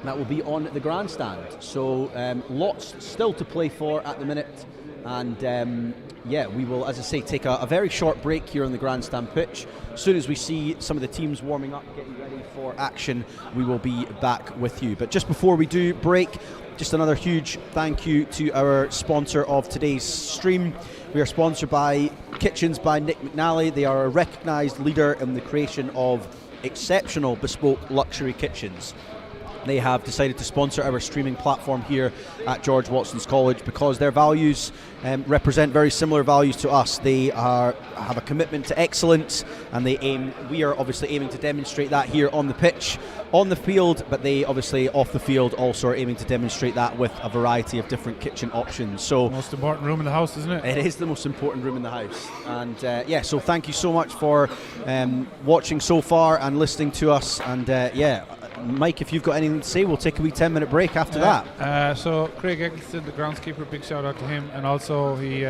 That will be on the Grandstand. So lots still to play for at the minute. And yeah, we will, as I say, take a very short break here on the Grandstand pitch. As soon as we see some of the teams warming up, getting ready for action, we will be back with you. But just before we do break, just another huge thank you to our sponsor of today's stream. We are sponsored by Kitchens by Nick McNally. They are a recognised leader in the creation of exceptional bespoke luxury kitchens. They have decided to sponsor our streaming platform here at George Watson's College because their values represent very similar values to us. They have a commitment to excellence, and we are obviously aiming to demonstrate that here on the pitch, on the field, but they obviously off the field also are aiming to demonstrate that with a variety of different kitchen options. So most important room in the house, isn't it? It is the most important room in the house. And yeah, so thank you so much for watching so far and listening to us. And yeah, Mike, if you've got anything to say, we'll take a wee 10-minute break after that. So Craig Eggleston, the groundskeeper, big shout out to him. And also he,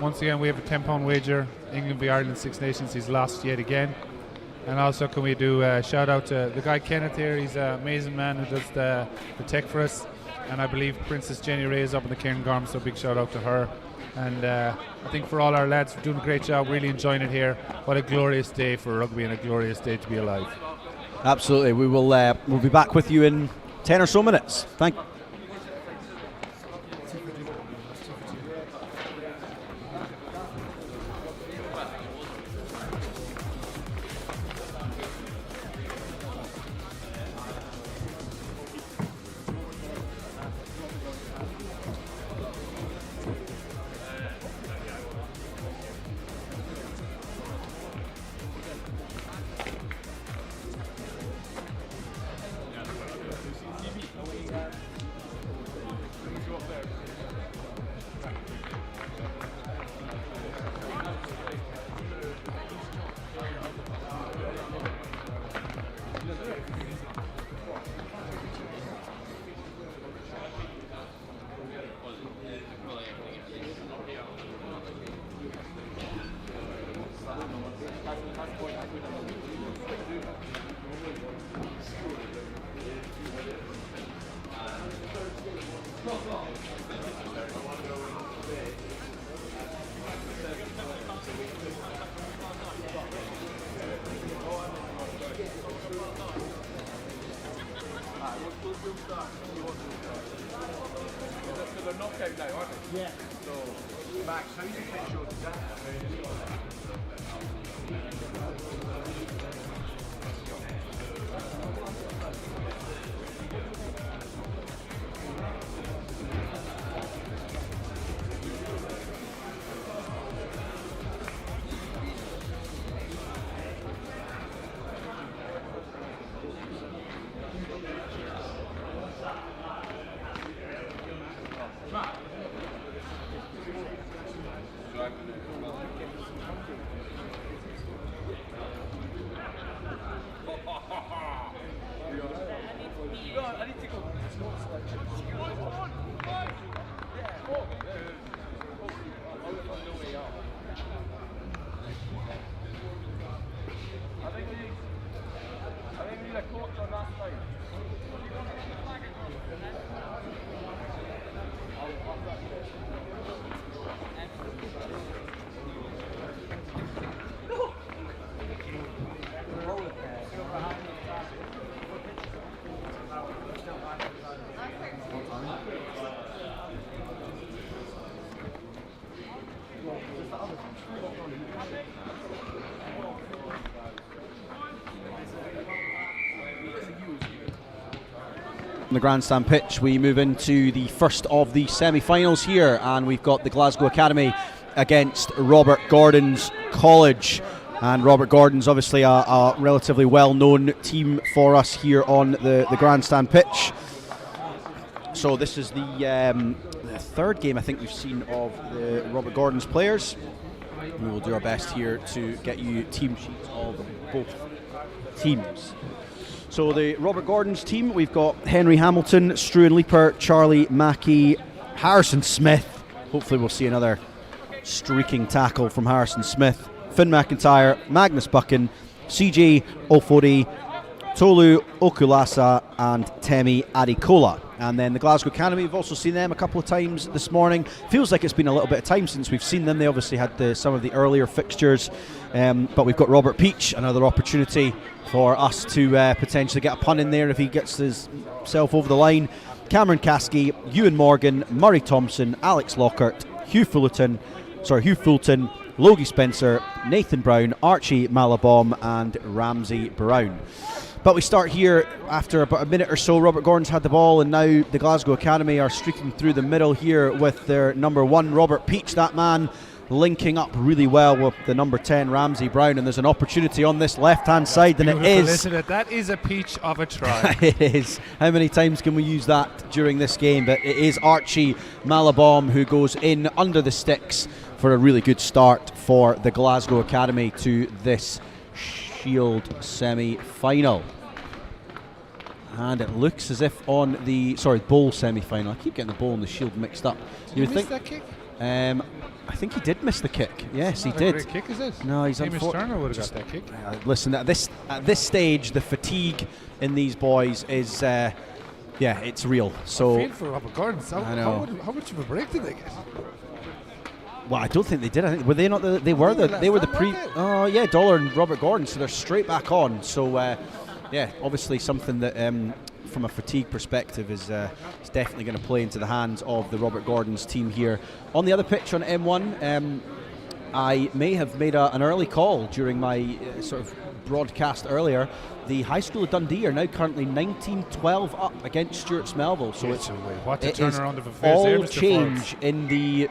once again, we have a £10 wager, England v Ireland Six Nations. He's lost yet again. And also can we do a shout out to the guy Kenneth here. He's an amazing man who does the tech for us. And I believe Princess Jenny Ray is up in the Cairngorm, so big shout out to her. And I think for all our lads, we're doing a great job, really enjoying it here. What a glorious day for rugby and a glorious day to be alive. Absolutely. We will we'll be back with you in 10 or so minutes. Thank you. On the Grandstand pitch, we move into the first of the semi-finals here, and we've got the Glasgow Academy against Robert Gordon's College. And Robert Gordon's obviously a relatively well-known team for us here on the Grandstand pitch. So this is the third game I think we've seen of the Robert Gordon's players. We will do our best here to get you team sheets of both teams. So the Robert Gordon's team, we've got Henry Hamilton, Struan Leaper, Charlie Mackey, Harrison Smith. Hopefully we'll see another streaking tackle from Harrison Smith. Finn McIntyre, Magnus Buchan, CJ Ofori, Tolu Okulasa and Temi Adikola. And then the Glasgow Academy, we've also seen them a couple of times this morning. Feels like it's been a little bit of time since we've seen them. They obviously had some of the earlier fixtures, but we've got Robert Peach, another opportunity for us to potentially get a pun in there if he gets himself over the line. Cameron Caskey, Ewan Morgan, Murray Thompson, Alex Lockhart, Hugh Fulton, Logie Spencer, Nathan Brown, Archie Malabom and Ramsey Brown. But we start here after about a minute or so. Robert Gordon's had the ball, and now the Glasgow Academy are streaking through the middle here with their number 1, Robert Peach, that man linking up really well with the number 10, Ramsey Brown, and there's an opportunity on this left-hand side, and it is. Listen, that is a peach of a try. It is. How many times can we use that during this game? But it is Archie Malabom who goes in under the sticks for a really good start for the Glasgow Academy to this Shield semi-final. And it looks as if on the bowl semi-final. I keep getting the bowl and the Shield mixed up. Did he miss that kick? I think he did miss the kick. Yes, he not did. A great kick, is it? No, he's unfortunate. Turner would have got that kick. Listen, at this stage, the fatigue in these boys is, it's real. So I feel for Robert Gordon. How much of a break did they get? Well, I don't think they did. I think were they not the? They were the pre. Oh yeah, Dollar and Robert Gordon. So they're straight back on. So obviously something that from a fatigue perspective is definitely going to play into the hands of the Robert Gordon's team here. On the other pitch on M1, I may have made an early call during my sort of broadcast earlier. The High School of Dundee are now currently 19-12 up against Stuart Melville. So it's what a turnaround of affairs all there, Mr. change Forbes. in the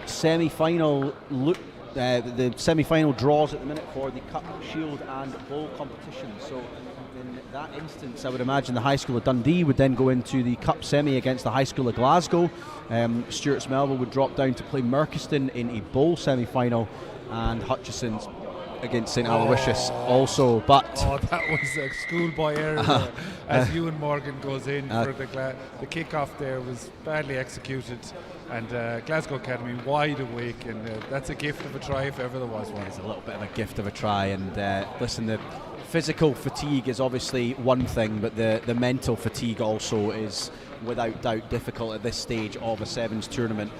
semi-final the semi-final draws at the minute for the Cup, Shield and Bowl competition. So in that instance, I would imagine the High School of Dundee would then go into the Cup semi against the High School of Glasgow. Stuart Melville would drop down to play Merchiston in a Bowl semi-final, and Hutchison's against St Aloysius also. But that was a schoolboy error there, as Ewan Morgan goes in for the kick-off there was badly executed, and Glasgow Academy wide awake, and that's a gift of a try if ever there was one. It's a little bit of a gift of a try, and listen, the physical fatigue is obviously one thing, but the mental fatigue also is without doubt difficult at this stage of a sevens tournament.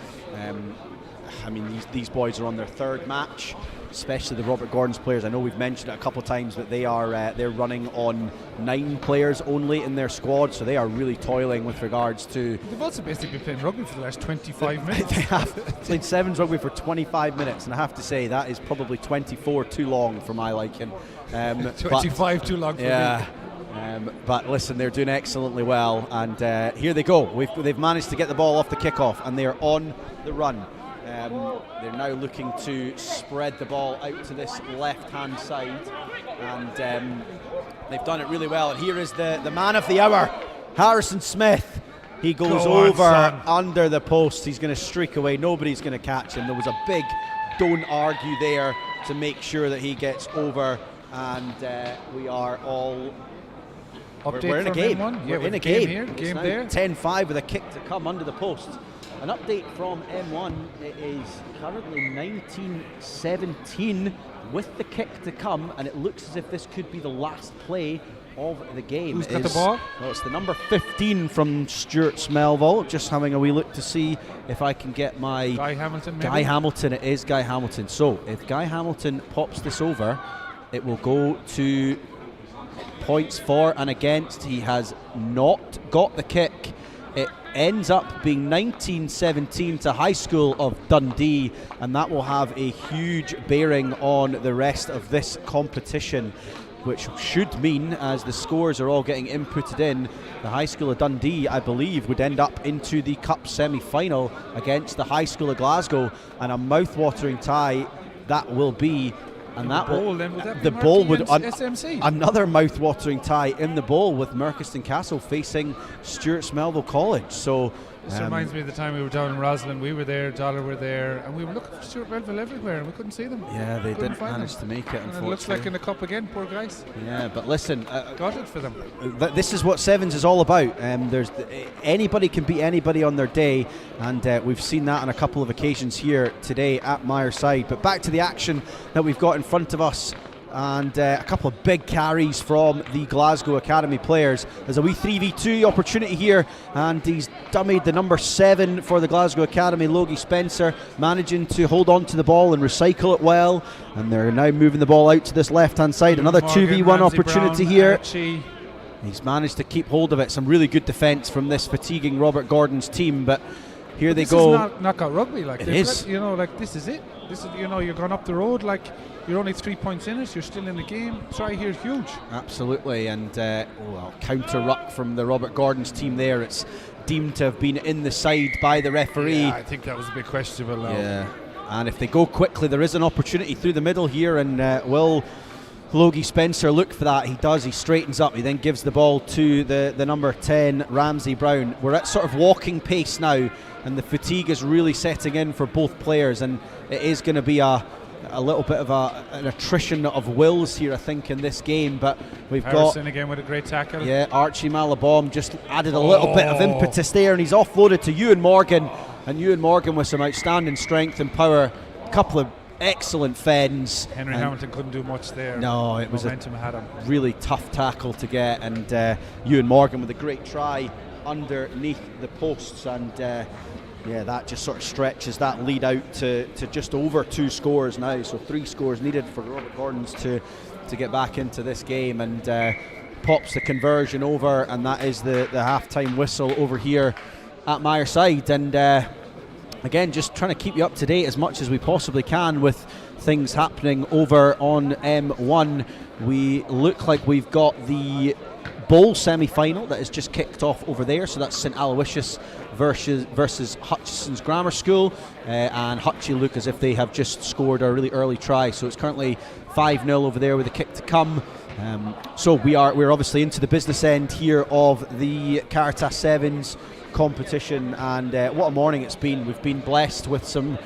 I mean, these boys are on their third match, especially the Robert Gordon's players. I know we've mentioned it a couple of times, but they're running on 9 players only in their squad, so they are really toiling with regards to. They've also basically been playing rugby for the last 25 minutes. They have played sevens rugby for 25 minutes, and I have to say that is probably 24 too long for my liking. 25 too long for me. But listen, they're doing excellently well, and here they go. They've managed to get the ball off the kickoff, and they are on the run. They're now looking to spread the ball out to this left-hand side, and they've done it really well. And here is the man of the hour, Harrison Smith. He goes under the post. He's going to streak away. Nobody's going to catch him. There was a big don't argue there to make sure that he gets over, and we are all. We're in a game. We're in a game here. Game there. 10-5 with a kick to come under the post. An update from M1, it is currently 19-17 with the kick to come, and it looks as if this could be the last play of the game. Who's got the ball? Well, it's the number 15 from Stuart Melville. Just having a wee look to see if I can get my... Guy Hamilton, maybe? Guy Hamilton, it is Guy Hamilton. So, if Guy Hamilton pops this over, it will go to points for and against. He has not got the kick. It ends up being 19-17 to High School of Dundee, and that will have a huge bearing on the rest of this competition. which should mean, as the scores are all getting inputted in, the High School of Dundee, I believe, would end up into the Cup semi-final against the High School of Glasgow, and a mouth-watering tie that will be. And that bowl, will, then, would that the be bowl Markey would and SMC? Another mouth-watering tie in the bowl with Merchiston Castle facing Stuart Smelville College. So this reminds me of the time we were down in Roslyn. We were there, Dollar were there, and we were looking for Stuart Melville everywhere, and we couldn't see them. Yeah, they didn't manage to make it, and unfortunately. it looks like in the cup again, poor guys. Yeah, but listen, got it for them. This is what Sevens is all about. Anybody can beat anybody on their day, and we've seen that on a couple of occasions here today at Myreside. But back to the action that we've got in front of us, and a couple of big carries from the Glasgow Academy players. There's a wee 3v2 opportunity here, and he's dummied the number 7 for the Glasgow Academy, Logie Spencer, managing to hold on to the ball and recycle it well, and they're now moving the ball out to this left-hand side. Another 2v1 opportunity here. He's managed to keep hold of it. Some really good defence from this fatiguing Robert Gordon's team, but here they go. This is knockout rugby. Like it is. This is it. This is, you're going up the road, like you're only 3 points in it, you're still in the game. Try here, huge. Absolutely, and counter ruck from the Robert Gordon's team there. It's deemed to have been in the side by the referee. Yeah, I think that was a bit questionable now. Yeah, and if they go quickly, there is an opportunity through the middle here, and will Logie Spencer look for that? He does. He straightens up. He then gives the ball to the number 10, Ramsey Brown. We're at sort of walking pace now, and the fatigue is really setting in for both players, and it is going to be a little bit of an attrition of wills here, I think, in this game. But we've Harrison got again with a great tackle. Yeah, Archie Malabom just added a little bit of impetus there, and he's offloaded to Ewan Morgan, and Ewan Morgan with some outstanding strength and power. A couple of excellent fends. Henry Hamilton couldn't do much there. No, it was a really tough tackle to get, and Ewan Morgan with a great try underneath the posts, and that just sort of stretches that lead out to just over 2 scores now. So 3 scores needed for Robert Gordons to get back into this game, and pops the conversion over, and that is the half-time whistle over here at Myreside. And again, just trying to keep you up to date as much as we possibly can with things happening over on M1. We look like we've got the bowl semi-final that has just kicked off over there, so that's St Aloysius versus Hutchison's Grammar School, and Hutchie look as if they have just scored a really early try, so it's currently 5-0 over there with a kick to come. So we're obviously into the business end here of the Caritas Sevens competition, and what a morning it's been. We've been blessed with some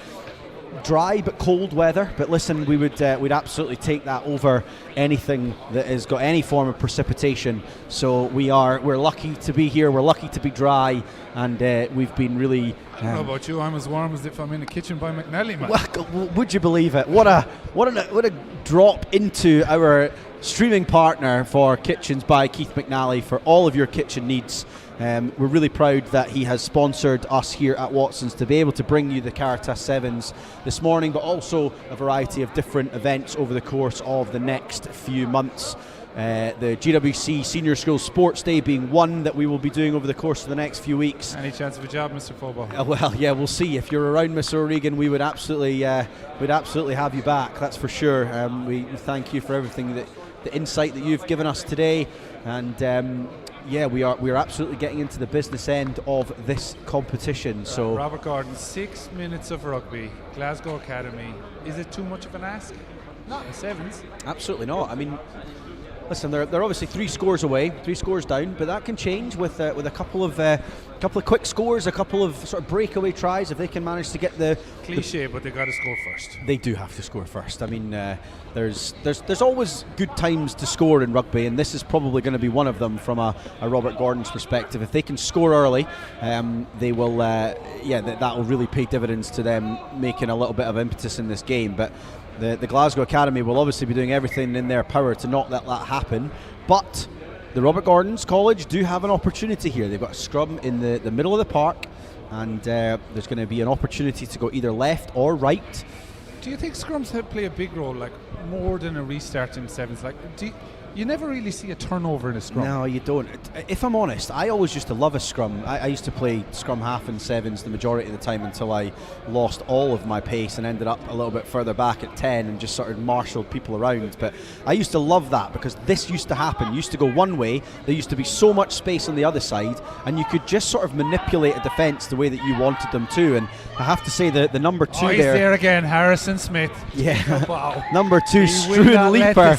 dry but cold weather, but listen, we'd absolutely take that over anything that has got any form of precipitation. So we're lucky to be here, we're lucky to be dry, and we've been really I don't know about you, I'm as warm as if I'm in the kitchen by McNally, man. Well, would you believe it? What a drop into our streaming partner for Kitchens by Keith McNally for all of your kitchen needs. We're really proud that he has sponsored us here at Watson's to be able to bring you the Caritas Sevens this morning, but also a variety of different events over the course of the next few months. The GWC Senior School Sports Day being one that we will be doing over the course of the next few weeks. Any chance of a job, Mr. Fobo? Well, yeah, we'll see. If you're around, Mr. O'Regan, we would absolutely have you back. That's for sure. We thank you for everything, the insight that you've given us today, and we're absolutely getting into the business end of this competition. So Robert Gordon, 6 minutes of rugby, Glasgow Academy. Is it too much of an ask? Not in Sevens. Absolutely not. I mean, listen, they're obviously 3 scores away, 3 scores down, but that can change with a couple of quick scores, a couple of sort of breakaway tries if they can manage to get the cliche, but they got to score first. They do have to score first. I mean, there's always good times to score in rugby, and this is probably going to be one of them from a Robert Gordon's perspective. If they can score early, they will. That will really pay dividends to them, making a little bit of impetus in this game. But the Glasgow Academy will obviously be doing everything in their power to not let that happen. But the Robert Gordon's College do have an opportunity here. They've got a scrum in the middle of the park, and there's going to be an opportunity to go either left or right. Do you think scrums play a big role, like more than a restart in Sevens? Like, you never really see a turnover in a scrum. No, you don't. If I'm honest, I always used to love a scrum. I used to play scrum half and sevens the majority of the time until I lost all of my pace and ended up a little bit further back at 10 and just sort of marshalled people around. But I used to love that because this used to happen. You used to go one way, there used to be so much space on the other side, and you could just sort of manipulate a defence the way that you wanted them to. And I have to say that the number 2 he's there again, Harrison Smith. Yeah. Wow. Number 2, Struan Leaper.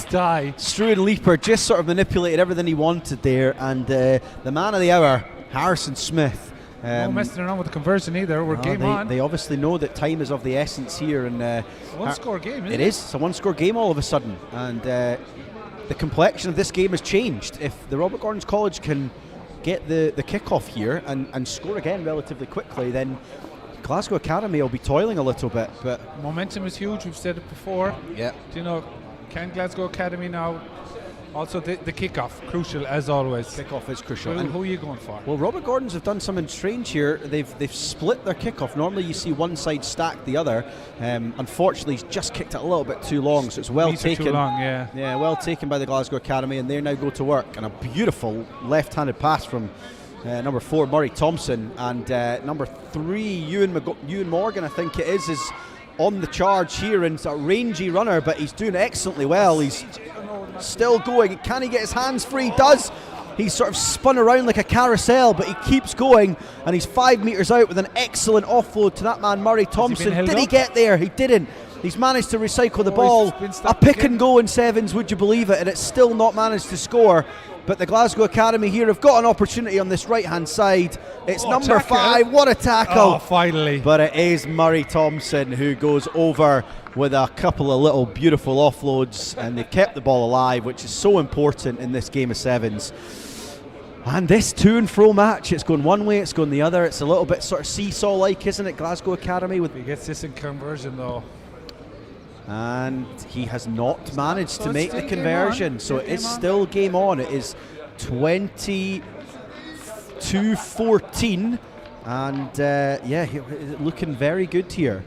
Struan Leaper just sort of manipulated everything he wanted there, and the man of the hour, Harrison Smith. No messing around with the conversion either. We're game on. They obviously know that time is of the essence here, and one-score game. Isn't it is. It's a one-score game all of a sudden, and the complexion of this game has changed. If the Robert Gordon's College can get the kick-off here and score again relatively quickly, then Glasgow Academy will be toiling a little bit. But momentum is huge. We've said it before. Yeah. Do you know? Can Glasgow Academy now? Also, the kick-off, crucial as always. Kick-off is crucial. And who are you going for? Well, Robert Gordon's have done something strange here. They've split their kick-off. Normally you see one side stack the other. Unfortunately, he's just kicked it a little bit too long, so it's well taken. Too long, yeah. Yeah, well taken by the Glasgow Academy, and they now go to work. And a beautiful left-handed pass from number 4, Murray Thompson, and number 3, Ewan Morgan, I think it is on the charge here, and it's a rangy runner, but he's doing excellently well. He's still going. Can he get his hands free? He does. He's sort of spun around like a carousel, but he keeps going, and he's 5 metres out with an excellent offload to that man, Murray Thompson. Did he get there? He didn't. He's managed to recycle the ball. A pick and go in sevens, would you believe it? And it's still not managed to score. But the Glasgow Academy here have got an opportunity on this right-hand side. It's number 5. What a tackle. Oh, finally. But it is Murray Thompson who goes over with a couple of little beautiful offloads, and they've kept the ball alive, which is so important in this game of sevens. And this to and fro match, it's going one way, it's going the other. It's a little bit sort of seesaw-like, isn't it, Glasgow Academy? He gets this in conversion, though. And he has not managed to make the conversion, so it is still game on. It is 22-14, and looking very good here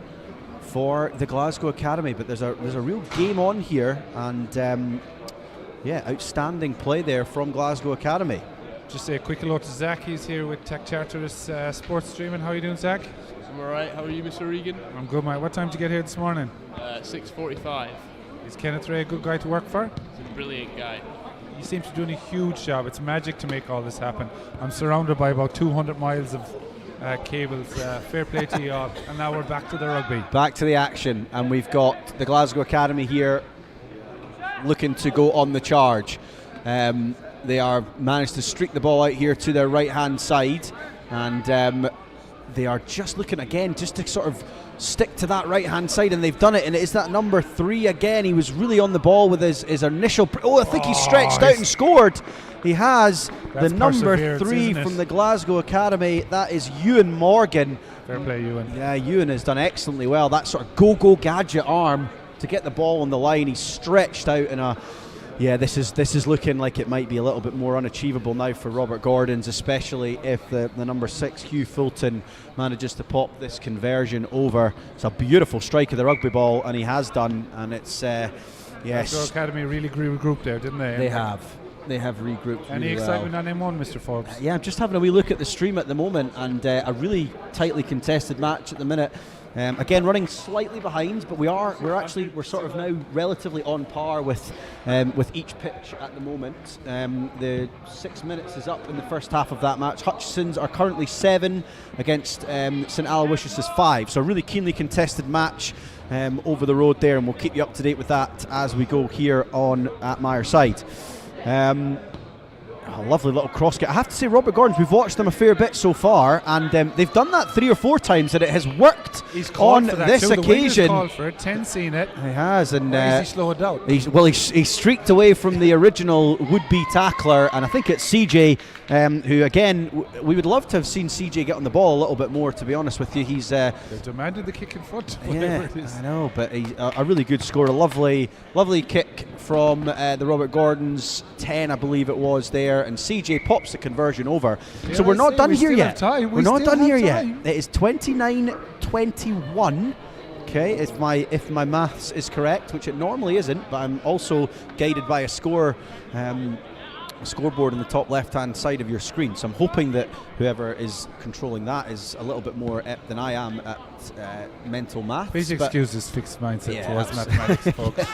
for the Glasgow Academy. But there's a real game on here, and outstanding play there from Glasgow Academy. Just say a quick hello to Zach. He's here with Tech Charter's sports streaming. How are you doing, Zach? I'm alright. How are you, Mr. Regan? I'm good, mate. What time did you get here this morning? 6:45. Is Kenneth Ray a good guy to work for? He's a brilliant guy. He seems to be doing a huge job. It's magic to make all this happen. I'm surrounded by about 200 miles of cables. Fair play to you all. And now we're back to the rugby. Back to the action, and we've got the Glasgow Academy here looking to go on the charge. They are managed to streak the ball out here to their right-hand side, and they are just looking again just to sort of stick to that right-hand side, and they've done it, and it is that number 3 again. He was really on the ball with his initial... I think he stretched out and scored. He has. The number 3 from the Glasgow Academy. That is Ewan Morgan. Fair play, Ewan. Yeah, Ewan has done excellently well. That sort of go-go gadget arm to get the ball on the line. He's stretched out in a... Yeah, this is looking like it might be a little bit more unachievable now for Robert Gordon's, especially if the number 6, Hugh Fulton, manages to pop this conversion over. It's a beautiful strike of the rugby ball, and he has done, and it's yes. Glasgow Academy really regrouped there, didn't they? They have regrouped. Any really excitement well. on M1, Mr. Forbes? Yeah, I'm just having a wee look at the stream at the moment, and a really tightly contested match at the minute. Again, running slightly behind, but we're sort of now relatively on par with each pitch at the moment. The 6 minutes is up in the first half of that match. Hutchinson's are currently 7 against St Aloysius' 5, so a really keenly contested match over the road there, and we'll keep you up to date with that as we go here at Myreside. A lovely little cross kick. I have to say, Robert Gordon's, we've watched them a fair bit so far, and they've done that 3 or 4 times, and it has worked on this occasion. Called for it. 10 seen it. He has, and why does he slow it down? He streaked away from the original would-be tackler, and I think it's CJ, who again we would love to have seen CJ get on the ball a little bit more. To be honest with you, he's they demanded the kick in front. Yeah, it is. I know, but a really good score. A lovely kick from the Robert Gordon's 10, I believe it was there. And CJ pops the conversion over. So we're not done here yet. We're not done here yet. It is 29-21 Okay, if my maths is correct, which it normally isn't, but I'm also guided by a scoreboard in the top left-hand side of your screen. So I'm hoping that whoever is controlling that is a little bit more apt than I am at mental maths. Please excuse this fixed mindset towards mathematics, folks.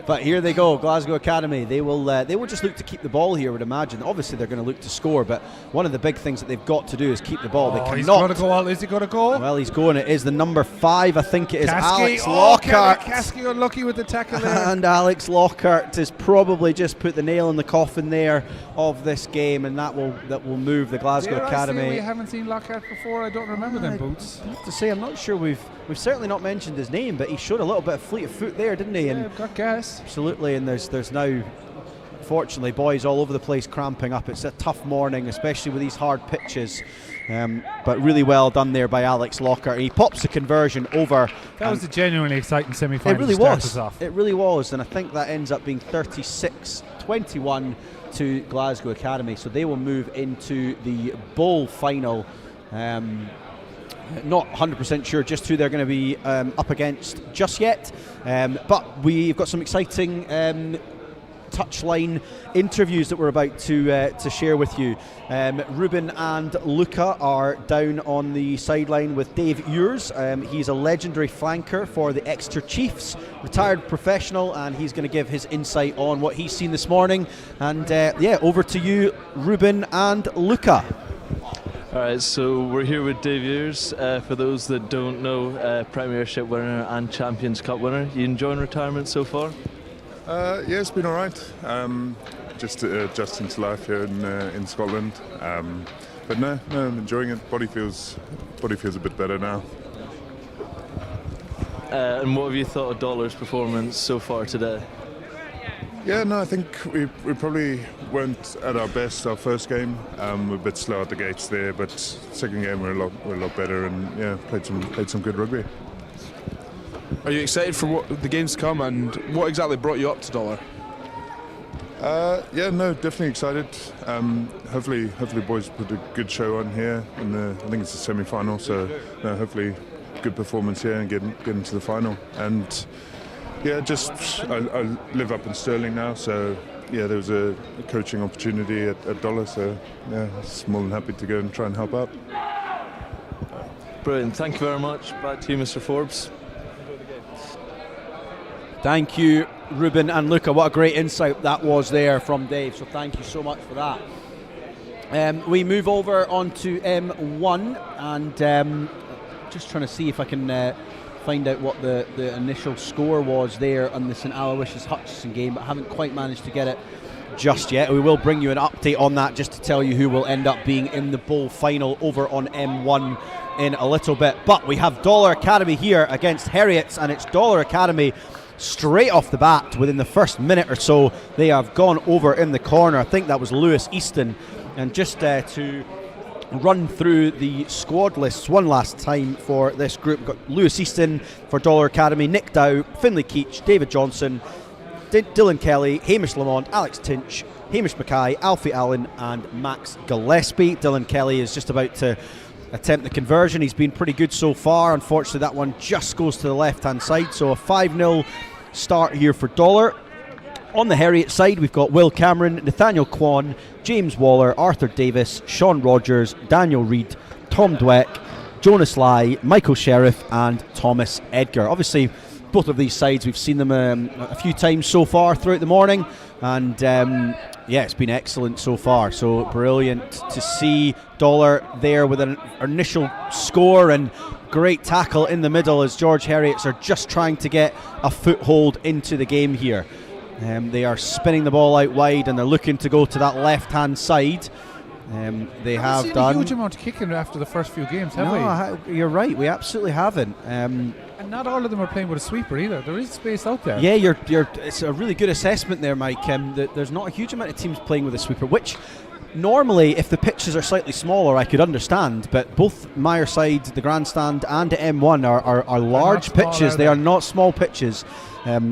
But here they go, Glasgow Academy. They will just look to keep the ball here, I would imagine. Obviously, they're going to look to score, but one of the big things that they've got to do is keep the ball. They cannot. He's going to go out. Is he going to go? Well, he's going. It is the number 5, I think it is, Kasky. Alex Lockhart. Kasky unlucky with the tackle there. And Alex Lockhart has probably just put the nail in the coffin there of this game, and that will move the Glasgow Academy. We haven't seen Lockhart before. I don't remember them boots. I have to say, I'm not sure we've certainly not mentioned his name, but he showed a little bit of fleet of foot there, didn't he? Yeah, got gas. Absolutely, and there's now, fortunately, boys all over the place cramping up. It's a tough morning, especially with these hard pitches. But really well done there by Alex Lockhart. He pops the conversion over. That was a genuinely exciting semi-final. It really to start was. us off. It really was, and I think that ends up being 36-21 to Glasgow Academy. So they will move into the bowl final. Not 100% sure just who they're going to be up against just yet, but we've got some exciting touchline interviews that we're about to share with you. Ruben and Luca are down on the sideline with Dave Ures. He's a legendary flanker for the Exeter Chiefs, retired professional, and he's going to give his insight on what he's seen this morning. And over to you, Ruben and Luca. Alright, so we're here with Dave Ures. For those that don't know, Premiership winner and Champions Cup winner. You enjoying retirement so far? Yeah, it's been alright. Just adjusting to life here in Scotland. But no, I'm enjoying it. Body feels a bit better now. And what have you thought of Dollar's performance so far today? Yeah, no, I think we probably weren't at our best our first game. We're a bit slow at the gates there, but second game we're a lot better, and yeah, played some good rugby. Are you excited for what the games to come, and what exactly brought you up to Dollar? Yeah, no, definitely excited. Hopefully boys put a good show on here I think it's a semi-final, so no, hopefully good performance here and get into the final. And yeah, I live up in Stirling now, so yeah, there was a coaching opportunity at Dollar, so yeah, I'm more than happy to go and try and help out. Brilliant, thank you very much. Back to you, Mr. Forbes. Thank you, Ruben and Luca. What a great insight that was there from Dave, so thank you so much for that. We move over onto M1, and just trying to see if I can find out what the initial score was there on the St Aloysius Hutchinson game, but I haven't quite managed to get it just yet. We will bring you an update on that just to tell you who will end up being in the bowl final over on M1 in a little bit. But we have Dollar Academy here against Heriot, and it's Dollar Academy straight off the bat. Within the first minute or so, they have gone over in the corner. I think that was Lewis Easton. And just to run through the squad lists one last time for this group, we've got Lewis Easton for Dollar Academy, Nick Dow, Finlay Keach, David Johnson, Dylan Kelly, Hamish Lamont, Alex Tinch, Hamish Mackay, Alfie Allen and Max Gillespie. Dylan Kelly is just about to attempt the conversion. He's been pretty good so far. Unfortunately, that one just goes to the left-hand side, so a 5-0 start here for Dollar. On the Heriot side, we've got Will Cameron, Nathaniel Kwan, James Waller, Arthur Davis, Sean Rogers, Daniel Reid, Tom Dweck, Jonas Lai, Michael Sheriff and Thomas Edgar. Obviously, both of these sides, we've seen them a few times so far throughout the morning, and yeah, it's been excellent so far. So brilliant to see Dollar there with an initial score, and great tackle in the middle as George Heriots are just trying to get a foothold into the game here. They are spinning the ball out wide and they're looking to go to that left-hand side. They have done a huge amount of kicking after the first few games, have we? You're right. We absolutely haven't. And not all of them are playing with a sweeper either. There is space out there. Yeah, it's a really good assessment there, Mike. There's not a huge amount of teams playing with a sweeper, which normally, if the pitches are slightly smaller, I could understand. But both Myreside, the Grandstand, and M1 are large pitches. They are not small pitches.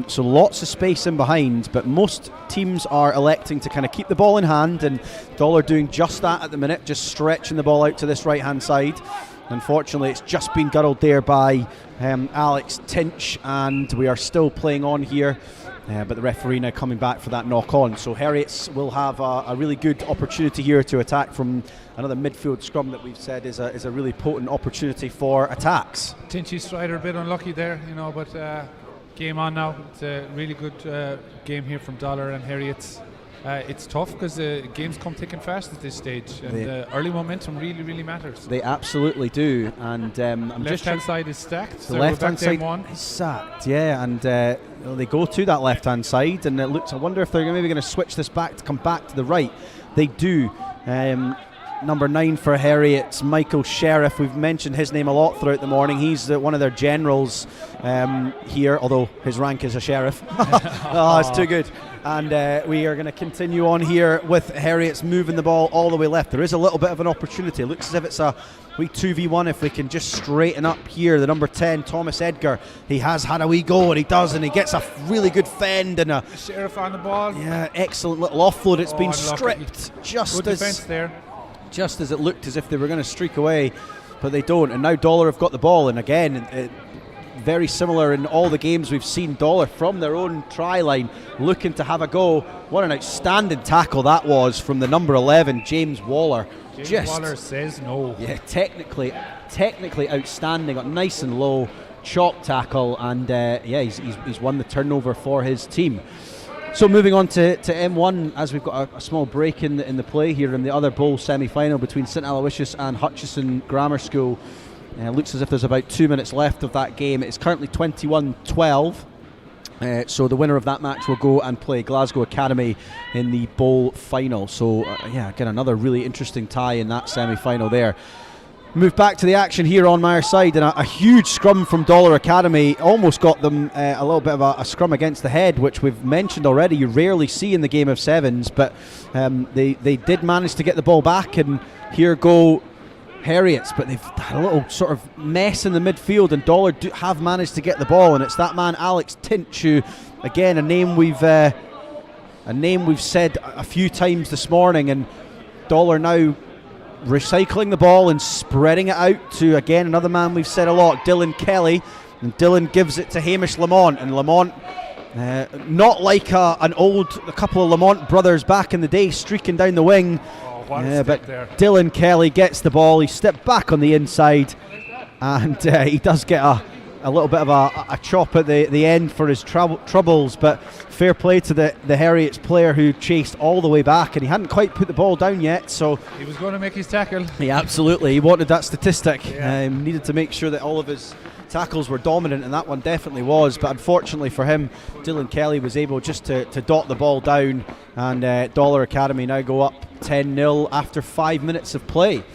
So lots of space in behind, but most teams are electing to kind of keep the ball in hand, and Dollar doing just that at the minute, just stretching the ball out to this right hand side. Unfortunately, it's just been gutted there by Alex Tinch, and we are still playing on here. But the referee now coming back for that knock on. So Heriots will have a really good opportunity here to attack from another midfield scrum that we've said is a really potent opportunity for attacks. Tinchy Strider a bit unlucky there, but game on now. It's a really good game here from Dollar and Heriots. It's tough because games come thick and fast at this stage, and early momentum really, really matters. They absolutely do. And I'm left hand side is stacked. The left hand side is sacked, yeah, and they go to that left hand side, and it looks. I wonder if they're maybe going to switch this back to come back to the right. They do. Number 9 for Heriots, Michael Sheriff. We've mentioned his name a lot throughout the morning. He's one of their generals here, although his rank is a sheriff. Oh, it's too good. And we are going to continue on here with Heriots moving the ball all the way left. There is a little bit of an opportunity. It looks as if it's a wee 2v1 if we can just straighten up here. The number 10, Thomas Edgar, he has had a wee go, and he does, and he gets a really good fend and a Sheriff on the ball. Yeah, excellent little offload. It's been stripped good defence there. Just as it looked as if they were going to streak away, but they don't. And now Dollar have got the ball, and again, very similar in all the games we've seen. Dollar from their own try line looking to have a go. What an outstanding tackle that was from the number 11, James Waller. Waller says no. Yeah, technically outstanding. Got nice and low, chop tackle, and he's won the turnover for his team. So moving on to M1, as we've got a small break in the play here in the other bowl semi-final between St Aloysius and Hutchison Grammar School. Looks as if there's about 2 minutes left of that game. It's currently 21-12. So the winner of that match will go and play Glasgow Academy in the bowl final. So again, another really interesting tie in that semi-final there. Move back to the action here on Myreside, and a huge scrum from Dollar Academy almost got them a little bit of a scrum against the head, which we've mentioned already. You rarely see in the game of sevens, but they did manage to get the ball back, and here go Heriots, but they've had a little sort of mess in the midfield, and Dollar have managed to get the ball, and it's that man Alex Tinch, who again a name we've said a few times this morning, and Dollar now recycling the ball and spreading it out to, again, another man we've said a lot, Dylan Kelly, and Dylan gives it to Hamish Lamont, and Lamont, not like a couple of Lamont brothers back in the day streaking down the wing, but there. Dylan Kelly gets the ball, he stepped back on the inside, and he does get a little bit of a chop at the end for his troubles, but fair play to the Heriots player who chased all the way back, and he hadn't quite put the ball down yet, so he was going to make his tackle. Yeah, absolutely, he wanted that statistic. Needed to make sure that all of his tackles were dominant, and that one definitely was, but unfortunately for him, Dylan Kelly was able just to dot the ball down, and Dollar Academy now go up 10-0 after 5 minutes of play.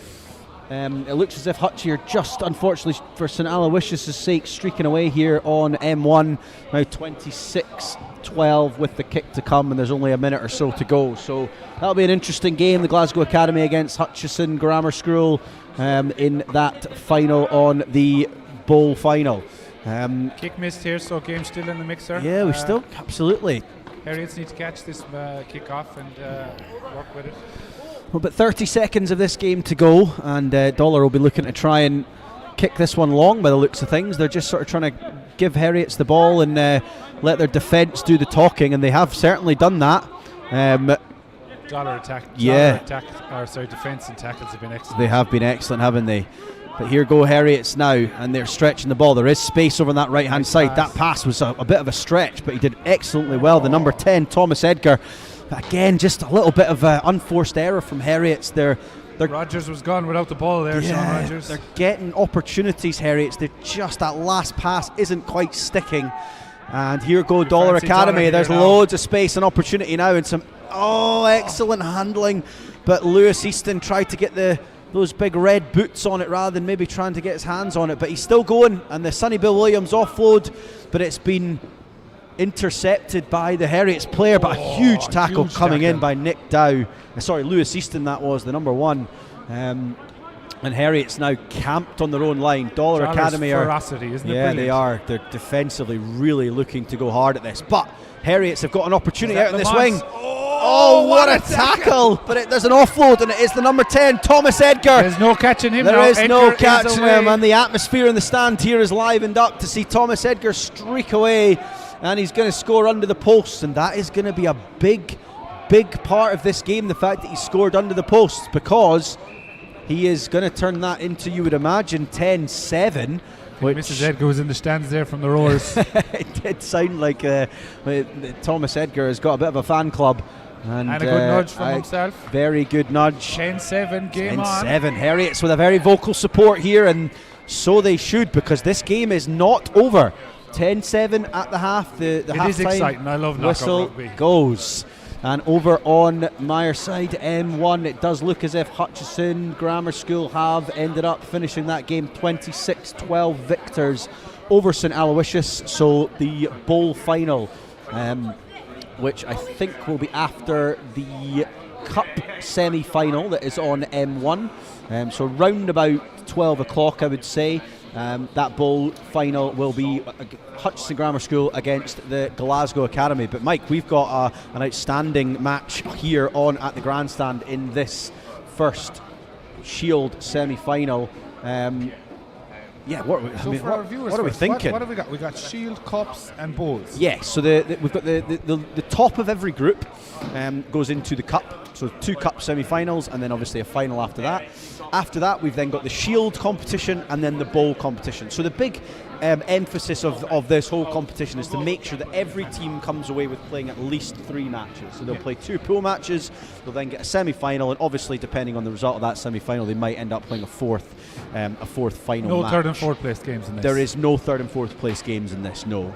It looks as if Hutchie are just, unfortunately for St Aloysius' sake, streaking away here on M1. Now 26-12 with the kick to come, and there's only a minute or so to go. So that'll be an interesting game, the Glasgow Academy against Hutchison Grammar School in that final on the bowl final. Kick missed here, so game still in the mixer. Yeah, we still, absolutely. Heriots need to catch this kick off and work with it. Well, but 30 seconds of this game to go, and Dollar will be looking to try and kick this one long by the looks of things. They're just sort of trying to give Heriots the ball and let their defence do the talking, and they have certainly done that. Dollar attack. Defence and tackles have been excellent. They have been excellent, haven't they? But here go Heriots now, and they're stretching the ball. There is space over on that right-hand side. That pass was a bit of a stretch, but he did excellently well. The number 10, Thomas Edgar. Again, just a little bit of unforced error from Heriots. Rogers was gone without the ball there, Sean Rogers. They're getting opportunities, Heriots. They're just, that last pass isn't quite sticking. And here go Dollar Academy. There's loads of space and opportunity now, and some excellent handling. But Lewis Easton tried to get those big red boots on it rather than maybe trying to get his hands on it. But he's still going, and the Sonny Bill Williams offload, but it's been intercepted by the Heriots player, but a huge tackle coming in by Nick Dow. Lewis Easton, that was the number 1. And Heriots now camped on their own line. Dollar Academy ferocity, isn't it? Yeah, brilliant? they are. They're defensively really looking to go hard at this. But Heriots have got an opportunity out in this wing. Oh, what a tackle! But there's an offload, and it is the number 10, Thomas Edgar. There's no catching him There now. is no Edgar catching away. him, and the atmosphere in the stand here is livened up to see Thomas Edgar streak away, and he's going to score under the post, and that is going to be a big part of this game, the fact that he scored under the posts, because he is going to turn that into, you would imagine, 10-7. Which Mrs. Edgar was in the stands there from the Roars. It did sound like Thomas Edgar has got a bit of a fan club. And a good nudge from himself. Very good nudge. 10-7, game 10-7. Heriots with a very vocal support here, and so they should, because this game is not over. 10-7 at the half. The It half is exciting. I love knockout whistle rugby. goes. And over on Myreside M1, it does look as if Hutchison Grammar School have ended up finishing that game 26-12 victors over St Aloysius. So the bowl final, which I think will be after the cup semi-final that is on M1. So round about 12 o'clock, I would say. That bowl final will be Hutchison Grammar School against the Glasgow Academy. But Mike, we've got an outstanding match here on at the Grandstand in this first Shield semi-final. What are we thinking? What have we got? We got Shield, Cups and Bowls. Yes, so we've got the top of every group goes into the cup. So 2 cup semi-finals and then obviously a final after that. After that, we've then got the Shield competition and then the bowl competition. So the big emphasis of this whole competition is to make sure that every team comes away with playing at least 3 matches. So they'll play 2 pool matches, they'll then get a semi-final, and obviously depending on the result of that semi-final, they might end up playing a fourth final match. No third and fourth place games in this. There is no third and fourth place games in this, no.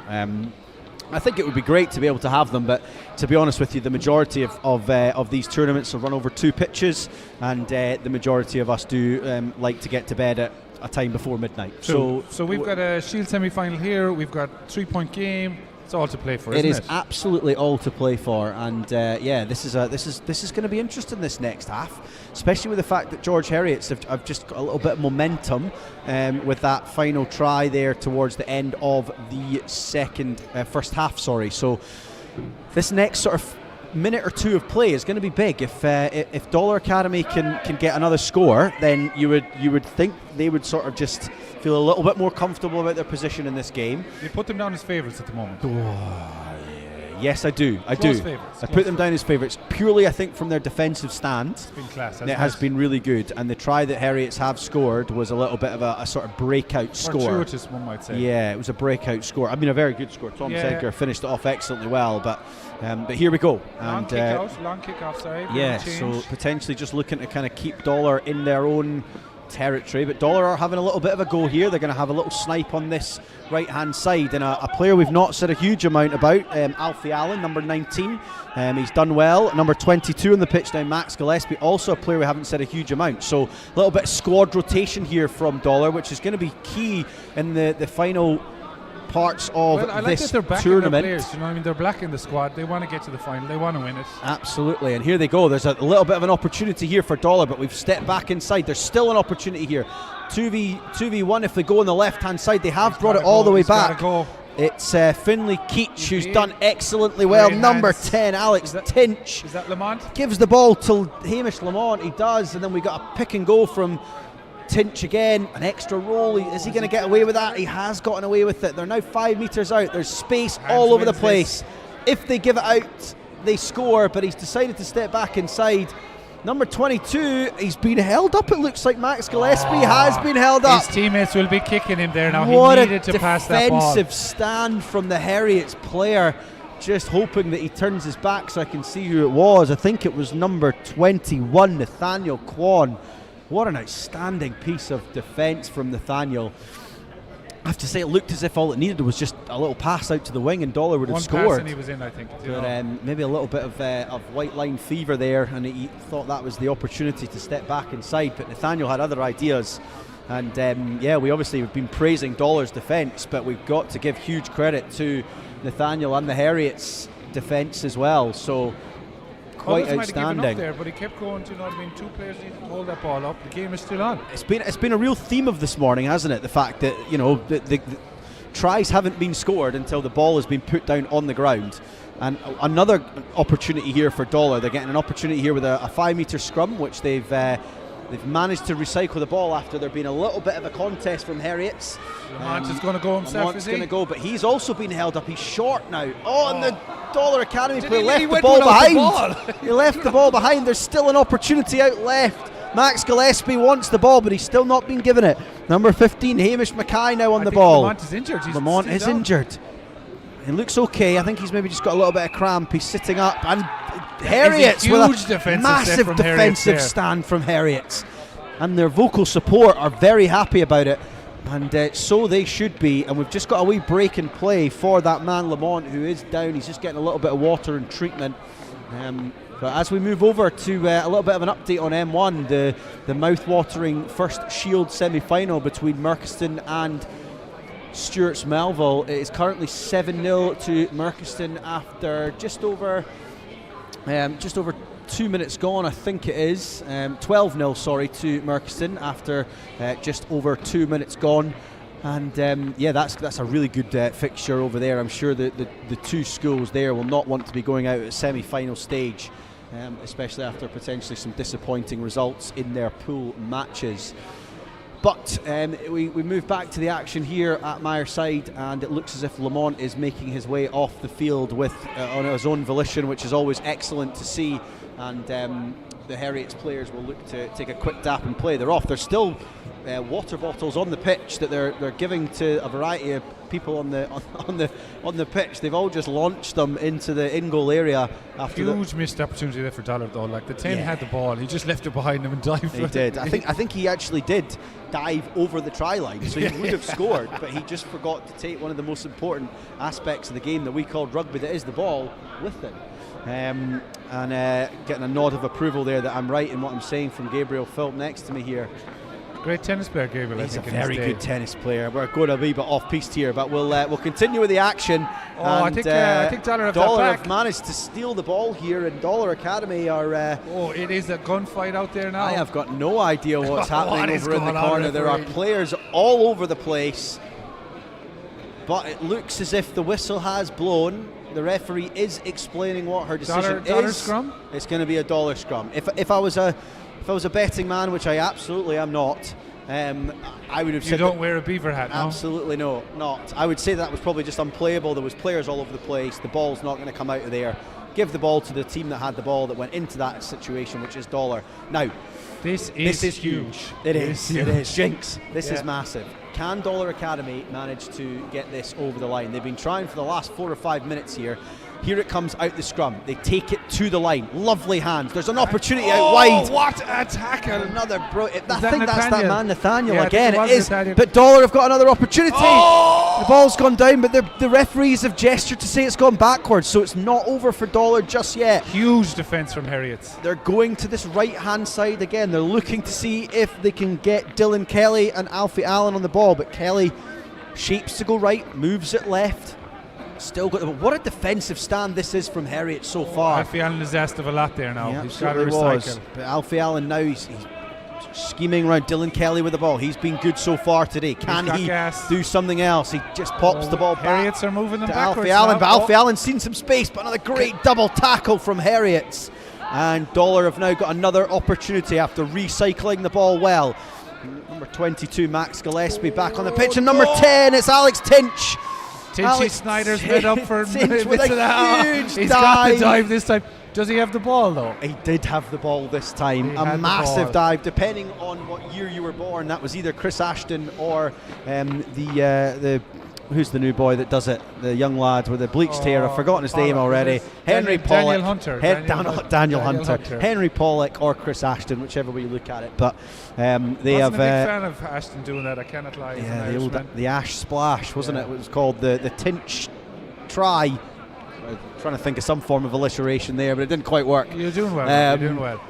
I think it would be great to be able to have them, but to be honest with you, the majority of these tournaments will run over 2 pitches, and the majority of us do like to get to bed at a time before midnight. So we've got a Shield semi-final here. We've got 3-point game. It's all to play for, isn't it? It is absolutely all to play for, and this is going to be interesting this next half, especially with the fact that George Heriots have just got a little bit of momentum with that final try there towards the end of the first half. So this next sort of minute or 2 of play is going to be big. If Dollar Academy can get another score, then you would think they would sort of just feel a little bit more comfortable about their position in this game. You put them down as favourites at the moment. Yes, I do. Favourites. I put them down as favourites purely, I think, from their defensive stand. It's been class. It has been really good, and the try that Heriots have scored was a little bit of a sort of breakout score. Fortuitous, one might say. Yeah, it was a breakout score. I mean, a very good score. Thomas Edgar finished it off excellently well, but here we go. Long kick offside. Yeah, so potentially just looking to kind of keep Dollar in their own territory, but Dollar are having a little bit of a go here. They're going to have a little snipe on this right hand side, and a player we've not said a huge amount about, Alfie Allen, number 19. He's done well. Number 22 on the pitch now, Max Gillespie, also a player we haven't said a huge amount. So a little bit of squad rotation here from Dollar, which is going to be key in the final parts of I like this that they're backing tournament. their players, you know what I mean? They're blacking the squad. They want to get to the final. They want to win it. Absolutely, and here they go. There's a little bit of an opportunity here for Dollar, but we've stepped back inside. There's still an opportunity here. 2v1 if they go on the left-hand side. They have brought it all the way back. It's Finlay Keach who's done excellently well. Number 10, Alex Tinch. Is that Lamont? Gives the ball to Hamish Lamont. He does, and then we got a pick and go from Tinch again, an extra roll. Is he going to get away with that? He has gotten away with it. They're now 5 metres out. There's space all over the place. If they give it out, they score, but he's decided to step back inside. Number 22, he's been held up, it looks like. Max Gillespie has been held up. His teammates will be kicking him there now. What he needed to pass that ball. defensive stand from the Heriots player. Just hoping that he turns his back so I can see who it was. I think it was number 21, Nathaniel Kwan. What an outstanding piece of defence from Nathaniel. I have to say, it looked as if all it needed was just a little pass out to the wing and Dollar would have scored. One pass and he was in, I think. But maybe a little bit of white line fever there, and he thought that was the opportunity to step back inside. But Nathaniel had other ideas. And we obviously have been praising Dollar's defence, but we've got to give huge credit to Nathaniel and the Heriots' defence as well. So quite outstanding. Might have given up there, but he kept going. You know what I mean? 2 players needed to hold that ball up. The game is still on. It's been a real theme of this morning, hasn't it? The fact that the tries haven't been scored until the ball has been put down on the ground. And another opportunity here for Dollar. They're getting an opportunity here with a 5-metre scrum, which they've managed to recycle the ball after there being a little bit of a contest from Heriot's. Lamont is going to go himself, Lamont's is he? going to go, but he's also been held up. He's short now. And the Dollar Academy player he left the went ball without the behind. ball. He left the ball behind. There's still an opportunity out left. Max Gillespie wants the ball, but he's still not been given it. Number 15, Hamish Mackay now on the ball. Lamont is injured. Lamont is injured. He looks okay. I think he's maybe just got a little bit of cramp. He's sitting up, and Heriot's with a massive defensive stand from Heriot's, and their vocal support are very happy about it, and so they should be. And we've just got a wee break in play for that man Lamont, who is down. He's just getting a little bit of water and treatment. But as we move over to a little bit of an update on M1, the mouth-watering first Shield semi-final between Merchiston and Stewart's Melville. It is currently 7-0 to Merchiston after just over 2 minutes gone, I think it is. 12-0, sorry, to Merchiston after just over 2 minutes gone. And that's a really good fixture over there. I'm sure the two schools there will not want to be going out at semi-final stage, especially after potentially some disappointing results in their pool matches. But we move back to the action here at Myreside, and it looks as if Lamont is making his way off the field with on his own volition, which is always excellent to see. And the Heriot's players will look to take a quick dap and play. They're off. There's still water bottles on the pitch that they're giving to a variety of people on the pitch. They've all just launched them into the in-goal area after huge missed opportunity there for Dollar though. Like the 10 had the ball, he just left it behind him and dived. He did. I think he actually did dive over the try line, so he would have scored, but he just forgot to take one of the most important aspects of the game that we called rugby, that is the ball, with him. And getting a nod of approval there that I'm right in what I'm saying from Gabriel Philp next to me here. Great tennis player, Gabriel. He's a very good tennis player. We're going a wee bit off-piste here, but we'll continue with the action. I think Dollar have managed to steal the ball here, and Dollar Academy are... it is a gunfight out there now. I have got no idea what's happening over in the corner. There are players all over the place, but it looks as if the whistle has blown. The referee is explaining what her decision Dollar is. Scrum? It's going to be a Dollar scrum. If I was a betting man, which I absolutely am not, I would have said... You don't wear a beaver hat, no? Absolutely no, not. I would say that was probably just unplayable. There was players all over the place. The ball's not going to come out of there. Give the ball to the team that had the ball, that went into that situation, which is Dollar. Now, this is huge. It is. Jinx. This is massive. Can Dollar Academy manage to get this over the line? They've been trying for the last 4 or 5 minutes here. Here it comes out the scrum. They take it to the line. Lovely hands. There's an opportunity out wide. What a tackle. Another I think Nathaniel? that's that man, Nathaniel, Yeah, again. it It is. Nathaniel. But Dollar have got another opportunity. The ball's gone down, but the referees have gestured to say it's gone backwards, so it's not over for Dollar just yet. Huge defence from Heriot's. They're going to this right-hand side again. They're looking to see if they can get Dylan Kelly and Alfie Allen on the ball, but Kelly shapes to go right, moves it left. Still got what a defensive stand this is from Heriot so far. Alfie Allen is asked of a lot there now. Yeah, he's got to was. recycle. But Alfie Allen now he's scheming around Dylan Kelly with the ball. He's been good so far today. Can he do something else? He just pops the ball back. Heriots are moving them to backwards Alfie Allen, now. but Alfie Allen's seen some space, but another great double tackle from Heriot's. And Dollar have now got another opportunity after recycling the ball well. Number 22, Max Gillespie, back on the pitch, and number 10, it's Alex Tinch. Tinchy Snyder's made up for Tinch with a huge He's dive. got the dive this time. Does he have the ball though? He did have the ball this time. A massive dive, depending on what year you were born. That was either Chris Ashton or the who's the new boy that does it? The young lad with the bleached hair. I've forgotten his name already. Henry Pollock. Daniel Hunter. Daniel Hunter. Henry Pollock or Chris Ashton, whichever way you look at it. But they have. I'm a big fan of Ashton doing that. I cannot lie. Yeah, the Ash Splash, wasn't it? It was called the Tinch Try. I'm trying to think of some form of alliteration there, but it didn't quite work. You're doing well. You're doing well.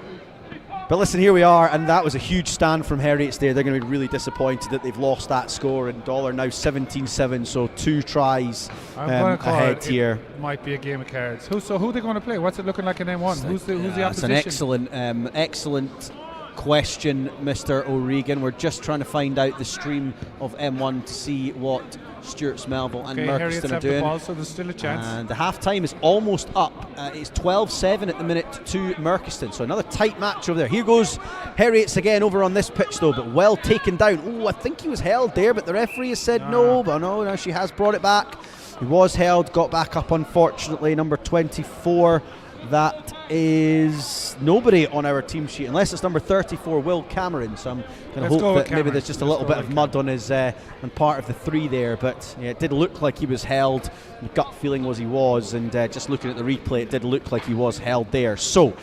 But listen, here we are, and that was a huge stand from Heriot's there. They're going to be really disappointed that they've lost that score, and Dollar now 17-7, so 2 tries ahead here. It might be a game of cards. Who are they going to play? What's it looking like in M1? Who's the opposition? That's an excellent question, Mr. O'Regan. We're just trying to find out the stream of M1 to see what Stuart Smelville and Okay, Murkiston Heriot's are have the doing. ball, so there's still a chance. And the half-time is almost up. It's 12-7 at the minute to Murkiston, so another tight match over there. Here goes Heriots again over on this pitch though, but well taken down. Oh, I think he was held there, but the referee has said no. But no, she has brought it back. He was held, got back up unfortunately. Number 24, that is nobody on our team sheet, unless it's number 34, Will Cameron. So I'm going to hope that maybe there's just a little bit of mud on his on part of the 3 there. But yeah, it did look like he was held. The gut feeling was he was, and just looking at the replay, it did look like he was held there. So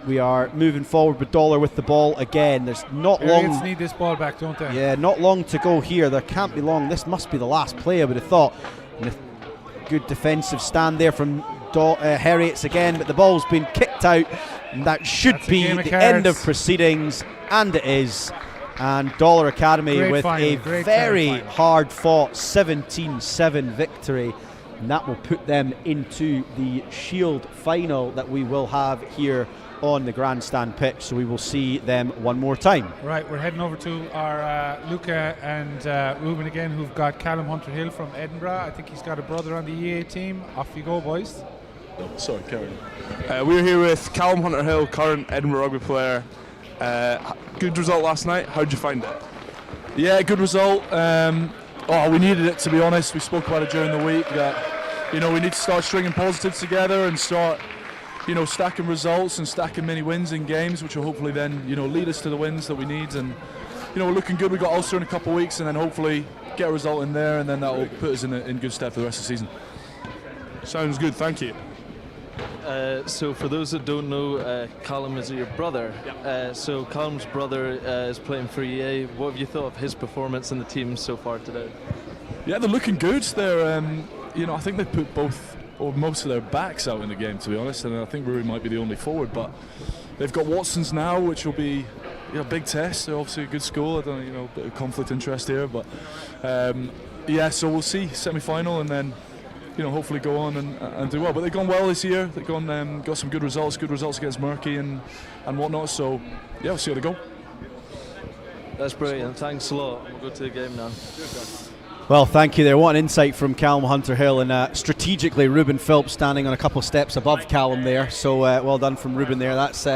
we are moving forward with Dollar with the ball again. There's not long. Need this ball back, don't they? Yeah, not long to go here. There can't be long. This must be the last play, I would have thought. And a good defensive stand there from Heriots again, but the ball's been kicked out, and that should be the end of proceedings, and it is. And Dollar Academy with a very hard fought 17-7 victory, and that will put them into the Shield final that we will have here on the Grandstand pitch. So we will see them one more time. Right, we're heading over to our Luca and Ruben again, who've got Callum Hunter-Hill from Edinburgh. I think he's got a brother on the EA team. Off you go, boys. Sorry, Karen. We're here with Callum Hunter-Hill, current Edinburgh rugby player. Good result last night. How did you find it? Yeah, good result. We needed it, to be honest. We spoke about it during the week that, we need to start stringing positives together and start, stacking results and stacking many wins in games, which will hopefully then, lead us to the wins that we need. And, we're looking good. We've got Ulster in a couple of weeks, and then hopefully get a result in there, and then that will put us in good stead for the rest of the season. Sounds good, thank you. So for those that don't know, Callum is your brother. Yeah. So Callum's brother is playing for EA. What have you thought of his performance in the team so far today? Yeah, they're looking good. They're, I think they put both or most of their backs out in the game, to be honest, and I think Rory might be the only forward. But they've got Watsons now, which will be a big test. They're obviously a good school. I don't know, bit of conflict of interest here, but so we'll see semi-final and then. Hopefully go on and do well. But they've gone well this year. They've gone got some good results against Murky and whatnot. So yeah, we'll see how they go. That's brilliant. Thanks a lot. We'll go to the game now. Well, thank you there. What an insight from Callum Hunter-Hill, and strategically Ruben Phillips standing on a couple of steps above Callum there. So well done from Ruben there. That's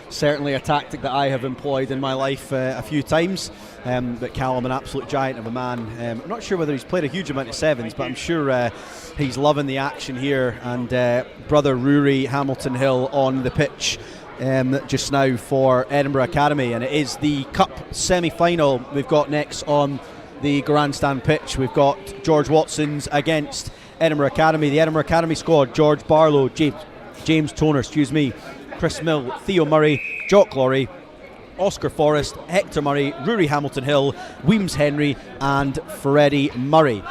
certainly a tactic that I have employed in my life a few times. But Callum, an absolute giant of a man. I'm not sure whether he's played a huge amount of sevens, but I'm sure he's loving the action here. And brother Rory Hamilton-Hill on the pitch just now for Edinburgh Academy, and it is the Cup semi-final we've got next on the Grandstand pitch. We've got George Watson's against Edinburgh Academy. The Edinburgh Academy squad: George Barlow, James Toner, Chris Mill, Theo Murray, Jock Laurie, Oscar Forrest, Hector Murray, Rory Hamilton-Hill, Weems Henry and Freddie Murray.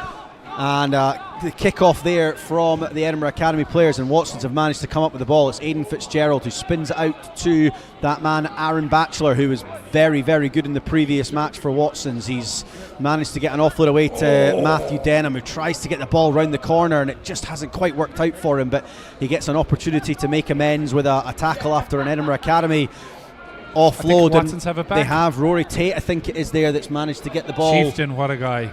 And the kick-off there from the Edinburgh Academy players, and Watsons have managed to come up with the ball. It's Aidan Fitzgerald who spins it out to that man Aaron Batchelor, who was very, very good in the previous match for Watsons. He's managed to get an offload away to Matthew Denham, who tries to get the ball round the corner, and it just hasn't quite worked out for him, but he gets an opportunity to make amends with a tackle after an Edinburgh Academy offload. Watsons have it back. They have Rory Tate, I think it is there, that's managed to get the ball. Chieftain, what a guy.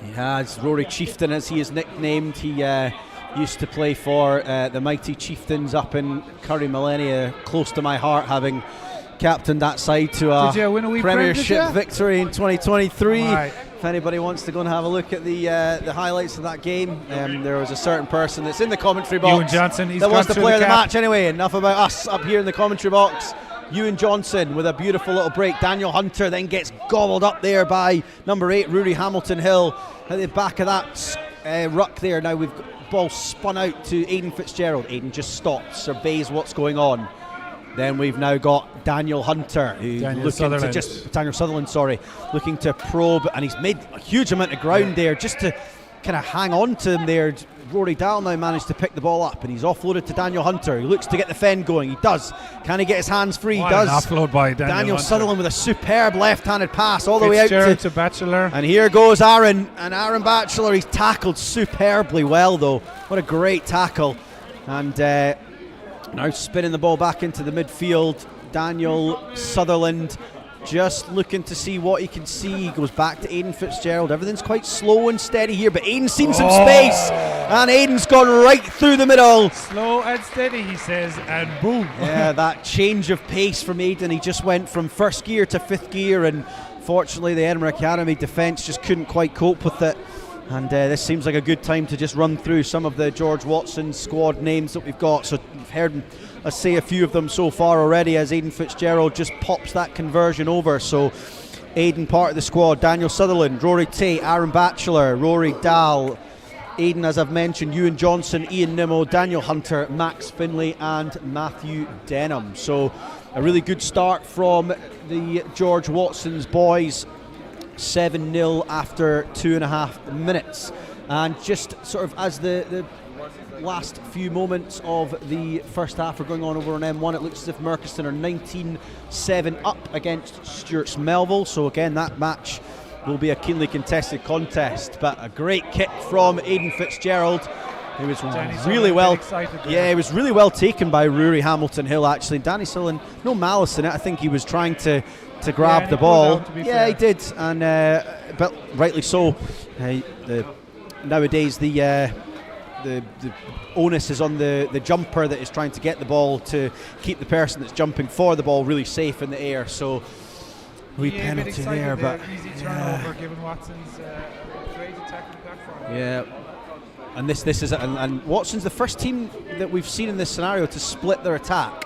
He has, Rory Chieftain as he is nicknamed. He used to play for the mighty Chieftains up in Curry Millennia, close to my heart, having captained that side to a Premiership victory in 2023. Right. If anybody wants to go and have a look at the highlights of that game, there was a certain person that's in the commentary box. Ewan Johnson, that was the player of the match anyway. Enough about us up here in the commentary box. Ewan Johnson with a beautiful little break. Daniel Hunter then gets gobbled up there by number 8, Rory Hamilton-Hill, at the back of that ruck there. Now we've got ball spun out to Aidan Fitzgerald. Aidan just stops, surveys what's going on. Then we've now got Daniel Hunter, who Daniel Sutherland, looking to probe, and he's made a huge amount of ground there just to kind of hang on to him there. Rory Dahl now managed to pick the ball up, and he's offloaded to Daniel Hunter. He looks to get the fend going. He does. Can he get his hands free? He does. An offload by Daniel Sutherland with a superb left-handed pass all the way out to Batchelor. And here goes Aaron Batchelor. He's tackled superbly well, though. What a great tackle. And now spinning the ball back into the midfield. Daniel Sutherland just looking to see what he can see. He goes back to Aidan Fitzgerald. Everything's quite slow and steady here, but Aidan's seen some space, and Aidan's gone right through the middle. Slow and steady, he says, and boom. Yeah, that change of pace from Aidan. He just went from first gear to fifth gear, and fortunately the Edinburgh Academy defence just couldn't quite cope with it. And this seems like a good time to just run through some of the George Watson squad names that we've got. So you've heard us say a few of them so far already, as Aidan Fitzgerald just pops that conversion over. So Aidan part of the squad: Daniel Sutherland, Rory Tate, Aaron Batchelor, Rory Dahl, Aidan, as I've mentioned, Ewan Johnson, Ian Nimmo, Daniel Hunter, Max Finlay and Matthew Denham. So a really good start from the George Watson's boys. 7-0 after 2.5 minutes, and just sort of as the last few moments of the first half are going on over on M1, it looks as if Merchiston are 19-7 up against Stuart's Melville. So again, that match will be a keenly contested contest, but a great kick from Aidan Fitzgerald. He was really well, he was really well taken by Rory Hamilton Hill actually. Danny Sullivan, no malice in it. I think he was trying to grab the ball. He did, and but rightly so. Nowadays the onus is on the jumper that is trying to get the ball to keep the person that's jumping for the ball really safe in the air. So penalty there, but easy turnover given Watson's great attacking platform. Yeah. And this is and Watson's the first team that we've seen in this scenario to split their attack.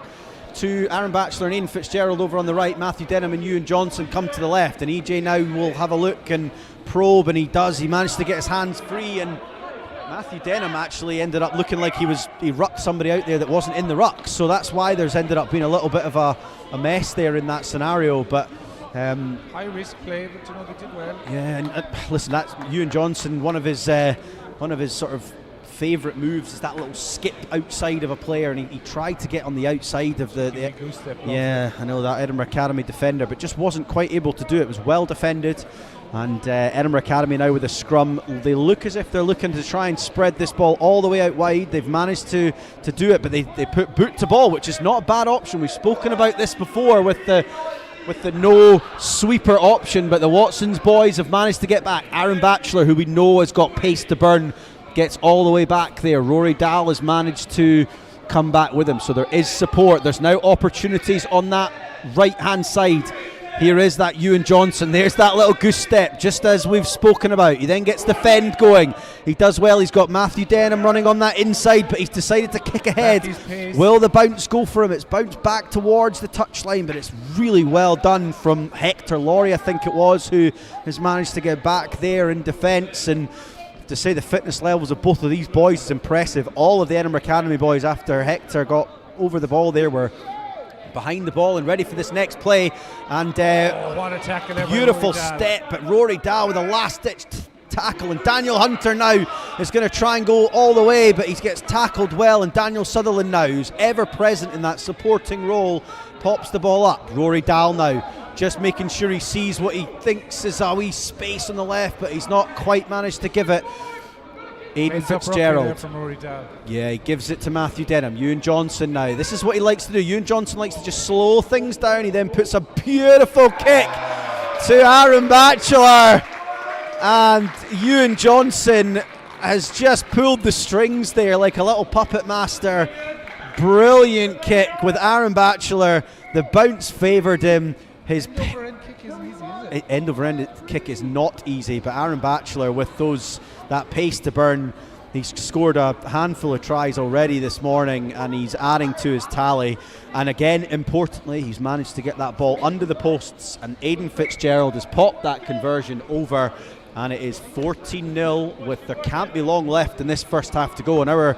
To Aaron Batchelor and Aidan Fitzgerald over on the right, Matthew Denham and Ewan Johnson come to the left, and EJ now will have a look and probe, and he does. He managed to get his hands free, and Matthew Denham actually ended up looking like he rucked somebody out there that wasn't in the ruck, so that's why there's ended up being a little bit of a mess there in that scenario. But high risk play, but they did well. Yeah, and listen, that's Ewan Johnson. One of his sort of favourite moves is that little skip outside of a player, and he tried to get on the outside of the I know that Edinburgh Academy defender, but just wasn't quite able to do it. It was well defended, and Edinburgh Academy now with a scrum. They look as if they're looking to try and spread this ball all the way out wide. They've managed to do it, but they put boot to ball, which is not a bad option. We've spoken about this before with the no sweeper option, but the Watsons boys have managed to get back. Aaron Batchelor, who we know has got pace to burn, gets all the way back there. Rory Dahl has managed to come back with him, so there is support. There's now opportunities on that right hand side. Here is that Ewan Johnson. There's that little goose step, just as we've spoken about. He then gets the fend going. He does well. He's got Matthew Denham running on that inside, but he's decided to kick ahead. Will the bounce go for him? It's bounced back towards the touchline, but it's really well done from Hector Laurie, I think it was, who has managed to get back there in defence. And to say the fitness levels of both of these boys is impressive. All of the Edinburgh Academy boys, after Hector got over the ball there, were behind the ball and ready for this next play. And what a tackle there, beautiful step, but Rory Dahl with a last ditch tackle, and Daniel Hunter now is going to try and go all the way, but he gets tackled well, and Daniel Sutherland now, who's ever present in that supporting role, pops the ball up. Rory Dahl now just making sure he sees what he thinks is a wee space on the left, but he's not quite managed to give it. Aidan Fitzgerald. Yeah, he gives it to Matthew Denham. Ewan Johnson now. This is what he likes to do. Ewan Johnson likes to just slow things down. He then puts a beautiful kick to Aaron Batchelor. And Ewan Johnson has just pulled the strings there like a little puppet master. Brilliant kick with Aaron Batchelor. The bounce favoured him. His end over end kick is not easy, but Aaron Batchelor with that pace to burn, he's scored a handful of tries already this morning, and he's adding to his tally. And again, importantly, he's managed to get that ball under the posts, and Aidan Fitzgerald has popped that conversion over, and it is 14-0 with there can't be long left in this first half to go. On our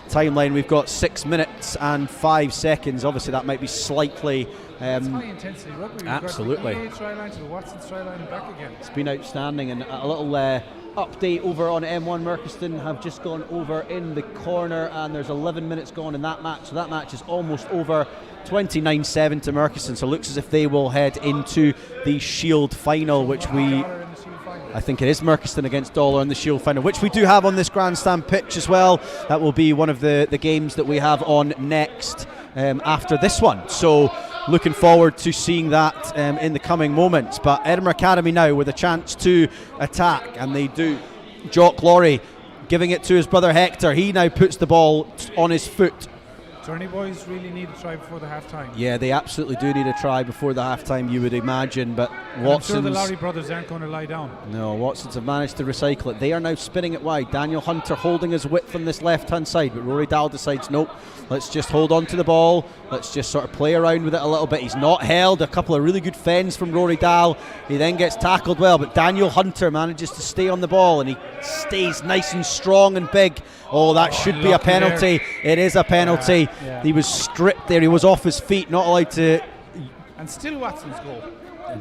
timeline, we've got 6 minutes and 5 seconds. Obviously, that might be slightly it's high intensity rugby. Absolutely. We've got the try line to the Watson's try line and back again. It's been outstanding, and a little update over on M1. Merchiston have just gone over in the corner, and there's 11 minutes gone in that match, so that match is almost over. 29-7 to Merchiston, so it looks as if they will head into the Shield final, which I think it is Merchiston against Dollar in the Shield final, which we do have on this Grandstand pitch as well. That will be one of the games that we have on next after this one. So looking forward to seeing that in the coming moments. But Edinburgh Academy now with a chance to attack, and they do. Jock Laurie giving it to his brother Hector. He now puts the ball on his foot. Journey boys really need a try before the half time. Yeah, they absolutely do need a try before the half time, you would imagine. But I'm Watson's, sure the Lowry brothers aren't going to lie down. No, Watsons have managed to recycle it. They are now spinning it wide. Daniel Hunter holding his width on this left hand side, but Rory Dahl decides, nope, let's just hold on to the ball. Let's just sort of play around with it a little bit. He's not held. A couple of really good fends from Rory Dahl. He then gets tackled well, but Daniel Hunter manages to stay on the ball, and he stays nice and strong and big. Oh, that should be a penalty. It is a penalty. Yeah. He was stripped there. He was off his feet, not allowed to. And still Watson's goal.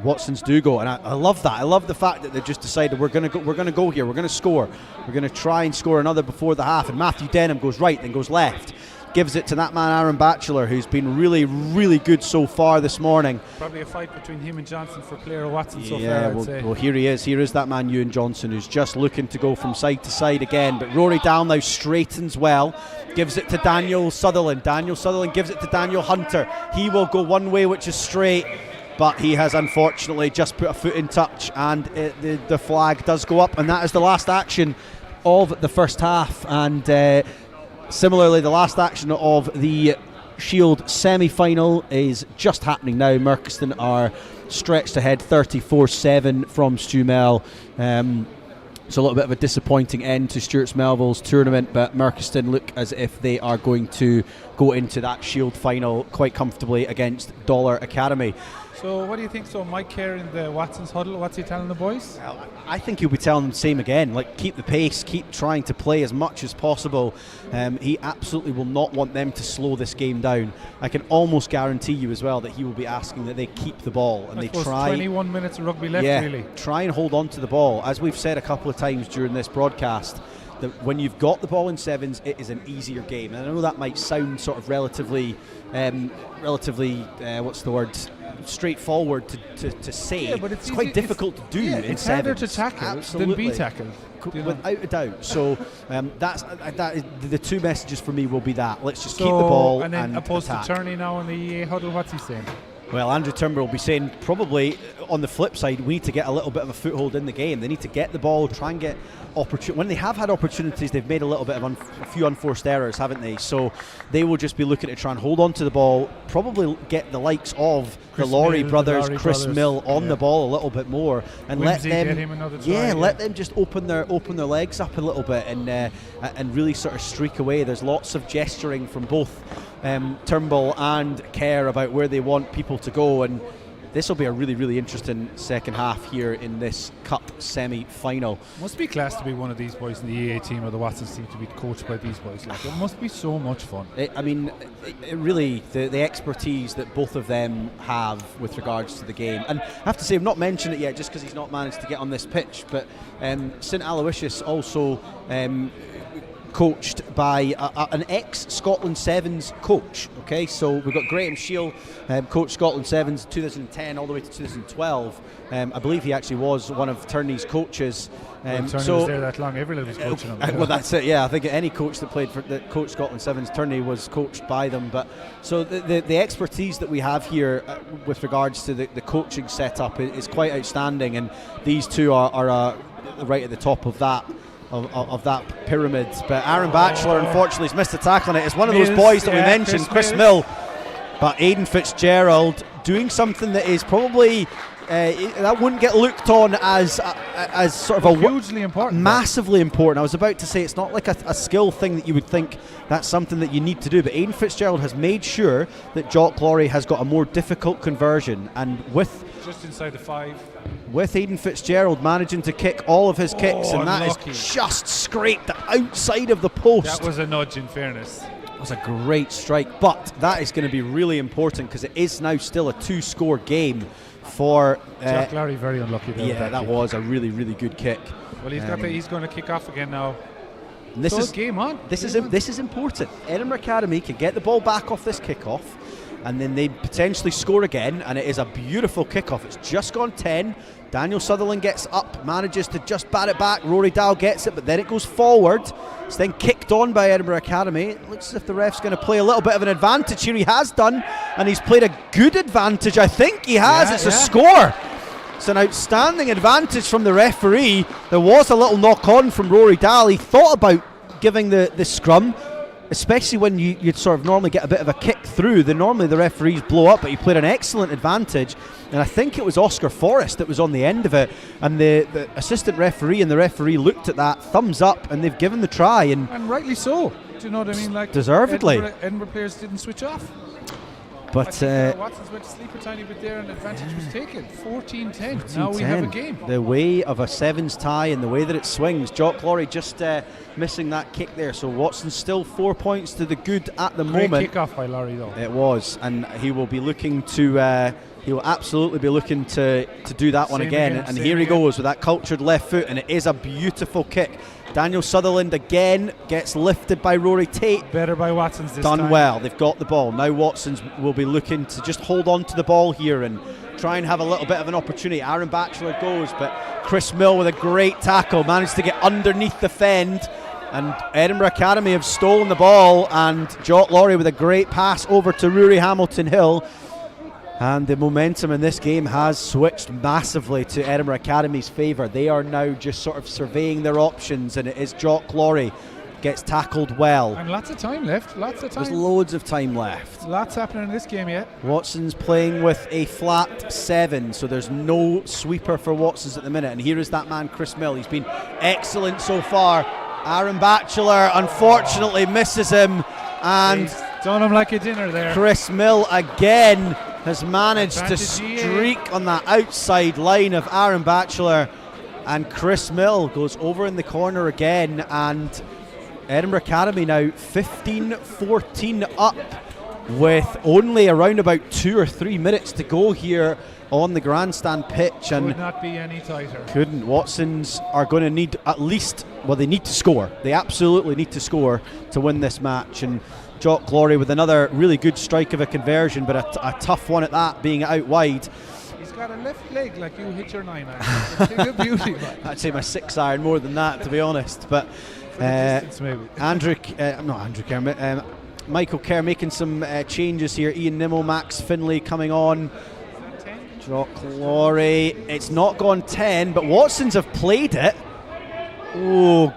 Watsons do go, and I love that. I love the fact that they've just decided we're going to go here. We're going to score. We're going to try and score another before the half. And Matthew Denham goes right, then goes left. Gives it to that man Aaron Batchelor, who's been really, really good so far this morning. Probably a fight between him and Johnson for player of Watson so far, I'd say. Well, here he is. Here is that man Ewan Johnson, who's just looking to go from side to side again. But Rory Dahl now straightens well. Gives it to Daniel Sutherland. Daniel Sutherland gives it to Daniel Hunter. He will go one way, which is straight. But he has unfortunately just put a foot in touch, and the flag does go up. And that is the last action of the first half. And similarly, the last action of the Shield semi-final is just happening now. Merchiston are stretched ahead 34-7 from Stumel. It's a little bit of a disappointing end to Stuart's Melville's tournament, but Merchiston look as if they are going to go into that Shield final quite comfortably against Dollar Academy. So what do you think? So Mike Kerr in the Watson's huddle, what's he telling the boys? I think he'll be telling them the same again, like keep the pace, keep trying to play as much as possible. He absolutely will not want them to slow this game down. I can almost guarantee you as well that he will be asking that they keep the ball and they try. 21 minutes of rugby left, really. Try and hold on to the ball. As we've said a couple of times during this broadcast, that when you've got the ball in sevens, it is an easier game. And I know that might sound sort of relatively what's the word? Straightforward to say. Yeah, but it's quite difficult to do in it's sevens. harder to tackle than be tackled. Without a doubt. So that is the two messages for me will be that. Let's just keep the ball and then opposed attack. to Turney now in the EA huddle, what's he saying? Well, Andrew Turnbull will be saying probably on the flip side, we need to get a little bit of a foothold in the game. They need to get the ball, try and get opportunity. When they have had opportunities, they've made a little bit of a few unforced errors, haven't they? So they will just be looking to try and hold on to the ball, probably get the likes of the Laurie brothers, Chris Mill on the ball a little bit more, and Whimsy, let them, get him another try, let them just open their legs up a little bit and really sort of streak away. There's lots of gesturing from both Turnbull and Kerr about where they want people to go, and this will be a really, really interesting second half here in this Cup semi-final. Must be class to be one of these boys in the EA team or the Watsons team, to be coached by these boys. Like, it must be so much fun. It really, the expertise that both of them have with regards to the game. And I have to say, I've not mentioned it yet just because he's not managed to get on this pitch, but St Aloysius also coached by an ex-Scotland Sevens coach. Okay, so we've got Graham Shield, coached Scotland Sevens 2010 all the way to 2012. I believe he actually was one of Turney's coaches. Turney was there that long, everyone was coaching him. Well, that's it, yeah. I think any coach that coached Scotland Sevens, Turney was coached by them. But so the expertise that we have here with regards to the coaching setup is quite outstanding, and these two are right at the top of that. Of that pyramid. But Aaron Batchelor unfortunately has missed a tackle on it. It's one of those boys that we mentioned, Chris Mill. But Aidan Fitzgerald doing something that is probably that wouldn't get looked on as sort of hugely important, massively important. I was about to say it's not like a skill thing that you would think that's something that you need to do, but Aidan Fitzgerald has made sure that Jock Laurie has got a more difficult conversion, and with just inside the 5. With Aidan Fitzgerald managing to kick all of his kicks, and that unlucky. is just scraped the outside of the post. That was a nudge, in fairness. It was a great strike, but that is going to be really important because it is now still a 2-score game for Jack Larry. Very unlucky there. Yeah, that was a really, really good kick. Well, he's going to kick off again now. This is game on. This is important. Edinburgh Academy can get the ball back off this kickoff. and then they potentially score again, and it is a beautiful kickoff. It's just gone 10. Daniel Sutherland gets up, manages to just bat it back. Rory Dow gets it, but then it goes forward. It's then kicked on by Edinburgh Academy. It looks as if the ref's going to play a little bit of an advantage here. He has done, and he's played a good advantage. I think he has. It's a score. It's an outstanding advantage from the referee. There was a little knock-on from Rory Dow. He thought about giving the scrum, especially when you'd sort of normally get a bit of a kick through. Normally the referees blow up, but he played an excellent advantage, and I think it was Oscar Forrest that was on the end of it, and the assistant referee and the referee looked at that, thumbs up, and they've given the try, and rightly so. Do you know what I mean? Like, deservedly. Edinburgh players didn't switch off. But Watson's went to sleep a tiny bit there, and advantage was taken. 14-10. Now we have a game. The way of a sevens tie and the way that it swings. Jock Laurie just missing that kick there. So Watson's still 4 points to the good at the moment. Great kick off by Laurie though. It was, and he will be looking to. He will absolutely be looking to do that one again. And here he goes with that cultured left foot, and it is a beautiful kick. Daniel Sutherland again gets lifted by Rory Tate. Better by Watson's this time. Done well. They've got the ball. Now Watson's will be looking to just hold on to the ball here and try and have a little bit of an opportunity. Aaron Batchelor goes, but Chris Mill with a great tackle managed to get underneath the fend. And Edinburgh Academy have stolen the ball, and Jock Laurie with a great pass over to Rory Hamilton Hill. And the momentum in this game has switched massively to Edinburgh Academy's favour. They are now just sort of surveying their options, and it is Jock Laurie gets tackled well. And lots of time left. Lots of time. There's loads of time left. Lots happening in this game yet. Watson's playing with a flat 7, so there's no sweeper for Watson's at the minute. And here is that man, Chris Mill. He's been excellent so far. Aaron Batchelor unfortunately misses him, and he's done him like a dinner there. Chris Mill again has managed to streak on that outside line of Aaron Batchelor, and Chris Mill goes over in the corner again, and Edinburgh Academy now 15-14 up with only around about 2 or 3 minutes to go here on the grandstand pitch, and could not be any tighter. Couldn't. Watsons are going to need at least, well, they need to score. They absolutely need to score to win this match, and Jock Laurie with another really good strike of a conversion, but a tough one at that, being out wide. He's got a left leg like you hit your 9-iron. It's a beauty. I'd say my 6-iron more than that, to be honest. But distance, maybe. Michael Kerr making some changes here. Ian Nimmo, Max Finlay coming on. Jock Laurie. It's not gone 10, but Watsons have played it. Oh,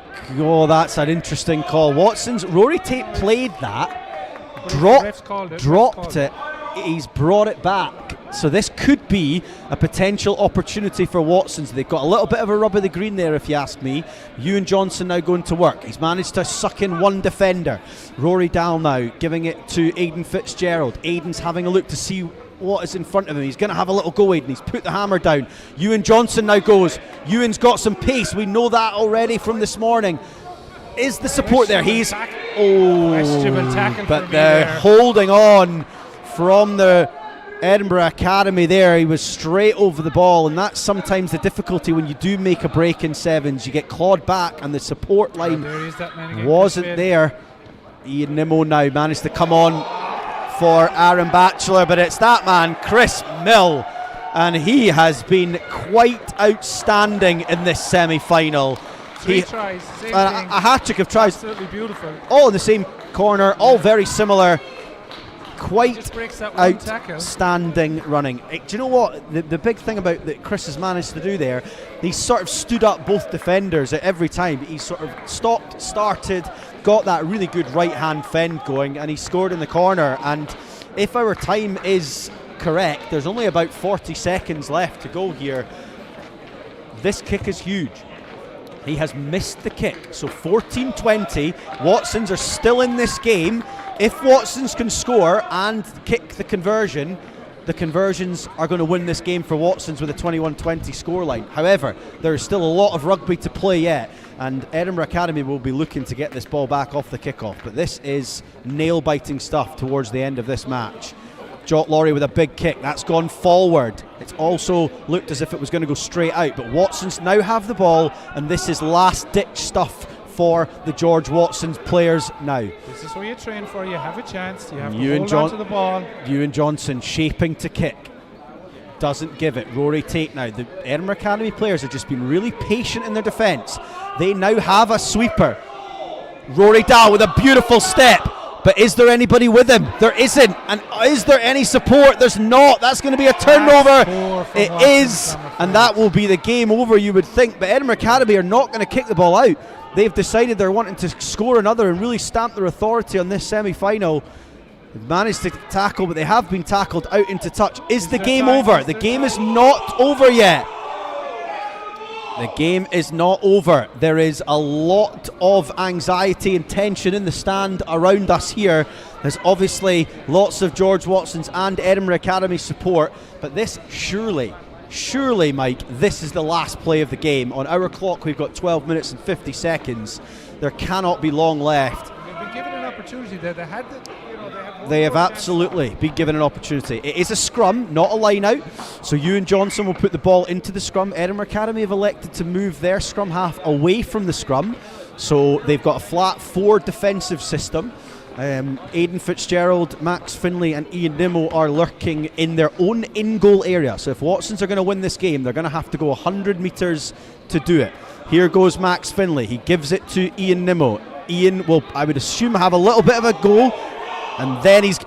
that's an interesting call. Watson's, Rory Tate played that, dropped it. He's brought it back. So this could be a potential opportunity for Watsons. They've got a little bit of a rub of the green there, if you ask me. Ewan Johnson now going to work. He's managed to suck in one defender. Rory Dow now giving it to Aidan Fitzgerald. Aidan's having a look to see what is in front of him. He's going to have a little go, Aidan. He's put the hammer down. Ewan Johnson now goes. Ewan's got some pace. We know that already from this morning. Is the support there? He's but they're holding on from the Edinburgh Academy there. He was straight over the ball, and that's sometimes the difficulty when you do make a break in sevens. You get clawed back, and the support line wasn't there. Ian Nimmo now managed to come on for Aaron Batchelor, but it's that man, Chris Mill, and he has been quite outstanding in this semi-final. Three tries, same a hat-trick of tries. Absolutely beautiful. All in the same corner, all very similar. Quite outstanding running. Do you know what? The big thing about that Chris has managed to do there, he sort of stood up both defenders at every time. He sort of stopped, started, got that really good right-hand fend going, and he scored in the corner. And if our time is correct, there's only about 40 seconds left to go here. This kick is huge. He has missed the kick. So 14-20. Watsons are still in this game. If Watsons can score and kick the conversion, the conversions are going to win this game for Watsons with a 21-20 scoreline. However, there is still a lot of rugby to play yet, and Edinburgh Academy will be looking to get this ball back off the kickoff. But this is nail-biting stuff towards the end of this match. Jock Laurie with a big kick. That's gone forward. It's also looked as if it was going to go straight out, but Watsons now have the ball, and this is last-ditch stuff for the George Watson's players now. This is where you train for. You have a chance. You have to Ewan hold on to the ball. Ewan Johnson shaping to kick. Doesn't give it. Rory Tate now. The Edinburgh Academy players have just been really patient in their defence. They now have a sweeper. Rory Dahl with a beautiful step. But is there anybody with him? There isn't. And is there any support? There's not. That's going to be a turnover. It is. And that will be the game over, you would think. But Edinburgh Academy are not going to kick the ball out. They've decided they're wanting to score another and really stamp their authority on this semi-final. They've managed to tackle, but they have been tackled out into touch. Is the game over? The game is not over yet. The game is not over. There is a lot of anxiety and tension in the stand around us here. There's obviously lots of George Watson's and Edinburgh Academy support, but this surely, Mike, this is the last play of the game. On our clock, we've got 12 minutes and 50 seconds. There cannot be long left. They've been given an opportunity there. They have absolutely been given an opportunity. It is a scrum, not a line out. So Ewan Johnson will put the ball into the scrum. Edinburgh Academy have elected to move their scrum half away from the scrum. So they've got a flat 4 defensive system. Aidan Fitzgerald, Max Finlay and Ian Nimmo are lurking in their own in-goal area. So if Watsons are going to win this game, they're going to have to go 100 metres to do it. Here goes Max Finlay. He gives it to Ian Nimmo. Ian will, I would assume, have a little bit of a go. And then he's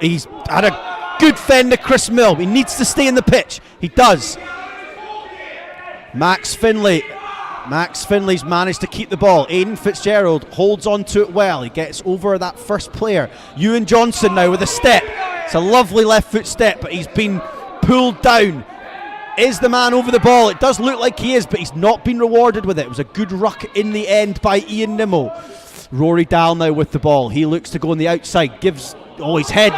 had a good fend to Chris Mill. He needs to stay in the pitch. He does. Max Finlay's managed to keep the ball. Aidan Fitzgerald holds on to it well. He gets over that first player. Ewan Johnson now with a step. It's a lovely left foot step, but he's been pulled down. Is the man over the ball? It does look like he is, but he's not been rewarded with it. It was a good ruck in the end by Ian Nimmo. Rory Dahl now with the ball. He looks to go on the outside. Gives his head.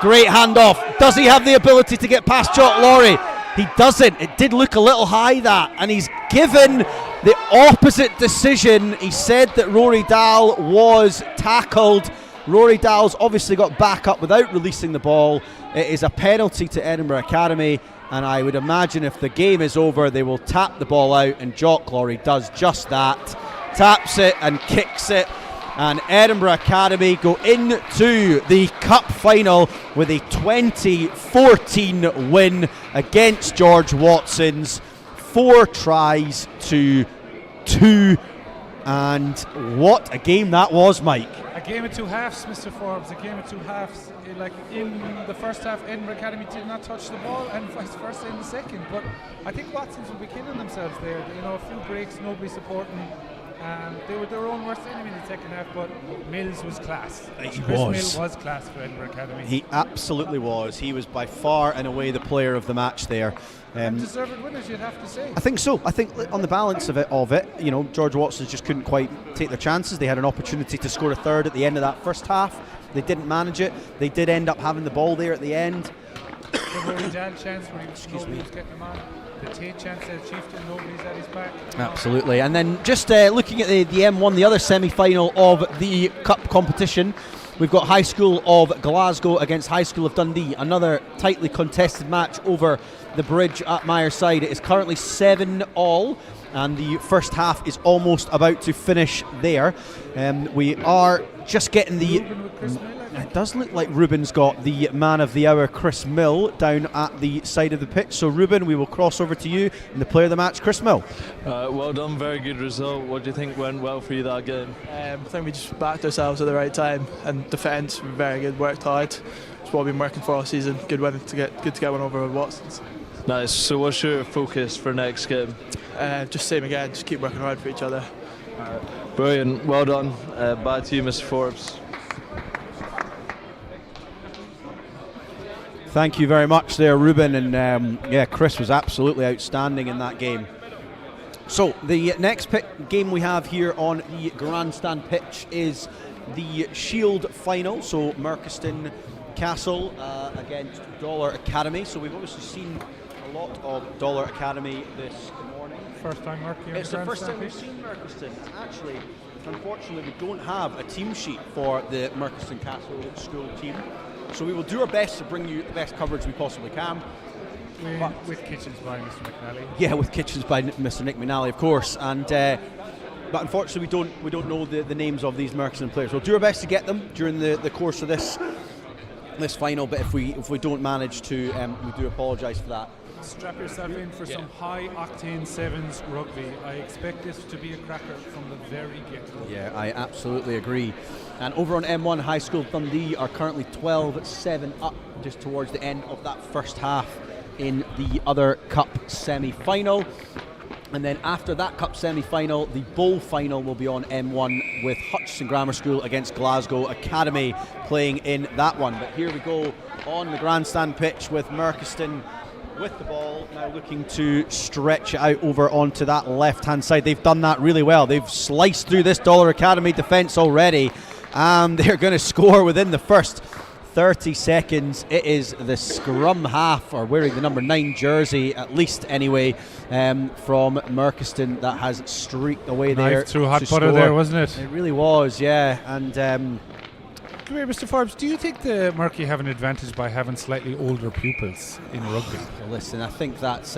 Great handoff. Does he have the ability to get past Jock Laurie? He doesn't. It did look a little high, that. And he's given the opposite decision. He said that Rory Dahl was tackled. Rory Dahl's obviously got back up without releasing the ball. It is a penalty to Edinburgh Academy. And I would imagine if the game is over, they will tap the ball out. And Jock Laurie does just that. Taps it and kicks it. And Edinburgh Academy go into the cup final with a 2014 win against George Watson's. 4 tries to 2. And what a game that was, Mike. A game of 2 halves, Mr. Forbes. A game of 2 halves. Like in the first half, Edinburgh Academy did not touch the ball, and vice versa in the second. But I think Watsons will be killing themselves there. A few breaks, nobody supporting. They were their own worst enemy in the second half, but Mills was class. Chris Mill was class for Edinburgh Academy. He absolutely was. He was by far and away the player of the match there. And deserved winners, you'd have to say. I think so. I think on the balance of it, George Watsons just couldn't quite take their chances. They had an opportunity to score a third at the end of that first half. They didn't manage it. They did end up having the ball there at the end. The Rory Dahl chance where nobody was getting him on. The Tate chance at Chieftain, nobody's at his back. Absolutely. And then just looking at the M1, the other semi-final of the cup competition, we've got High School of Glasgow against High School of Dundee. Another tightly contested match over the bridge at Myreside. It is currently 7-all. And the first half is almost about to finish there. We are just getting the... It does look like Ruben's got the man of the hour, Chris Mill, down at the side of the pitch. So, Ruben, we will cross over to you and the player of the match, Chris Mill. Well done, very good result. What do you think went well for you that game? I think we just backed ourselves at the right time, and defence very good, worked hard. It's what we've been working for all season. Good win to get one over with Watsons. Nice. So what's your focus for next game? Just same again, just keep working hard for each other. Brilliant, well done. Back to you, Mr. Forbes. Thank you very much there, Ruben. And Chris was absolutely outstanding in that game. So the next game we have here on the Grandstand pitch is the Shield final. So Merchiston Castle against Dollar Academy. So we've obviously seen a lot of Dollar Academy this morning. First time Merchiston. It's the first time we've seen Merchiston. Actually, unfortunately, we don't have a team sheet for the Merchiston Castle school team. So we will do our best to bring you the best coverage we possibly can. With kitchens by Mr. McNally. Yeah, with kitchens by Mr. Nick McNally, of course. And but unfortunately we don't know the names of these Merchiston players. We'll do our best to get them during the course of this final, but if we don't manage to, we do apologise for that. Strap yourself in for some high octane sevens rugby. I expect this to be a cracker from the very get-go. Yeah, I absolutely agree. And over on M1, High School Dundee are currently 12-7 up just towards the end of that first half in the other cup semi-final. And then after that cup semi-final, the bowl final will be on M1 with Hutchinson Grammar School against Glasgow Academy playing in that one. But here we go on the grandstand pitch with Merchiston with the ball, now looking to stretch it out over onto that left-hand side. They've done that really well. They've sliced through this Dollar Academy defence already, and they're going to score within the first 30 seconds. It is the scrum half, or wearing the number 9 jersey, at least anyway, from Merchiston that has streaked away there. Knife through hot butter there, wasn't it? It really was, yeah. And come here, Mr. Forbes. Do you think the Murky have an advantage by having slightly older pupils in rugby? Well, listen, I think that's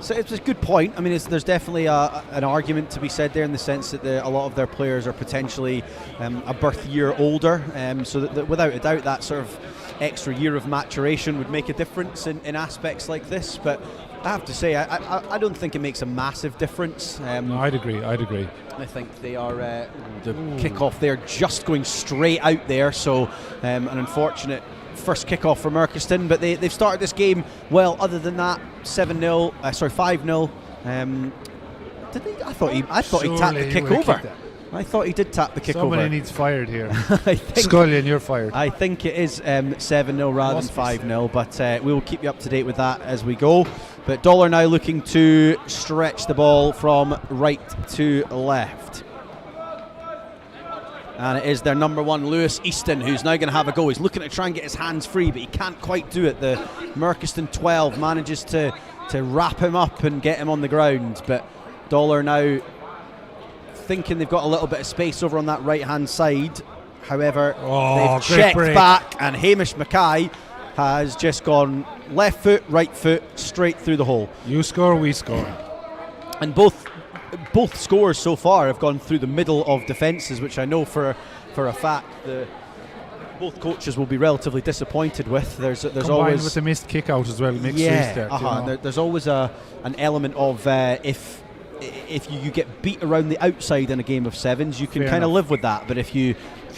so it's a good point. I mean, there's definitely an argument to be said there in the sense that a lot of their players are potentially a birth year older, so that without a doubt that sort of extra year of maturation would make a difference in aspects like this. But I have to say, I don't think it makes a massive difference. No, I'd agree. I think they are the kick-off there just going straight out there, so an unfortunate first kick-off for Merchiston, but they've started this game well. Other than that, 5-0. I thought he tapped the kick over. I thought he did tap the kick over. Somebody needs fired here. I think Scullion, you're fired. I think it is 7-0 rather than 5-0, but we will keep you up to date with that as we go. But Dollar now looking to stretch the ball from right to left. And it is their number 1, Lewis Easton, who's now going to have a go. He's looking to try and get his hands free, but he can't quite do it. The Merchiston 12 manages to wrap him up and get him on the ground. But Dollar now thinking they've got a little bit of space over on that right-hand side. However, they've checked back, and Hamish Mackay has just gone left foot, right foot, straight through the hole. You score, we score. And both scores so far have gone through the middle of defences, which I know for a fact both coaches will be relatively disappointed with. There's always with the missed kick out as well. Makes there's always an element of if you get beat around the outside in a game of sevens, you can kind of live with that. But if you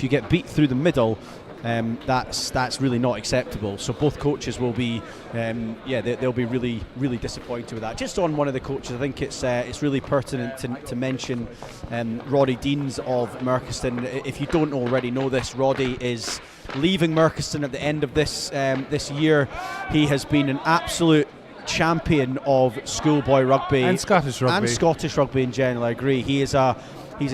get beat through the middle, that's really not acceptable. So both coaches will be, they'll be really disappointed with that. Just on one of the coaches, I think it's really pertinent to mention Roddy Deans of Merchiston. If you don't already know this, Roddy is leaving Merchiston at the end of this year. He has been an absolute champion of schoolboy rugby and Scottish rugby in general. I agree. He's a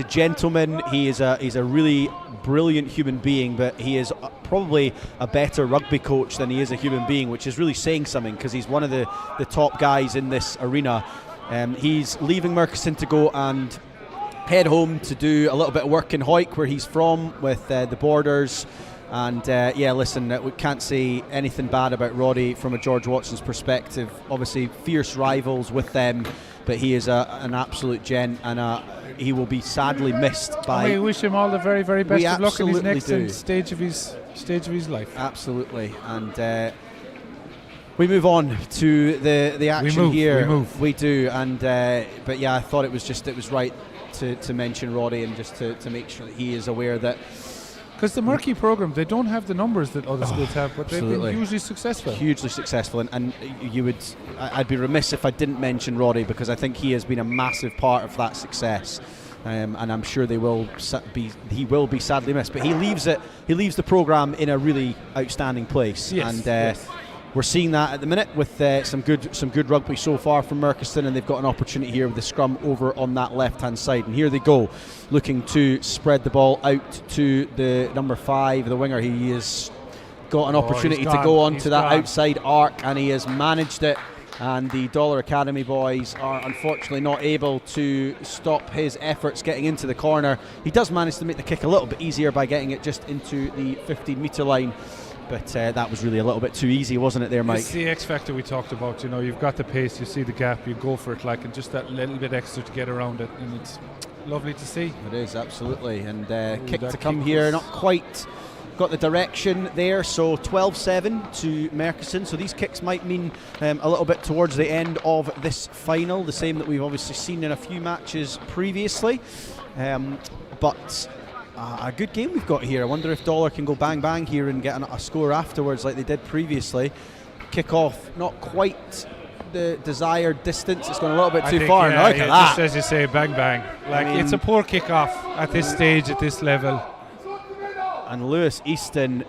gentleman. He's a really brilliant human being, but he is probably a better rugby coach than he is a human being, which is really saying something, because he's one of the top guys in this arena. He's leaving Merchiston to go and head home to do a little bit of work in Hawick, where he's from, with the Borders. And listen, we can't say anything bad about Roddy from a George Watson's perspective. Obviously fierce rivals with them, but he is an absolute gent, and he will be sadly missed by. We wish him all the very, very best of luck in his next stage of his life. Absolutely. And we move on to the action here. We do. And but yeah, I thought it was right to mention Roddy, and just to make sure that he is aware that. Because the Murky program, they don't have the numbers that other schools have, but they've been hugely successful. Hugely successful, and I'd be remiss if I didn't mention Roddy, because I think he has been a massive part of that success, and I'm sure he will be sadly missed. But he leaves the program in a really outstanding place, we're seeing that at the minute with some good rugby so far from Merchiston, and they've got an opportunity here with the scrum over on that left-hand side. And here they go, looking to spread the ball out to the number 5, the winger. He has got an opportunity to go onto that outside arc, and he has managed it. And the Dollar Academy boys are unfortunately not able to stop his efforts getting into the corner. He does manage to make the kick a little bit easier by getting it just into the 15-metre line. but that was really a little bit too easy, wasn't it there, Mike? It's the X factor we talked about. You've got the pace, you see the gap, you go for it, and just that little bit extra to get around it, and it's lovely to see. It is, absolutely. And kick to come here, not quite got the direction there, so 12-7 to Merkerson. So these kicks might mean a little bit towards the end of this final, the same that we've obviously seen in a few matches previously. But a good game we've got here. I wonder if Dollar can go bang bang here and get a score afterwards like they did previously. Kick off not quite the desired distance, it's gone a little bit too far. Yeah, Look at that. Just as you say, bang bang. It's a poor kick off at this stage, at this level. And Lewis Easton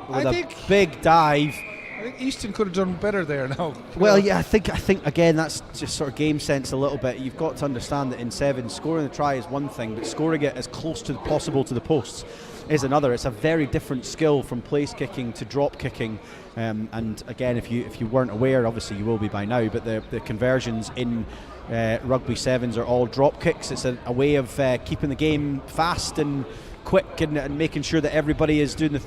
with a big dive. I think Easton could have done better there now. Well, yeah, I think again that's just sort of game sense a little bit. You've got to understand that in 7, scoring the try is one thing, but scoring it as close to possible to the posts is another. It's a very different skill from place kicking to drop kicking. And again, if you weren't aware, obviously you will be by now, but the conversions in rugby 7s are all drop kicks. It's a way of keeping the game fast and quick and making sure that everybody is doing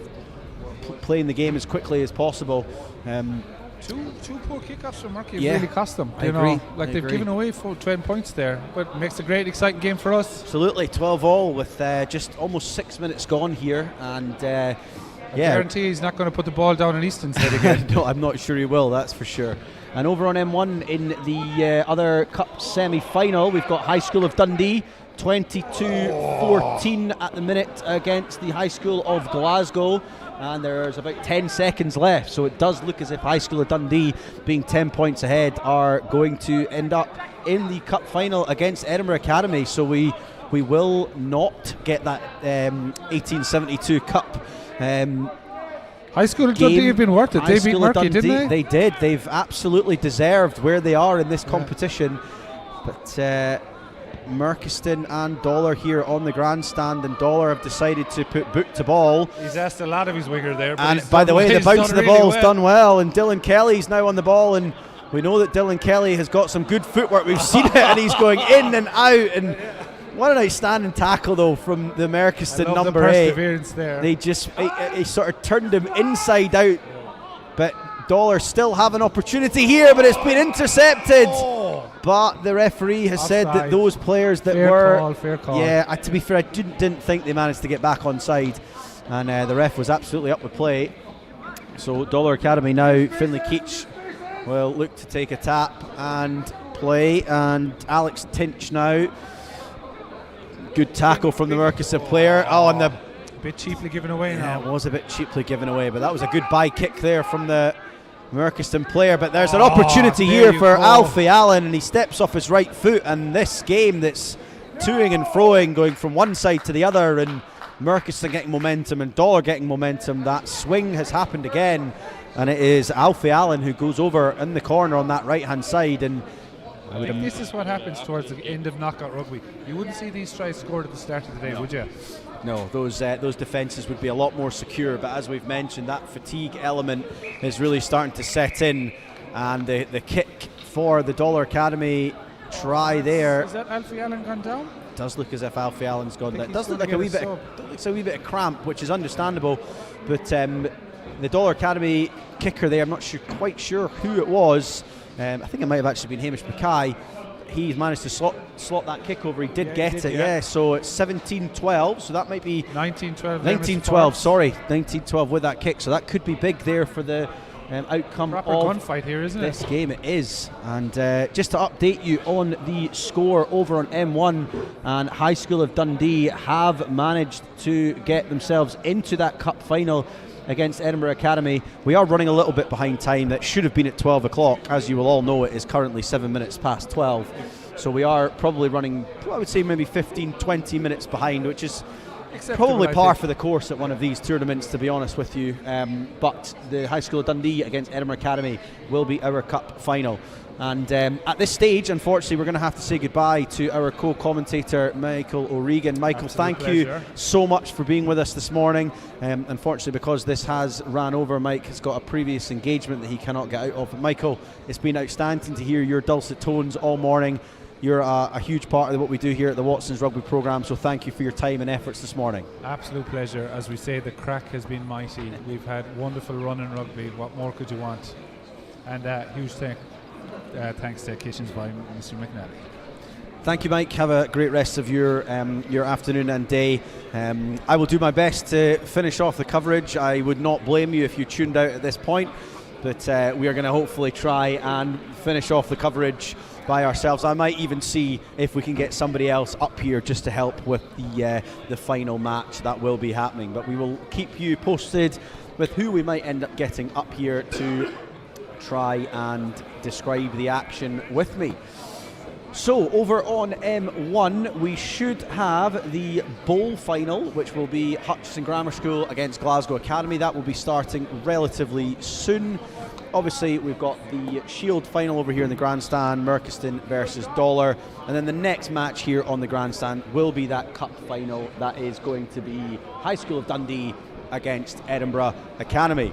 playing the game as quickly as possible. Two poor kickoffs from Murky really cost them. I agree. They've given away 20 points there, but it makes a great, exciting game for us. Absolutely, 12-all with just almost 6 minutes gone here, and I guarantee he's not going to put the ball down in Easton's head again. No, I'm not sure he will, that's for sure. And over on M1 in the other cup semi-final, we've got High School of Dundee 22-14 at the minute against the High School of Glasgow, and there's about 10 seconds left, so it does look as if High School of Dundee, being 10 points ahead, are going to end up in the cup final against Edinburgh Academy. So we will not get that 1872 cup. High School of Dundee have been worth it. They beat Murky, didn't they? They did. They've absolutely deserved where they are in this competition. But Merkiston and Dollar here on the grandstand, and Dollar have decided to put boot to ball. He's asked a lot of his winger there. And by the way, the bounce of the ball's done well, and Dylan Kelly's now on the ball, and we know that Dylan Kelly has got some good footwork. We've seen it, and he's going in and out, and what an outstanding tackle though from the Merkiston number 8. There. They just he sort of turned him inside out, but Dollar still have an opportunity here, but it's been intercepted. But the referee has said that those players that fair call. Yeah, to be fair, I didn't think they managed to get back on side, and the ref was absolutely up with play. So Dollar Academy now, Finlay Keach will look to take a tap and play, and Alex Tinch now. Good tackle from the Merkiston player. And the a bit cheaply given away now. It was a bit cheaply given away, but that was a good by kick there from the Merkiston player. But there's an opportunity here for Alfie Allen, and he steps off his right foot, and this game that's toing and froing, going from one side to the other, and Merkiston getting momentum and Dollar getting momentum. That swing has happened again, and it is Alfie Allen who goes over in the corner on that right hand side. And I think this is what happens towards the end of knockout rugby. You wouldn't see these tries scored at the start of the day, would you? No, those defences would be a lot more secure, but as we've mentioned, that fatigue element is really starting to set in, and the kick for the Dollar Academy try there. Is that Alfie Allen gone down? It does look as if Alfie Allen's gone down. It does look like a wee bit of cramp, which is understandable, but the Dollar Academy kicker there, I'm not quite sure who it was. I think it might have actually been Hamish Mackay. He's managed to slot that kick over. He did get it. So it's 17-12. So that might be 19-12. 19-12. Sorry, 19-12 with that kick. So that could be big there for the outcome proper of gunfight here, isn't this game. It is. And just to update you on the score over on M1, and High School of Dundee have managed to get themselves into that cup final against Edinburgh Academy. We are running a little bit behind time. That should have been at 12 o'clock. As you will all know, it is currently 7 minutes past 12. So we are probably running, I would say, maybe 15-20 minutes behind, which is probably par for the course at one of these tournaments, to be honest with you. But the High School of Dundee against Edinburgh Academy will be our cup final. And at this stage, unfortunately, we're going to have to say goodbye to our co-commentator, Michael O'Regan. Michael, thank you so much for being with us this morning. Unfortunately, because this has ran over, Mike has got a previous engagement that he cannot get out of. But Michael, it's been outstanding to hear your dulcet tones all morning. You're a huge part of what we do here at the Watsons Rugby programme, so thank you for your time and efforts this morning. Absolute pleasure. As we say, the crack has been mighty. We've had wonderful run in rugby. What more could you want? And huge thanks to Kitchens by Mr. McNally. Thank you, Mike. Have a great rest of your afternoon and day. I will do my best to finish off the coverage. I would not blame you if you tuned out at this point, but we are going to hopefully try and finish off the coverage by ourselves. I might even see if we can get somebody else up here just to help with the final match that will be happening. But we will keep you posted with who we might end up getting up here to try and describe the action with me. So over on M1 we should have the bowl final, which will be Hutchinson Grammar School against Glasgow Academy. That will be starting relatively soon. Obviously we've got the Shield final over here in the Grandstand, Merchiston versus Dollar, and then the next match here on the Grandstand will be that cup final. That is going to be High School of Dundee against Edinburgh Academy.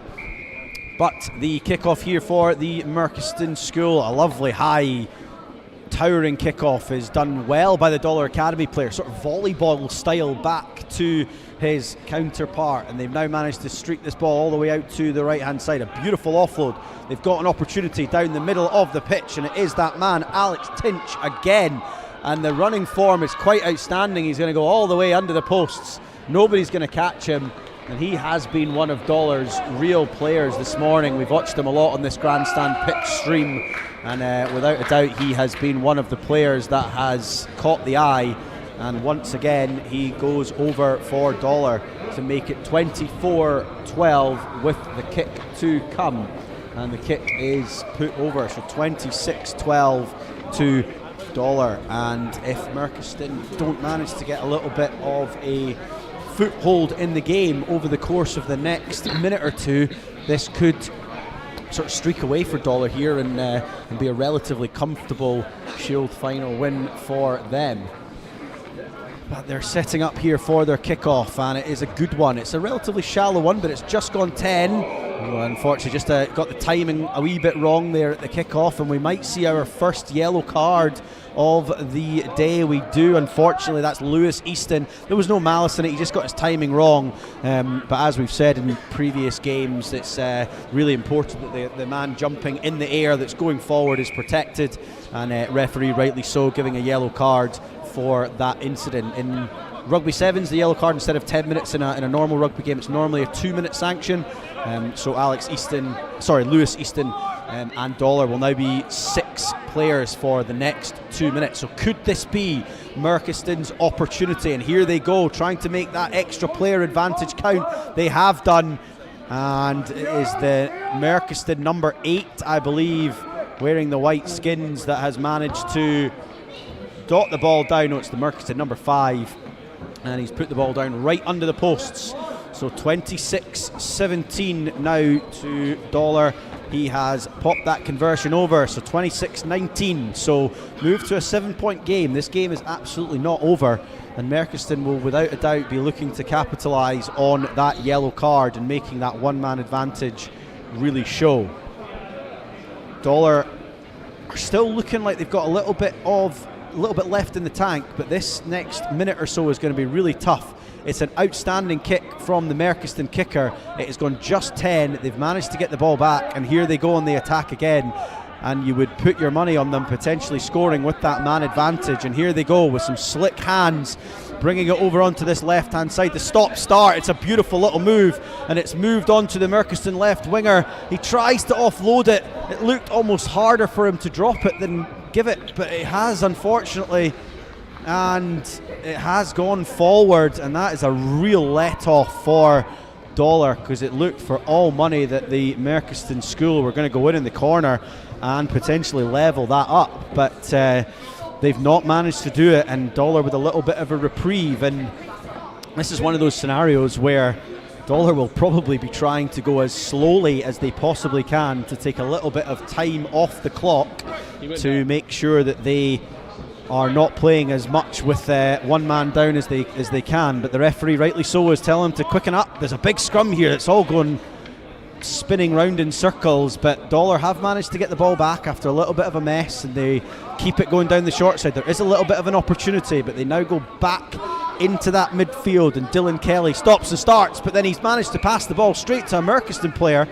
But the kickoff here for the Merchiston School, a lovely high towering kickoff, is done well by the Dollar Academy player, sort of volleyball style back to his counterpart, and they've now managed to streak this ball all the way out to the right hand side. A beautiful offload. They've got an opportunity down the middle of the pitch, and it is that man Alex Tinch again, and the running form is quite outstanding. He's going to go all the way under the posts. Nobody's going to catch him, and he has been one of Dollar's real players this morning. We've watched him a lot on this Grandstand pitch stream, and without a doubt he has been one of the players that has caught the eye. And once again he goes over for Dollar to make it 24-12 with the kick to come, and the kick is put over, so 26-12 to Dollar. And if Merchiston don't manage to get a little bit of a foothold in the game over the course of the next minute or two, this could sort of streak away for Dollar here and be a relatively comfortable Shield final win for them. But they're setting up here for their kickoff, and it is a good one. It's a relatively shallow one, but it's just gone 10. Well, unfortunately, just got the timing a wee bit wrong there at the kickoff, and we might see our first yellow card of the day. We do, unfortunately. That's Lewis Easton. There was no malice in it, he just got his timing wrong, but as we've said in previous games, it's really important that the man jumping in the air that's going forward is protected, and referee rightly so giving a yellow card for that incident. In Rugby Sevens, the yellow card, instead of 10 minutes in a normal rugby game, it's normally a 2-minute sanction. So Lewis Easton and Dollar will now be 6 players for the next 2 minutes. So could this be Merchiston's opportunity? And here they go, trying to make that extra player advantage count. They have done, and it is the Merchiston number 8, I believe, wearing the white skins, that has managed to dot the ball down. No, it's the Merchiston number 5, and he's put the ball down right under the posts. So 26-17 now to Dollar. He has popped that conversion over, so 26-19. So move to a 7-point game. This game is absolutely not over, and Merchiston will without a doubt be looking to capitalise on that yellow card and making that one-man advantage really show. Dollar are still looking like they've got a little bit left in the tank, but this next minute or so is going to be really tough. It's an outstanding kick from the Merchiston kicker. It has gone just 10. They've managed to get the ball back, and here they go on the attack again. And you would put your money on them potentially scoring with that man advantage. And here they go with some slick hands, bringing it over onto this left-hand side. The stop-start, it's a beautiful little move, and it's moved on to the Merchiston left winger. He tries to offload it. It looked almost harder for him to drop it than give it, but it has, unfortunately, and it has gone forward, and that is a real let-off for Dollar, because it looked for all money that the Merchiston School were going to go in the corner and potentially level that up, but they've not managed to do it, and Dollar with a little bit of a reprieve. And this is one of those scenarios where Dollar will probably be trying to go as slowly as they possibly can to take a little bit of time off the clock to make sure that they are not playing as much with one man down as they can. But the referee rightly so is telling them to quicken up. There's a big scrum here. It's all going spinning round in circles, but Dollar have managed to get the ball back after a little bit of a mess, and they keep it going down the short side. There is a little bit of an opportunity, but they now go back into that midfield, and Dylan Kelly stops and starts, but then he's managed to pass the ball straight to a Merchiston player,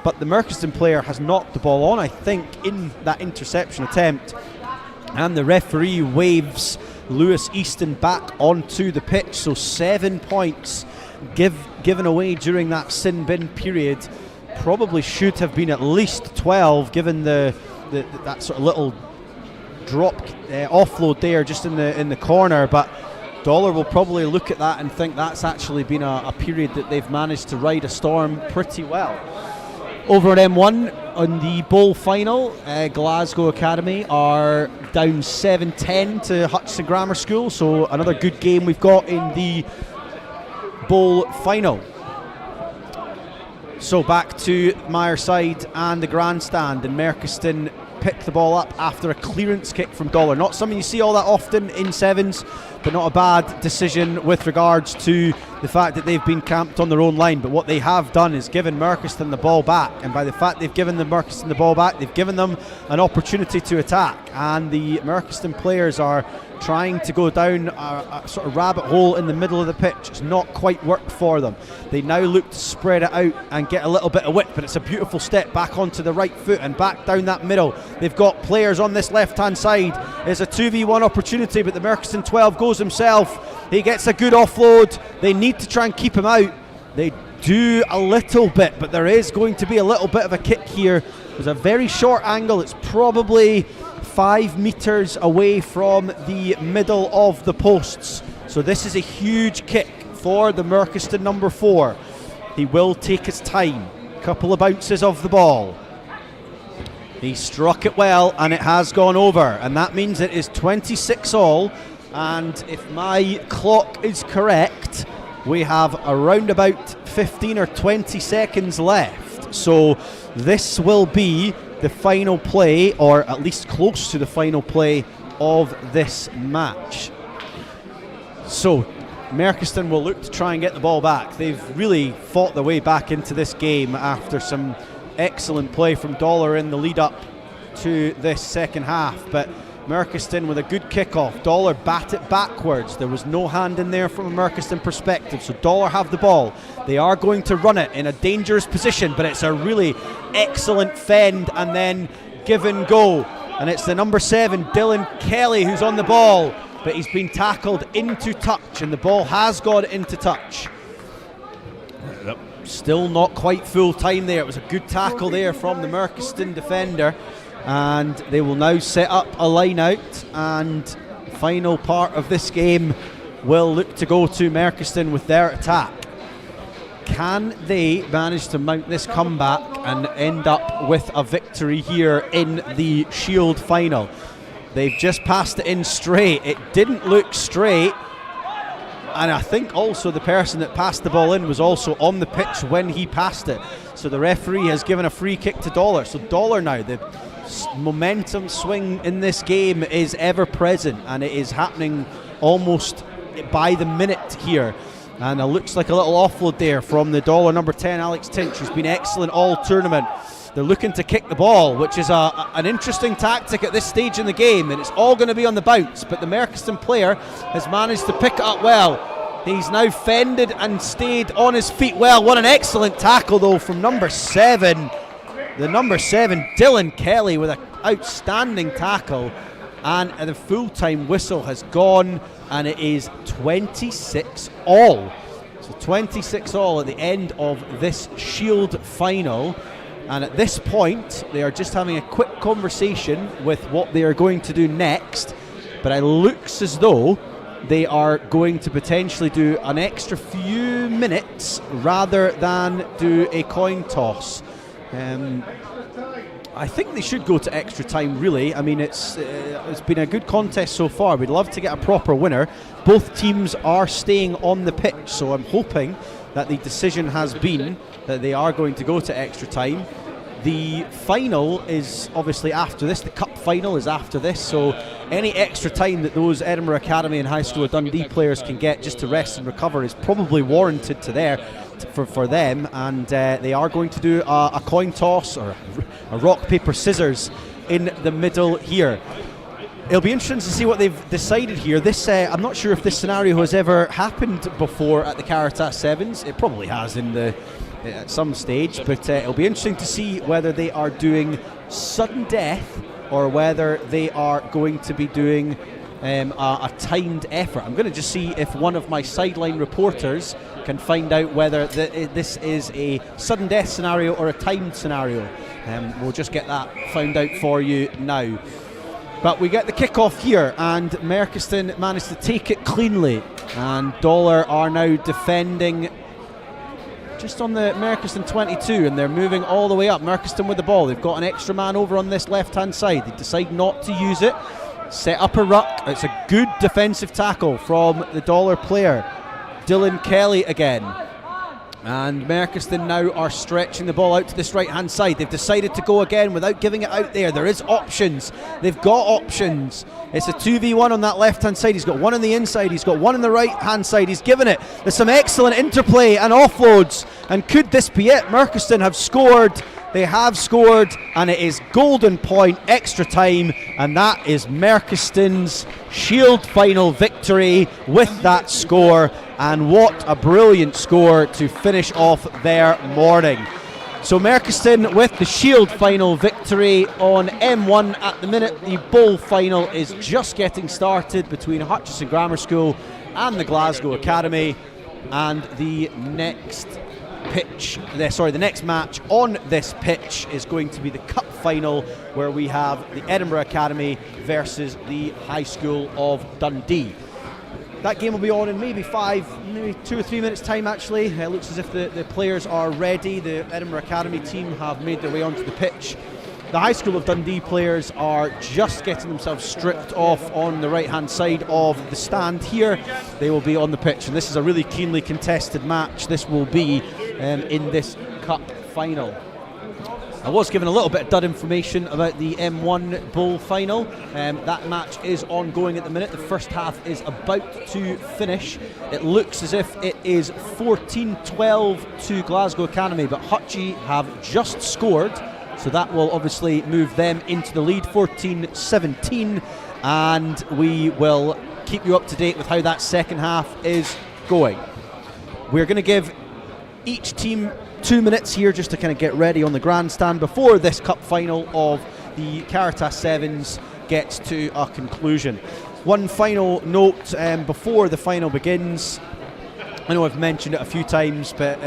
but the Merchiston player has knocked the ball on, I think, in that interception attempt, and the referee waves Lewis Easton back onto the pitch. So 7 points given away during that sin bin period. Probably should have been at least 12, given that sort of little drop offload there just in the corner. But Dollar will probably look at that and think that's actually been a period that they've managed to ride a storm pretty well. Over at M1 on the bowl final, Glasgow Academy are down 7-10 to Hutchinson Grammar School, so another good game we've got in the bowl final. So back to Myreside and the Grandstand, and Merchiston pick the ball up after a clearance kick from Dollar. Not something you see all that often in sevens, but not a bad decision with regards to the fact that they've been camped on their own line. But what they have done is given Merchiston the ball back, and by the fact they've given the Merchiston the ball back, they've given them an opportunity to attack, and the Merchiston players are trying to go down a sort of rabbit hole in the middle of the pitch. It's not quite worked for them. They now look to spread it out and get a little bit of width, but it's a beautiful step back onto the right foot and back down that middle. They've got players on this left hand side. It's a 2v1 opportunity, but the Merchiston 12 goes himself. He gets a good offload. They need to try and keep him out. They do a little bit, but there is going to be a little bit of a kick here. There's a very short angle. It's probably 5 metres away from the middle of the posts. So this is a huge kick for the Merchiston number 4. He will take his time. Couple of bounces of the ball. He struck it well, and it has gone over, and that means it is 26 all. And if my clock is correct, we have around about 15 or 20 seconds left. So this will be the final play, or at least close to the final play of this match. So Merchiston will look to try and get the ball back. They've really fought their way back into this game after some excellent play from Dollar in the lead up to this second half, but Merchiston with a good kickoff. Dollar bat it backwards. There was no hand in there from a Merchiston perspective, so Dollar have the ball. They are going to run it in a dangerous position, but it's a really excellent fend and then give and go. And it's the number 7, Dylan Kelly, who's on the ball, but he's been tackled into touch, and the ball has gone into touch. Still not quite full time there. It was a good tackle there from the Merchiston defender, and they will now set up a line out, and the final part of this game will look to go to Merchiston with their attack. Can they manage to mount this comeback and end up with a victory here in the Shield final? They've just passed it in straight. It didn't look straight, and I think also the person that passed the ball in was also on the pitch when he passed it. So the referee has given a free kick to Dollar. So Dollar now, the momentum swing in this game is ever present, and it is happening almost by the minute here. And it looks like a little offload there from the Dollar number 10, Alex Tinch, who's been excellent all tournament. They're looking to kick the ball, which is an interesting tactic at this stage in the game, and it's all going to be on the bounce, but the Merchiston player has managed to pick it up well. He's now fended and stayed on his feet well. What an excellent tackle though from number 7. The number 7, Dylan Kelly, with an outstanding tackle, and the full-time whistle has gone, and it is 26 all. So 26 all at the end of this Shield final. And at this point, they are just having a quick conversation with what they are going to do next. But it looks as though they are going to potentially do an extra few minutes rather than do a coin toss. I think they should go to extra time, really. I mean, it's been a good contest so far. We'd love to get a proper winner. Both teams are staying on the pitch, so I'm hoping that the decision has been that they are going to go to extra time. The final is obviously after this. The cup final is after this, so any extra time that those Edinburgh Academy and High School of Dundee players can get just to rest and recover is probably warranted to there. tonight for them, and they are going to do a coin toss or a rock, paper, scissors in the middle here. It'll be interesting to see what they've decided here. This I'm not sure if this scenario has ever happened before at the Caritas Sevens. It probably has at some stage, but it'll be interesting to see whether they are doing sudden death or whether they are going to be doing a timed effort. I'm going to just see if one of my sideline reporters can find out whether this is a sudden death scenario or a timed scenario. We'll just get that found out for you now. But we get the kick-off here, and Merchiston managed to take it cleanly, and Dollar are now defending just on the Merchiston 22, and they're moving all the way up. Merchiston with the ball. They've got an extra man over on this left-hand side. They decide not to use it. Set up a ruck. It's a good defensive tackle from the Dollar player, Dylan Kelly again. And Merchiston now are stretching the ball out to this right-hand side. They've decided to go again without giving it out there. There is options. They've got options. It's a 2v1 on that left-hand side. He's got one on the inside. He's got one on the right-hand side. He's given it. There's some excellent interplay and offloads. And could this be it? Merchiston have scored. They have scored, and it is golden point, extra time, and that is Merchiston's Shield final victory with that score. And what a brilliant score to finish off their morning. So Merchiston with the Shield final victory on M1 at the minute. The Bowl final is just getting started between Hutchison Grammar School and the Glasgow Academy, and the next match on this pitch is going to be the Cup final, where we have the Edinburgh Academy versus the High School of Dundee. That game will be on in maybe 2 or 3 minutes time actually. It looks as if the players are ready. The Edinburgh Academy team have made their way onto the pitch. The High School of Dundee players are just getting themselves stripped off on the right hand side of the stand here. They will be on the pitch, and this is a really keenly contested match. This will be in this Cup final. I was given a little bit of dud information about the M1 Bowl final. That match is ongoing at the minute. The first half is about to finish. It looks as if it is 14-12 to Glasgow Academy, but Hutchie have just scored, so that will obviously move them into the lead, 14-17, and we will keep you up to date with how that second half is going. We're going to give each team 2 minutes here just to kind of get ready on the grandstand before this Cup final of the Caritas Sevens gets to a conclusion. One final note before the final begins. I know I've mentioned it a few times, but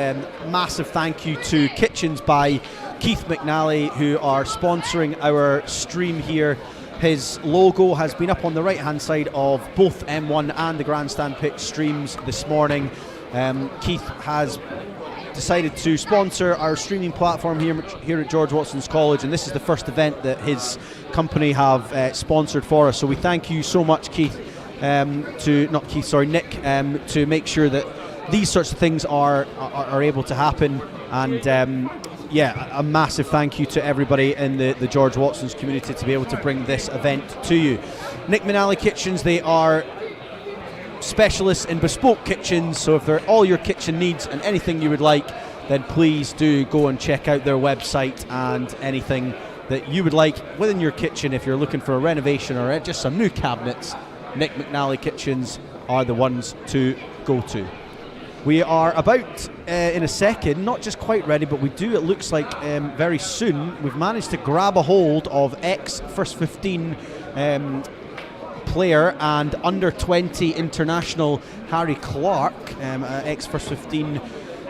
massive thank you to Kitchens by Keith McNally, who are sponsoring our stream here. His logo has been up on the right hand side of both M1 and the Grandstand pitch streams this morning. Keith has decided to sponsor our streaming platform here at George Watson's College, and this is the first event that his company have sponsored for us. So we thank you so much, Nick, to make sure that these sorts of things are able to happen. And a massive thank you to everybody in the George Watson's community to be able to bring this event to you. Nick Manali Kitchens, they are specialists in bespoke kitchens, so if they're all your kitchen needs and anything you would like, then please do go and check out their website, and anything that you would like within your kitchen. If you're looking for a renovation or just some new cabinets, Nick McNally Kitchens are the ones to go to. We are about in a second, not just quite ready, but it looks like very soon, we've managed to grab a hold of ex-First 15 player and under-20 international Harry Clark, ex-First 15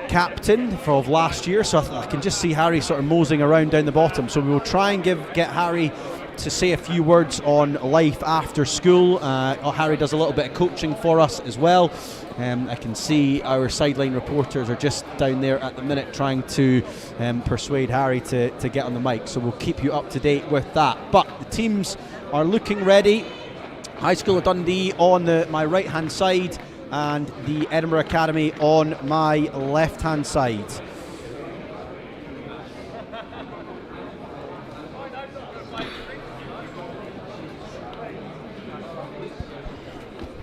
captain of last year. So I can just see Harry sort of moseying around down the bottom. So we will try and get Harry to say a few words on life after school. Harry does a little bit of coaching for us as well. I can see our sideline reporters are just down there at the minute trying to persuade Harry to get on the mic. So we'll keep you up to date with that. But the teams are looking ready. High School of Dundee on my right hand side, and the Edinburgh Academy on my left hand side.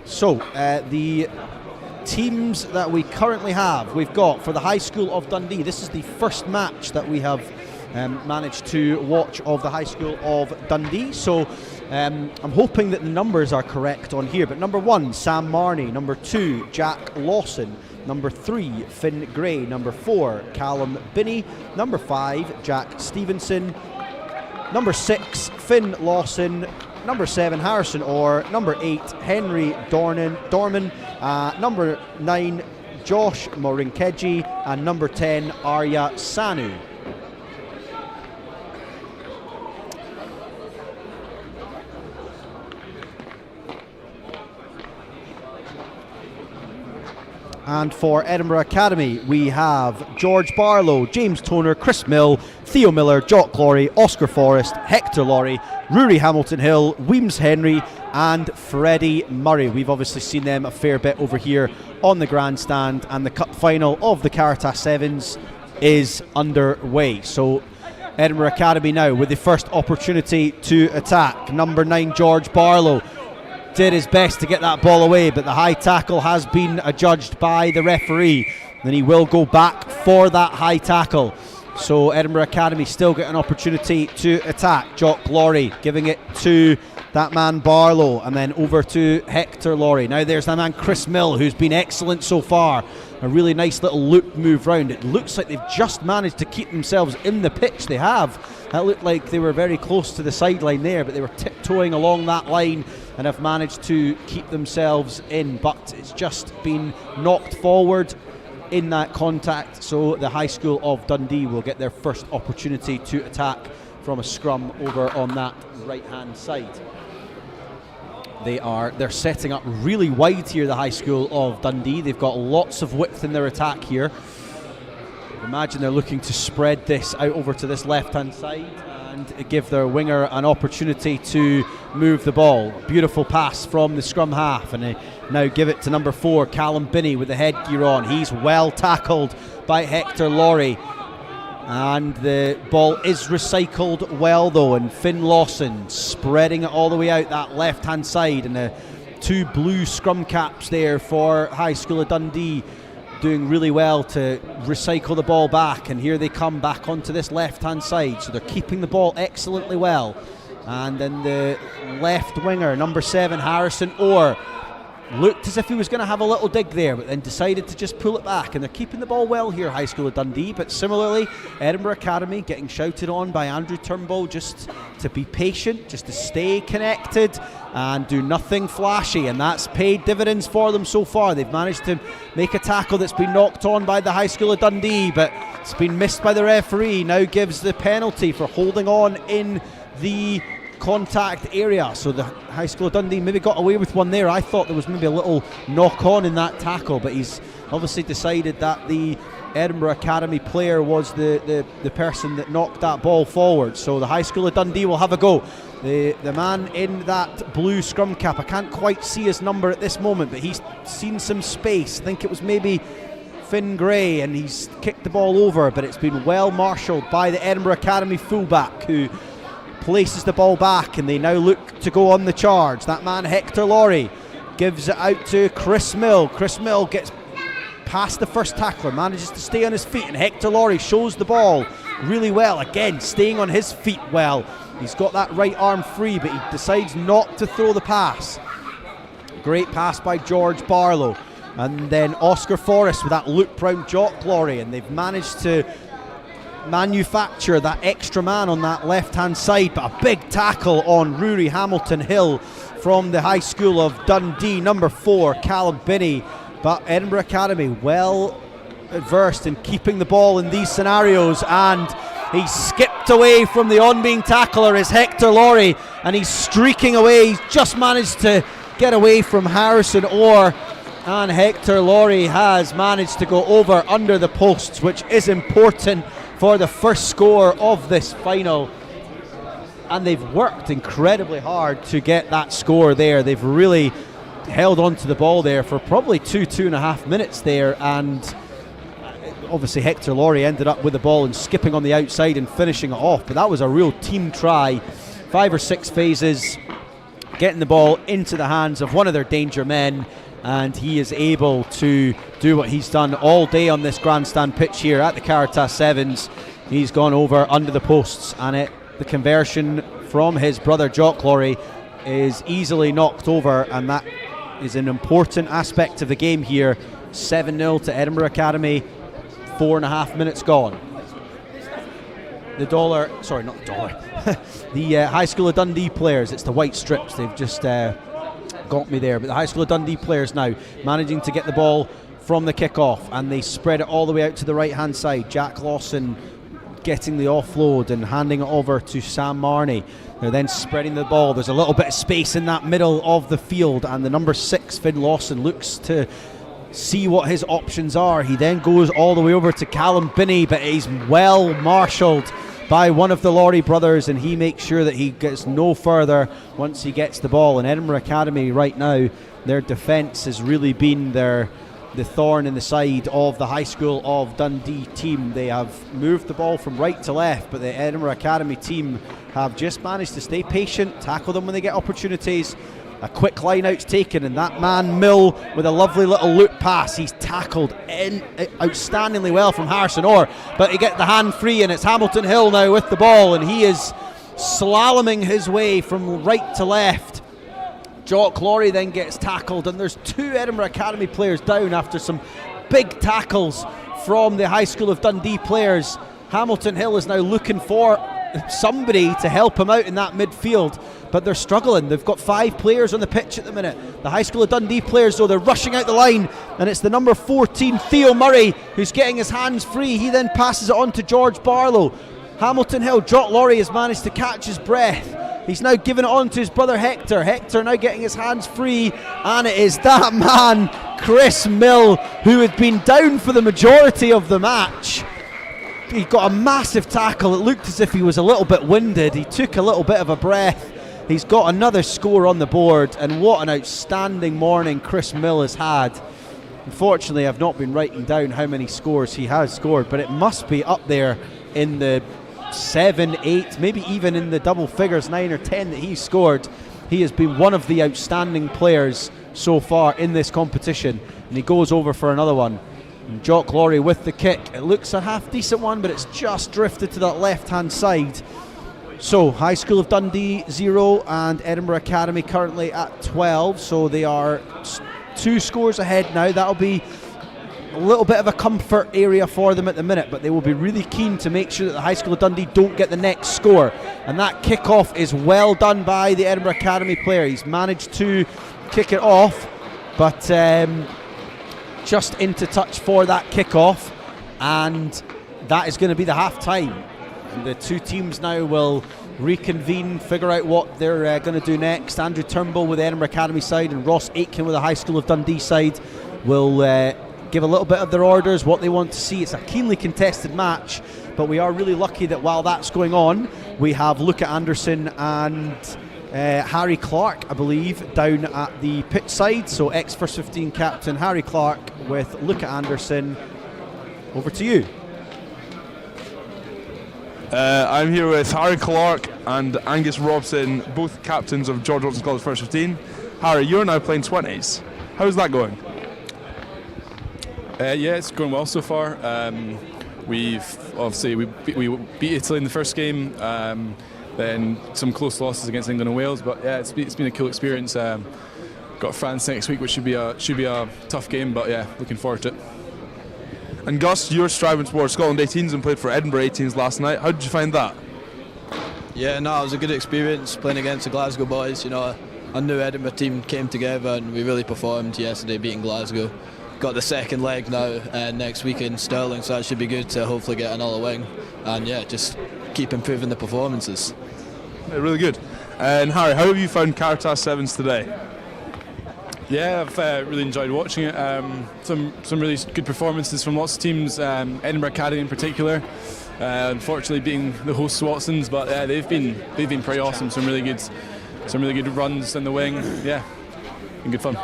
So the teams that we currently have. We've got, for the High School of Dundee, this is the first match that we have managed to watch of the High School of Dundee. So I'm hoping that the numbers are correct on here. But number 1, Sam Marnie. Number 2, Jack Lawson. Number 3, Finn Gray. Number 4, Callum Binney. Number 5, Jack Stevenson. Number 6, Finn Lawson. Number 7, Harrison Orr. Number 8, Henry Dorman. Number 9, Josh Morinkeji. And number 10, Arya Sanu. And for Edinburgh Academy, we have George Barlow, James Toner, Chris Mill, Theo Miller, Jock Laurie, Oscar Forrest, Hector Laurie, Rory Hamilton Hill, Weems Henry, and Freddie Murray. We've obviously seen them a fair bit over here on the grandstand, and the cup final of the Caritas Sevens is underway. So Edinburgh Academy now with the first opportunity to attack. Number 9, George Barlow, did his best to get that ball away, but the high tackle has been adjudged by the referee, and he will go back for that high tackle. So Edinburgh Academy still get an opportunity to attack. Jock Laurie giving it to that man Barlow, and then over to Hector Laurie. Now there's that man Chris Mill, who's been excellent so far. A really nice little loop move round. It looks like they've just managed to keep themselves in the pitch. They have. That looked like they were very close to the sideline there, but they were tiptoeing along that line and have managed to keep themselves in. But it's just been knocked forward in that contact, so the High School of Dundee will get their first opportunity to attack from a scrum over on that right hand side. They're setting up really wide here, the High School of Dundee. They've got lots of width in their attack here. Imagine they're looking to spread this out over to this left hand side and give their winger an opportunity to move the ball. Beautiful pass from the scrum half, and they now give it to number 4, Callum Binney, with the headgear on. He's well tackled by Hector Laurie, and the ball is recycled well though, and Finn Lawson spreading it all the way out that left hand side, and the 2 blue scrum caps there for High School of Dundee doing really well to recycle the ball back, and here they come back onto this left hand side, so they're keeping the ball excellently well. And then the left winger, number 7, Harrison Orr, looked as if he was going to have a little dig there, but then decided to just pull it back, and they're keeping the ball well here, High School of Dundee. But similarly, Edinburgh Academy getting shouted on by Andrew Turnbull just to be patient, just to stay connected and do nothing flashy, and that's paid dividends for them so far. They've managed to make a tackle that's been knocked on by the High School of Dundee, but it's been missed by the referee. Now gives the penalty for holding on in the contact area, so the High School of Dundee maybe got away with one there. I thought there was maybe a little knock on in that tackle, but he's obviously decided that the Edinburgh Academy player was the person that knocked that ball forward. So the High School of Dundee will have a go. The man in that blue scrum cap, I can't quite see his number at this moment, but he's seen some space. I think it was maybe Finn Gray, and he's kicked the ball over, but it's been well marshalled by the Edinburgh Academy fullback, who places the ball back, and they now look to go on the charge. That man Hector Laurie gives it out to Chris Mill. Chris Mill gets past the first tackler, manages to stay on his feet, and Hector Laurie shows the ball really well, again staying on his feet well. He's got that right arm free, but he decides not to throw the pass. Great pass by George Barlow, and then Oscar Forrest with that loop round Jock Laurie, and they've managed to manufacture that extra man on that left hand side. But a big tackle on Rory Hamilton Hill from the High School of Dundee, number 4, Callum Binney. But Edinburgh Academy well versed in keeping the ball in these scenarios, and he skipped away from the on-being tackler is Hector Laurie, and he's streaking away. He's just managed to get away from Harrison Orr, and Hector Laurie has managed to go over under the posts, which is important for the first score of this final. And they've worked incredibly hard to get that score there. They've really held on to the ball there for probably 2.5 minutes there, and obviously Hector Laurie ended up with the ball and skipping on the outside and finishing it off. But that was a real team try. 5 or 6 phases, getting the ball into the hands of one of their danger men, and he is able to do what he's done all day on this grandstand pitch here at the Caritas Sevens. He's gone over under the posts, and the conversion from his brother Jock Laurie is easily knocked over, and that is an important aspect of the game here. 7-0 to Edinburgh Academy, 4.5 minutes gone. The High School of Dundee players, it's the white strips, they've just got me there, but the High School of Dundee players now managing to get the ball from the kick-off, and they spread it all the way out to the right-hand side. Jack Lawson getting the offload and handing it over to Sam Marney. They're then spreading the ball. There's a little bit of space in that middle of the field, and the number 6, Finn Lawson, looks to see what his options are. He then goes all the way over to Callum Binney, but he's well marshalled by one of the Laurie brothers, and he makes sure that he gets no further once he gets the ball. And Edinburgh Academy right now, their defence has really been the thorn in the side of the High School of Dundee team. They have moved the ball from right to left, but the Edinburgh Academy team have just managed to stay patient, tackle them when they get opportunities. A quick line out's taken, and that man Mill with a lovely little loop pass. He's tackled outstandingly well from Harrison Orr, but he get the hand free, and it's Hamilton Hill now with the ball, and he is slaloming his way from right to left. Jock Laurie then gets tackled, and there's 2 Edinburgh Academy players down after some big tackles from the High School of Dundee players. Hamilton Hill is now looking for somebody to help him out in that midfield, but they're struggling. They've got 5 players on the pitch at the minute. The High School of Dundee players, though, they're rushing out the line, and it's the number 14, Theo Murray, who's getting his hands free. He then passes it on to George Barlow. Hamilton Hill, Jock Laurie has managed to catch his breath. He's now giving it on to his brother Hector. Hector now getting his hands free, and it is that man, Chris Mill, who had been down for the majority of the match. He got a massive tackle. It looked as if he was a little bit winded. He took a little bit of a breath. He's got another score on the board, and what an outstanding morning Chris Mill has had. Unfortunately, I've not been writing down how many scores he has scored, but it must be up there in the 7, 8, maybe even in the double figures, 9 or 10 that he's scored. He has been one of the outstanding players so far in this competition, and he goes over for another one. And Jock Laurie with the kick. It looks a half decent one, but it's just drifted to that left hand side. So High School of Dundee 0 and Edinburgh Academy currently at 12, so they are 2 scores ahead now. That'll be a little bit of a comfort area for them at the minute, but they will be really keen to make sure that the High School of Dundee don't get the next score. And that kick-off is well done by the Edinburgh Academy player. He's managed to kick it off, but just into touch for that kick-off, and that is going to be the half-time. And the 2 teams now will reconvene, figure out what they're going to do next. Andrew Turnbull with the Edinburgh Academy side and Ross Aitken with the High School of Dundee side will give a little bit of their orders, what they want to see. It's a keenly contested match, but we are really lucky that while that's going on, we have Luca Anderson and Harry Clark, I believe, down at the pitch side. So ex-First 15 captain Harry Clark with Luca Anderson. Over to you. I'm here with Harry Clark and Angus Robson, both captains of George Watson's College First 15. Harry, you're now playing 20s. How's that going? Yeah, it's going well so far. We beat Italy in the first game, then some close losses against England and Wales. But yeah, it's been a cool experience. Got France next week, which should be a tough game. But yeah, looking forward to it. And Gus, you're striving towards Scotland 18s and played for Edinburgh 18s last night. How did you find that? Yeah, no, it was a good experience playing against the Glasgow boys. You know, a new Edinburgh team came together and we really performed yesterday, beating Glasgow. Got the second leg now next week in Stirling, so that should be good to hopefully get another win. And yeah, just keep improving the performances. Yeah, really good. And Harry, how have you found Caritas Sevens today? Yeah, I've really enjoyed watching it. Some really good performances from lots of teams, Edinburgh Academy in particular. Unfortunately, beating the hosts Watsons, but they've been pretty awesome. Some really good runs in the wing. Yeah, been good fun.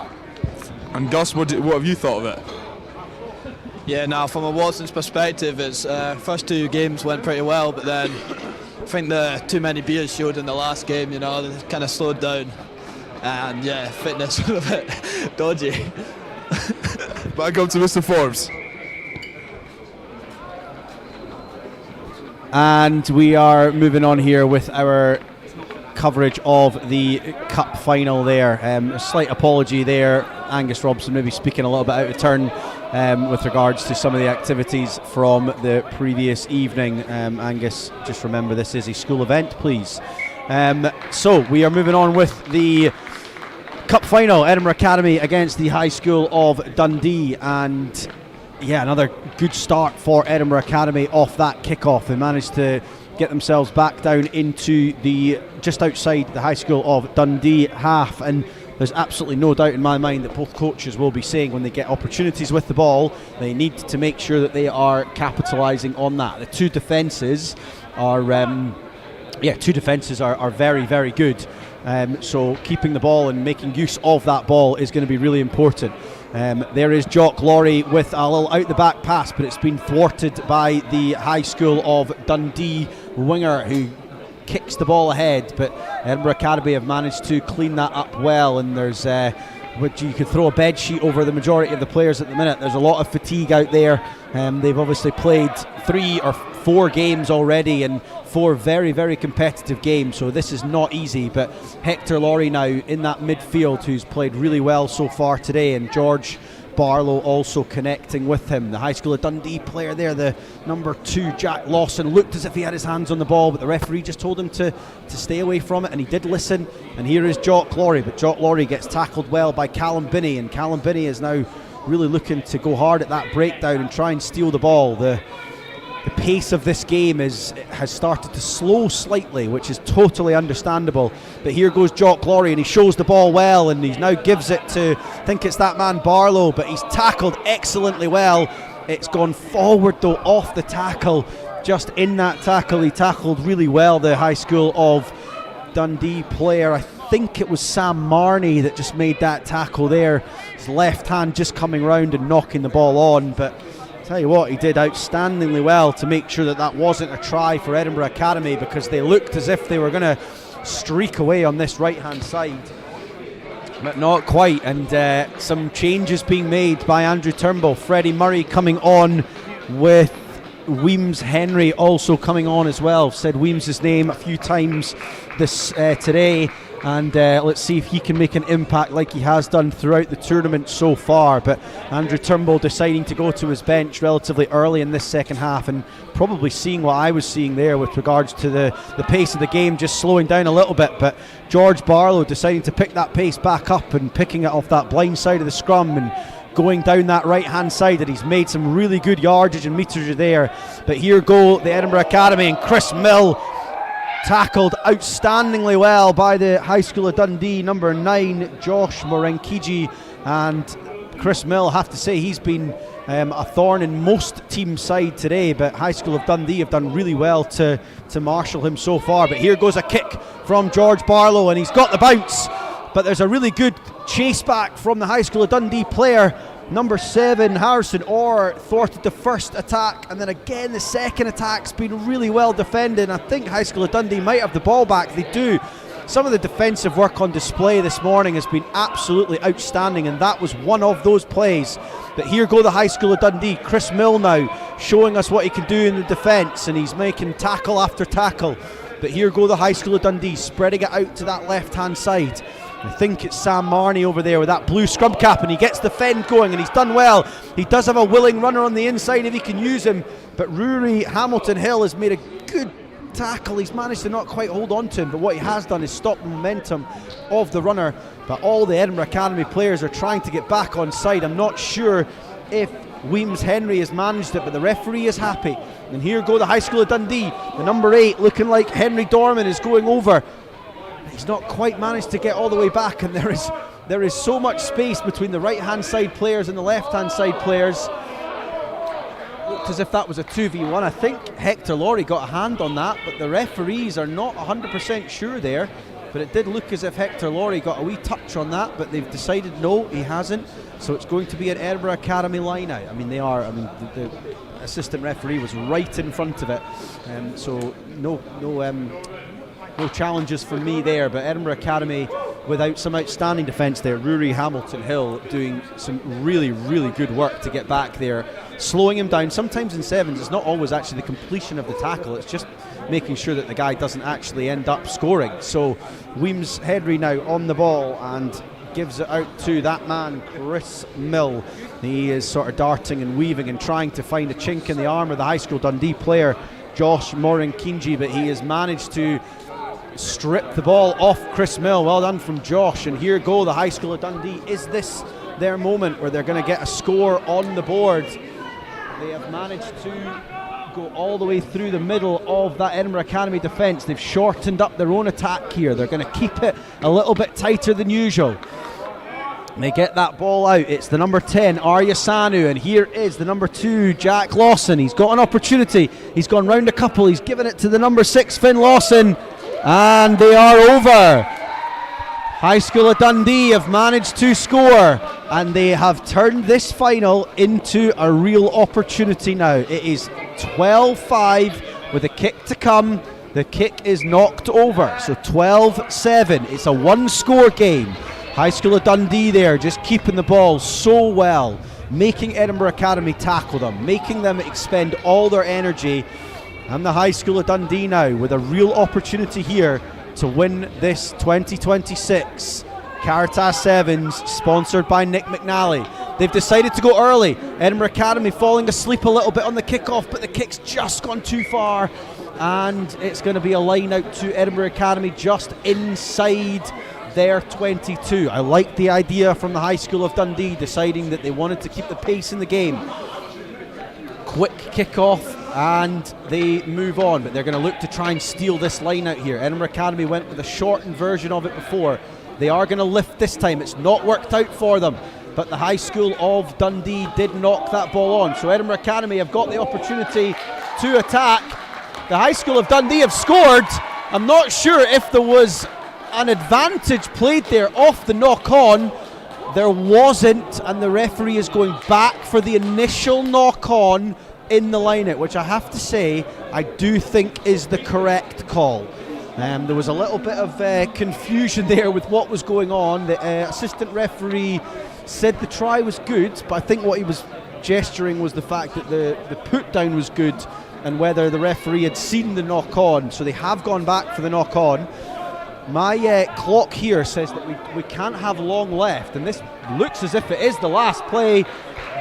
And Gus, what have you thought of it? Yeah, now from a Watsons perspective, its first 2 games went pretty well, but then I think the too many beers showed in the last game. You know, they kind of slowed down. and yeah, fitness was a bit dodgy. Back up to Mr. Forbes. And we are moving on here with our coverage of the cup final there. A slight apology there, Angus Robson maybe speaking a little bit out of turn with regards to some of the activities from the previous evening. Angus, just remember this is a school event, please. So we are moving on with the cup final, Edinburgh Academy against the High School of Dundee, and yeah, another good start for Edinburgh Academy off that kickoff. They managed to get themselves back down into the just outside the High School of Dundee half, and there's absolutely no doubt in my mind that both coaches will be saying when they get opportunities with the ball, they need to make sure that they are capitalising on that. The two defences are very, very good. So keeping the ball and making use of that ball is going to be really important. There is Jock Laurie with a little out the back pass, but it's been thwarted by the High School of Dundee winger who kicks the ball ahead, but Edinburgh Academy have managed to clean that up well, and there's you could throw a bed sheet over the majority of the players at the minute. There's a lot of fatigue out there. They've obviously played 3 or 4 games already, and 4 very, very competitive games, so this is not easy. But Hector Laurie now in that midfield, who's played really well so far today, and George Barlow also connecting with him. The High School of Dundee player there, the number 2, Jack Lawson, looked as if he had his hands on the ball, but the referee just told him to stay away from it, and he did listen. And here is Jock Laurie, but Jock Laurie gets tackled well by Callum Binney, and Callum Binney is now really looking to go hard at that breakdown and try and steal the ball. The pace of this game has started to slow slightly, which is totally understandable. But here goes Jock Laurie, and he shows the ball well, and he now gives it to, I think it's that man Barlow, but he's tackled excellently well. It's gone forward though off the tackle. Just in that tackle, he tackled really well, the High School of Dundee player. I think it was Sam Marnie that just made that tackle there. His left hand just coming round and knocking the ball on, but tell you what, he did outstandingly well to make sure that that wasn't a try for Edinburgh Academy, because they looked as if they were going to streak away on this right hand side, but not quite. And some changes being made by Andrew Turnbull. Freddie Murray coming on with Weems Henry also coming on as well. Said Weems' name a few times this today, and let's see if he can make an impact like he has done throughout the tournament so far. But Andrew Turnbull deciding to go to his bench relatively early in this second half, and probably seeing what I was seeing there with regards to the pace of the game just slowing down a little bit. But George Barlow deciding to pick that pace back up and picking it off that blind side of the scrum and going down that right hand side, and he's made some really good yardage and meterage there. But here go the Edinburgh Academy, and Chris Mill tackled outstandingly well by the High School of Dundee, number 9 Josh Morenkiji. And Chris Mill, have to say, he's been a thorn in most team side today, but High School of Dundee have done really well to marshal him so far. But here goes a kick from George Barlow, and he's got the bounce, but there's a really good chase back from the High School of Dundee player, number 7 Harrison Orr, thwarted the first attack, and then again the second attack's been really well defended. I think High School of Dundee might have the ball back. They do. Some of the defensive work on display this morning has been absolutely outstanding, and that was one of those plays. But here go the High School of Dundee. Chris Mill now showing us what he can do in the defence, and he's making tackle after tackle. But here go the High School of Dundee, spreading it out to that left hand side. I think it's Sam Marnie over there with that blue scrum cap, and he gets the fend going, and he's done well. He does have a willing runner on the inside if he can use him, but Rory Hamilton Hill has made a good tackle. He's managed to not quite hold on to him, but what he has done is stop the momentum of the runner. But all the Edinburgh Academy players are trying to get back on side. I'm not sure if Weems Henry has managed it, but the referee is happy. And here go the High School of Dundee. The number 8 looking like Henry Dorman is going over. He's not quite managed to get all the way back, and there is so much space between the right hand side players and the left hand side players. Looked as if that was a 2v1. I think Hector Laurie got a hand on that, but the referees are not 100% sure there. But it did look as if Hector Laurie got a wee touch on that, but they've decided no, he hasn't. So it's going to be an Edinburgh Academy line out. I mean, they are. I mean, the assistant referee was right in front of it, so no challenges for me there. But Edinburgh Academy without some outstanding defence there. Rory Hamilton-Hill doing some really, really good work to get back there, slowing him down. Sometimes in sevens it's not always actually the completion of the tackle, it's just making sure that the guy doesn't actually end up scoring. So Weems Henry now on the ball and gives it out to that man Chris Mill. He is sort of darting and weaving and trying to find a chink in the armour of the High School Dundee player Josh Morin-Kinji, but he has managed to strip the ball off Chris Mill. Well done from Josh, and here go the High School of Dundee. Is this their moment where they're going to get a score on the board? They have managed to go all the way through the middle of that Edinburgh Academy defence. They've shortened up their own attack here. They're going to keep it a little bit tighter than usual. They get that ball out. It's the number 10, Arya Sanu, and here is the number 2, Jack Lawson. He's got an opportunity. He's gone round a couple. He's given it to the number 6, Finn Lawson, and they are over. High School of Dundee have managed to score, and they have turned this final into a real opportunity now. It is 12-5 with a kick to come. The kick is knocked over, so 12-7. It's a one-score game. High School of Dundee there, just keeping the ball so well, making Edinburgh Academy tackle them, making them expend all their energy. And the High School of Dundee now with a real opportunity here to win this 2026 Caritas Sevens, sponsored by Nick McNally. They've decided to go early. Edinburgh Academy falling asleep a little bit on the kickoff, but the kick's just gone too far, and it's going to be a line out to Edinburgh Academy just inside their 22. I like the idea from the High School of Dundee deciding that they wanted to keep the pace in the game. Quick kick-off and they move on, but they're going to look to try and steal this line out here. Edinburgh Academy went with a shortened version of it before. They are going to lift this time. It's not worked out for them, but the High School of Dundee did knock that ball on. So Edinburgh Academy have got the opportunity to attack. The High School of Dundee have scored. I'm not sure if there was an advantage played there off the knock-on. There wasn't, and the referee is going back for the initial knock-on in the line-out, which I have to say I do think is the correct call. There was a little bit of confusion there with what was going on. The assistant referee said the try was good, but I think what he was gesturing was the fact that the put-down was good and whether the referee had seen the knock-on. So they have gone back for the knock-on. My clock here says that we can't have long left, and this looks as if it is the last play.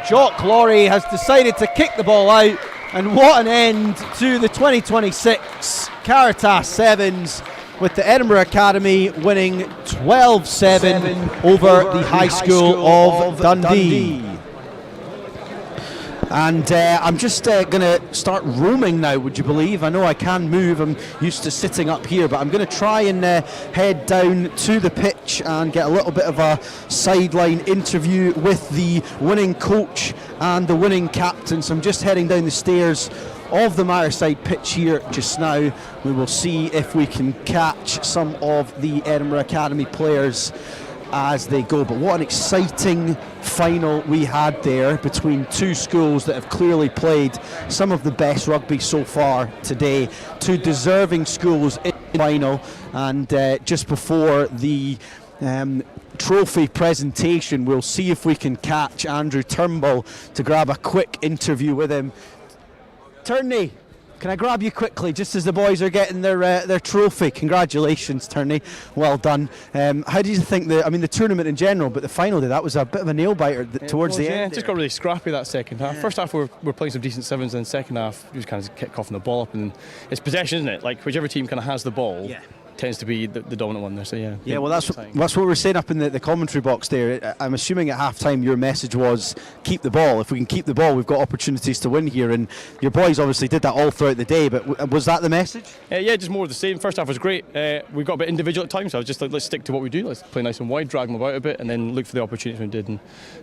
Jock Laurie has decided to kick the ball out, and what an end to the 2026 Caritas Sevens, with the Edinburgh Academy winning 12-7 over the High School of Dundee. And I'm just going to start roaming now, would you believe? I know I can move, I'm used to sitting up here, but I'm going to try and head down to the pitch and get a little bit of a sideline interview with the winning coach and the winning captain. So I'm just heading down the stairs of the Myreside pitch here just now. We will see if we can catch some of the Edinburgh Academy players as they go. But what an exciting final we had there between two schools that have clearly played some of the best rugby so far today. Two deserving schools in the final, and just before the trophy presentation, we'll see if we can catch Andrew Turnbull to grab a quick interview with him. Turney, can I grab you quickly just as the boys are getting their trophy? Congratulations, Turney. Well done. How do you think the tournament in general, but the final day, that was a bit of a nail biter towards the end? Yeah, it just got really scrappy that second half. First half we were playing some decent sevens, and then second half we just kind of kept coughing the ball up, and it's possession, isn't it? Like whichever team kind of has the ball. Yeah. Tends to be the dominant one there, so yeah. Yeah, well that's what we were saying up in the commentary box there. I'm assuming at half-time your message was keep the ball. If we can keep the ball, we've got opportunities to win here, and your boys obviously did that all throughout the day, but was that the message? Yeah, just more of the same. First half was great. We got a bit individual at times, so I was just like, let's stick to what we do. Let's play nice and wide, drag them about a bit, and then look for the opportunities we did, and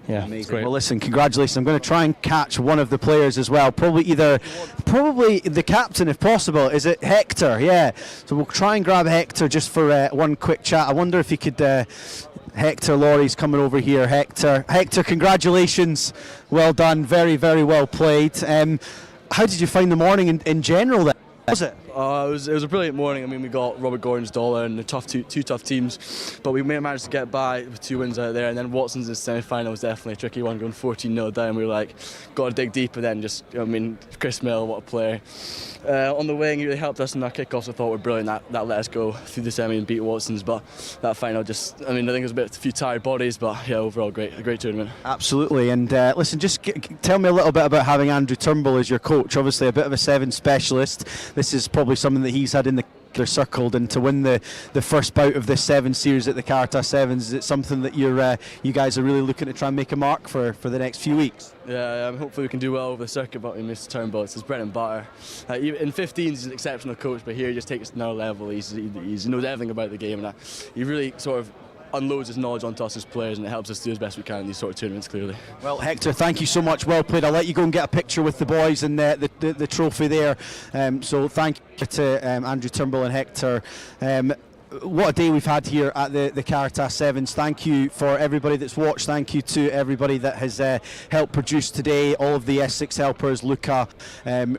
yeah, it's great. Well listen, congratulations. I'm going to try and catch one of the players as well, probably the captain if possible. Is it Hector? Yeah, so we'll try and grab Hector just for one quick chat. I wonder if he could Hector Laurie's coming over here. Hector, congratulations, well done, very, very well played. How did you find the morning in general then? Was it? It was a brilliant morning. I mean, we got Robert Gordon's dollar and the two tough teams, but we managed to get by with 2 wins out there. And then Watson's in the semi-final was definitely a tricky one, going 14-0 down. We were like, got to dig deep, and then just, I mean, Chris Mill, what a player. On the wing, he really helped us in our kickoffs. I thought were brilliant. That let us go through the semi and beat Watson's. But that final, just, I mean, I think it was a few tired bodies, but yeah, overall a great tournament. Absolutely. And listen, just tell me a little bit about having Andrew Turnbull as your coach. Obviously, a bit of a sevens specialist. This is probably something that he's had in the circled, and to win the first bout of this Sevens series at the Caritas Sevens, is it something that you guys are really looking to try and make a mark for the next few weeks? Yeah, hopefully we can do well over the circuit, but we missed Turnbull. It's his bread and butter. In 15s, he's an exceptional coach, but here he just takes it to another level. He knows everything about the game, and he really sort of unloads his knowledge onto us as players, and it helps us do as best we can in these sort of tournaments, clearly. Well, Hector, thank you so much. Well played. I'll let you go and get a picture with the boys and the trophy there. So thank you to Andrew Turnbull and Hector. What a day we've had here at the Caritas Sevens. Thank you for everybody that's watched. Thank you to everybody that has helped produce today. All of the S6 helpers, Luca,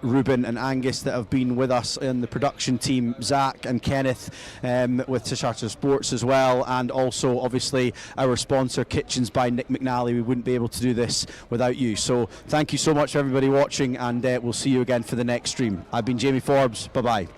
Ruben and Angus, that have been with us in the production team, Zach and Kenneth with Tisharter Sports as well, and also obviously our sponsor Kitchens by Nick McNally. We wouldn't be able to do this without you. So thank you so much for everybody watching, and we'll see you again for the next stream. I've been Jamie Forbes. Bye bye.